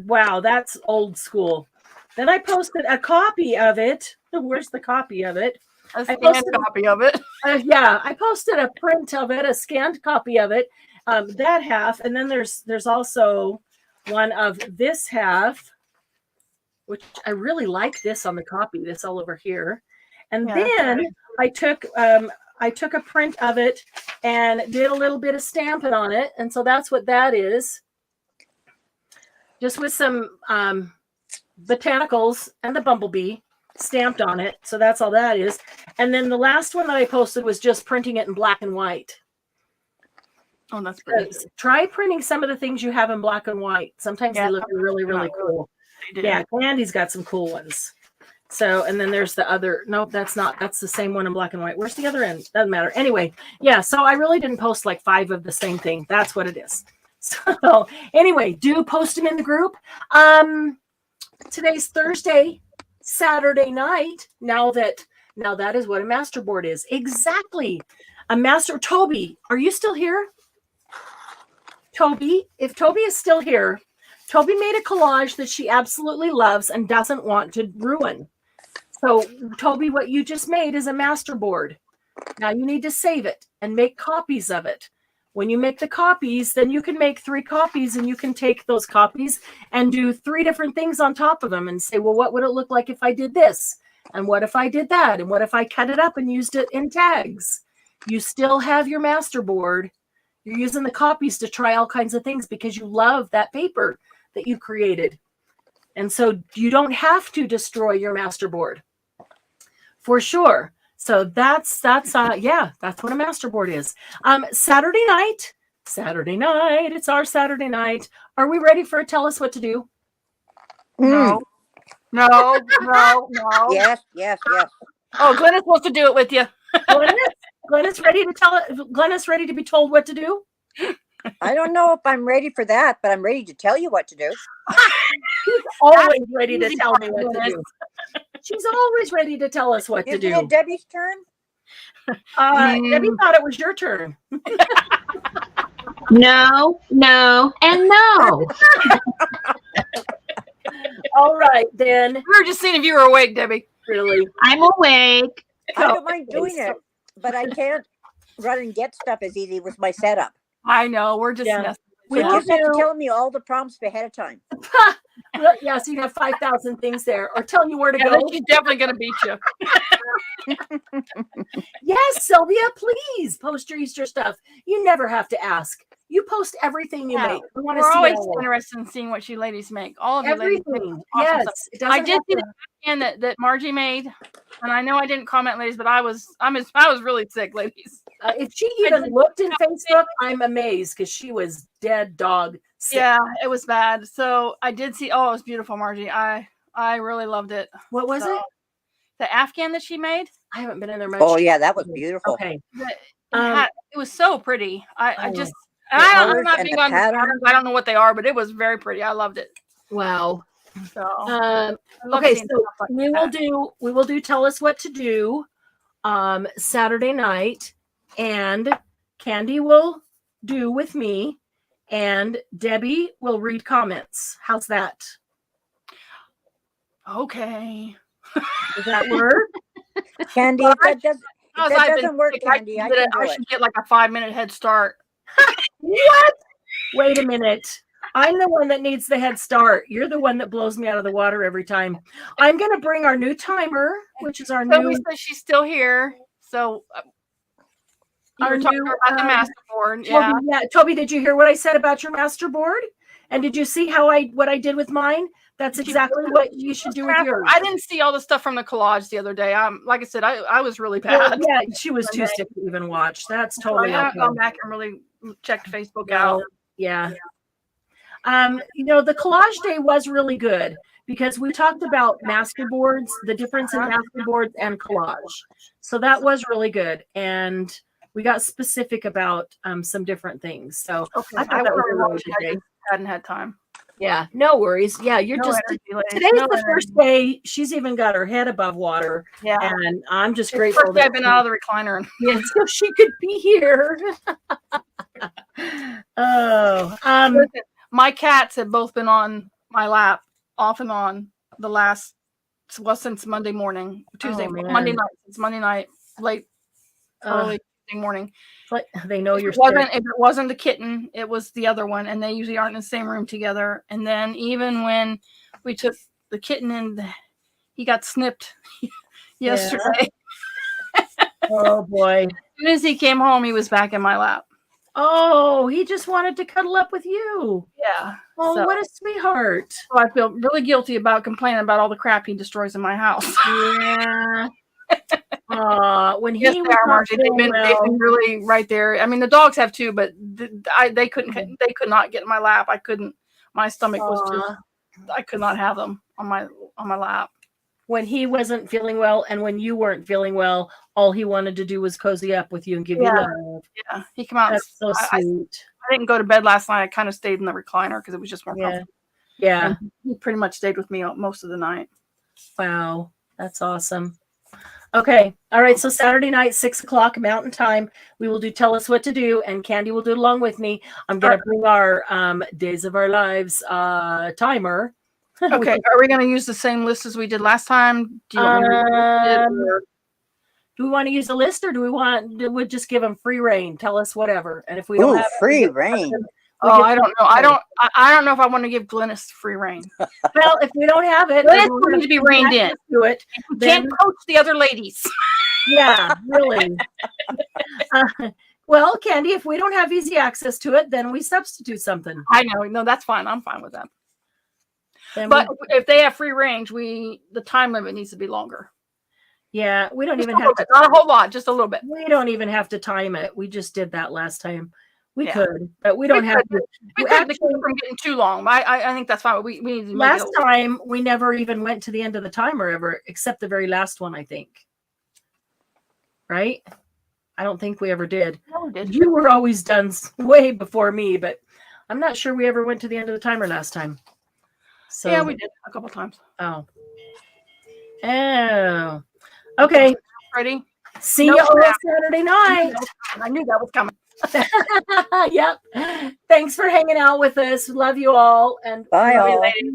Wow, that's old school. Then I posted a copy of it. Where's the copy of it? A scanned copy of it. Yeah, I posted a print of it, a scanned copy of it. That half, and then there's also one of this half, which I really like this on the copy. This all over here, and then I took a print of it and did a little bit of stamping on it, and so that's what that is. Just with some botanicals and the bumblebee stamped on it. So that's all that is. And then the last one that I posted was just printing it in black and white. Oh, that's pretty. Try printing some of the things you have in black and white. Sometimes they look really, really cool. Yeah, Candy's got some cool ones. So, and then there's the other. Nope, that's not. That's the same one in black and white. Where's the other end? Doesn't matter. Anyway, yeah. So I really didn't post like 5 of the same thing. That's what it is. So anyway, do post them in the group. Today's Thursday, Saturday night. Now that is what a masterboard is. Exactly. A master. Toby, are you still here? Toby, if Toby is still here, Toby made a collage that she absolutely loves and doesn't want to ruin. So, Toby, what you just made is a masterboard. Now you need to save it and make copies of it. When you make the copies, then you can make 3 copies, and you can take those copies and do 3 different things on top of them and say, well, what would it look like if I did this? And what if I did that? And what if I cut it up and used it in tags? You still have your masterboard. You're using the copies to try all kinds of things because you love that paper that you created. And so you don't have to destroy your masterboard for sure. So that's what a masterboard is. Saturday night, it's our Saturday night. Are we ready for a Tell Us What to Do? No. Yes. Oh, Glennis wants to do it with you. Glennis ready to Glennis ready to be told what to do? I don't know if I'm ready for that, but I'm ready to tell you what to do. She's always ready to tell me what to do. She's always ready to tell us what to do. Isn't it Debbie's turn? Debbie thought it was your turn. No, and no. All right, then. We were just seeing if you were awake, Debbie. Really? I'm awake. I don't mind doing it, but I can't run and get stuff as easy with my setup. I know. We're just messing. So you just have to tell me all the prompts ahead of time. Yeah, so you have 5,000 things there, or telling you where to go. She's definitely going to beat you. Yes, Sylvia, please post your Easter stuff. You never have to ask. You post everything you make. We're always interested in seeing what you ladies make. All of you ladies make awesome yes, stuff. I did see the can that Margie made, and I know I didn't comment, ladies, but I was really sick, ladies. If she even looked in Facebook, I'm amazed because she was dead dog sick. Yeah, it was bad. So I did see. Oh, it was beautiful, Margie. I really loved it. What was it? The Afghan that she made. I haven't been in there much. Oh yeah, that was beautiful. Okay. It was so pretty. I don't know what they are, but it was very pretty. I loved it. Wow. So okay, so we will do Tell Us What to Do Saturday night, and Candy will do with me, and Debbie will read comments. How's that? Okay. Does that work? Candy, if that doesn't work, Candy, I should get like a 5-minute head start. What? Wait a minute. I'm the one that needs the head start. You're the one that blows me out of the water every time. I'm going to bring our new timer, which is our new. Says she's still here. So You our were talking new, about the master board. Yeah. Toby, did you hear what I said about your master board? And did you see what I did with mine? That's exactly what you should do with yours. I didn't see all the stuff from the collage the other day. Like I said, I was really Well, bad. yeah, she was too sick to even watch. That's totally I okay. haven't gone back and really checked Facebook out. Yeah. The collage day was really good because we talked about masterboards, the difference in masterboards and collage. So that was really good. And we got specific about some different things. So I thought that was a really good day. Hadn't had time. Yeah, no worries. Yeah, you're just today's the first day she's even got her head above water. Yeah, and I'm just grateful that I've been out of the recliner. Yeah, so she could be here. Listen, my cats have both been on my lap off and on since Monday morning, Monday night. It's Monday night, late, early Tuesday morning. But they know you're if it wasn't the kitten, it was the other one, and they usually aren't in the same room together. And then even when we took the kitten in, he got snipped yesterday. Oh boy. As soon as he came home, he was back in my lap. Oh, he just wanted to cuddle up with you. Yeah. Oh, what a sweetheart. So I feel really guilty about complaining about all the crap he destroys in my house. Yeah. When he they've been really right there. I mean, the dogs have too, but they could not get in my lap. My stomach was just, I could not have them on my lap. When he wasn't feeling well and when you weren't feeling well, all he wanted to do was cozy up with you and give you love. Yeah, he came out. That's so sweet. I didn't go to bed last night. I kind of stayed in the recliner because it was just more comfortable. Yeah. And he pretty much stayed with me most of the night. Wow. That's awesome. Okay. All right. So Saturday night, 6:00 Mountain Time, we will do Tell Us What to Do, and Candy will do it along with me. I'm going to bring our Days of Our Lives timer. Okay. Are we going to use the same list as we did last time? Do you do we want to use a list, or do we just give them free reign? Tell us whatever. And if we don't have free reign. I don't know. I don't know if I want to give Glynis free reign. Well, if we don't have it, Glynis will need to be reined in. Do it. We can't coach the other ladies. Yeah, really. Well, Candy, if we don't have easy access to it, then we substitute something. I know. No, that's fine. I'm fine with that. But if they have free range, the time limit needs to be longer. Yeah, we don't just even have to. Not a whole lot, just a little bit. We don't even have to time it. We just did that last time. We could, but we don't have to. We could keep from getting too long. I think that's fine. We need to last time we never even went to the end of the timer ever, except the very last one, I think. Right? I don't think we ever did. No, we did. You were always done way before me, but I'm not sure we ever went to the end of the timer last time. So yeah, we did a couple times. Oh. Okay. Ready? See you on Saturday night. I knew that was coming. Yep. Thanks for hanging out with us. Love you all. And bye all.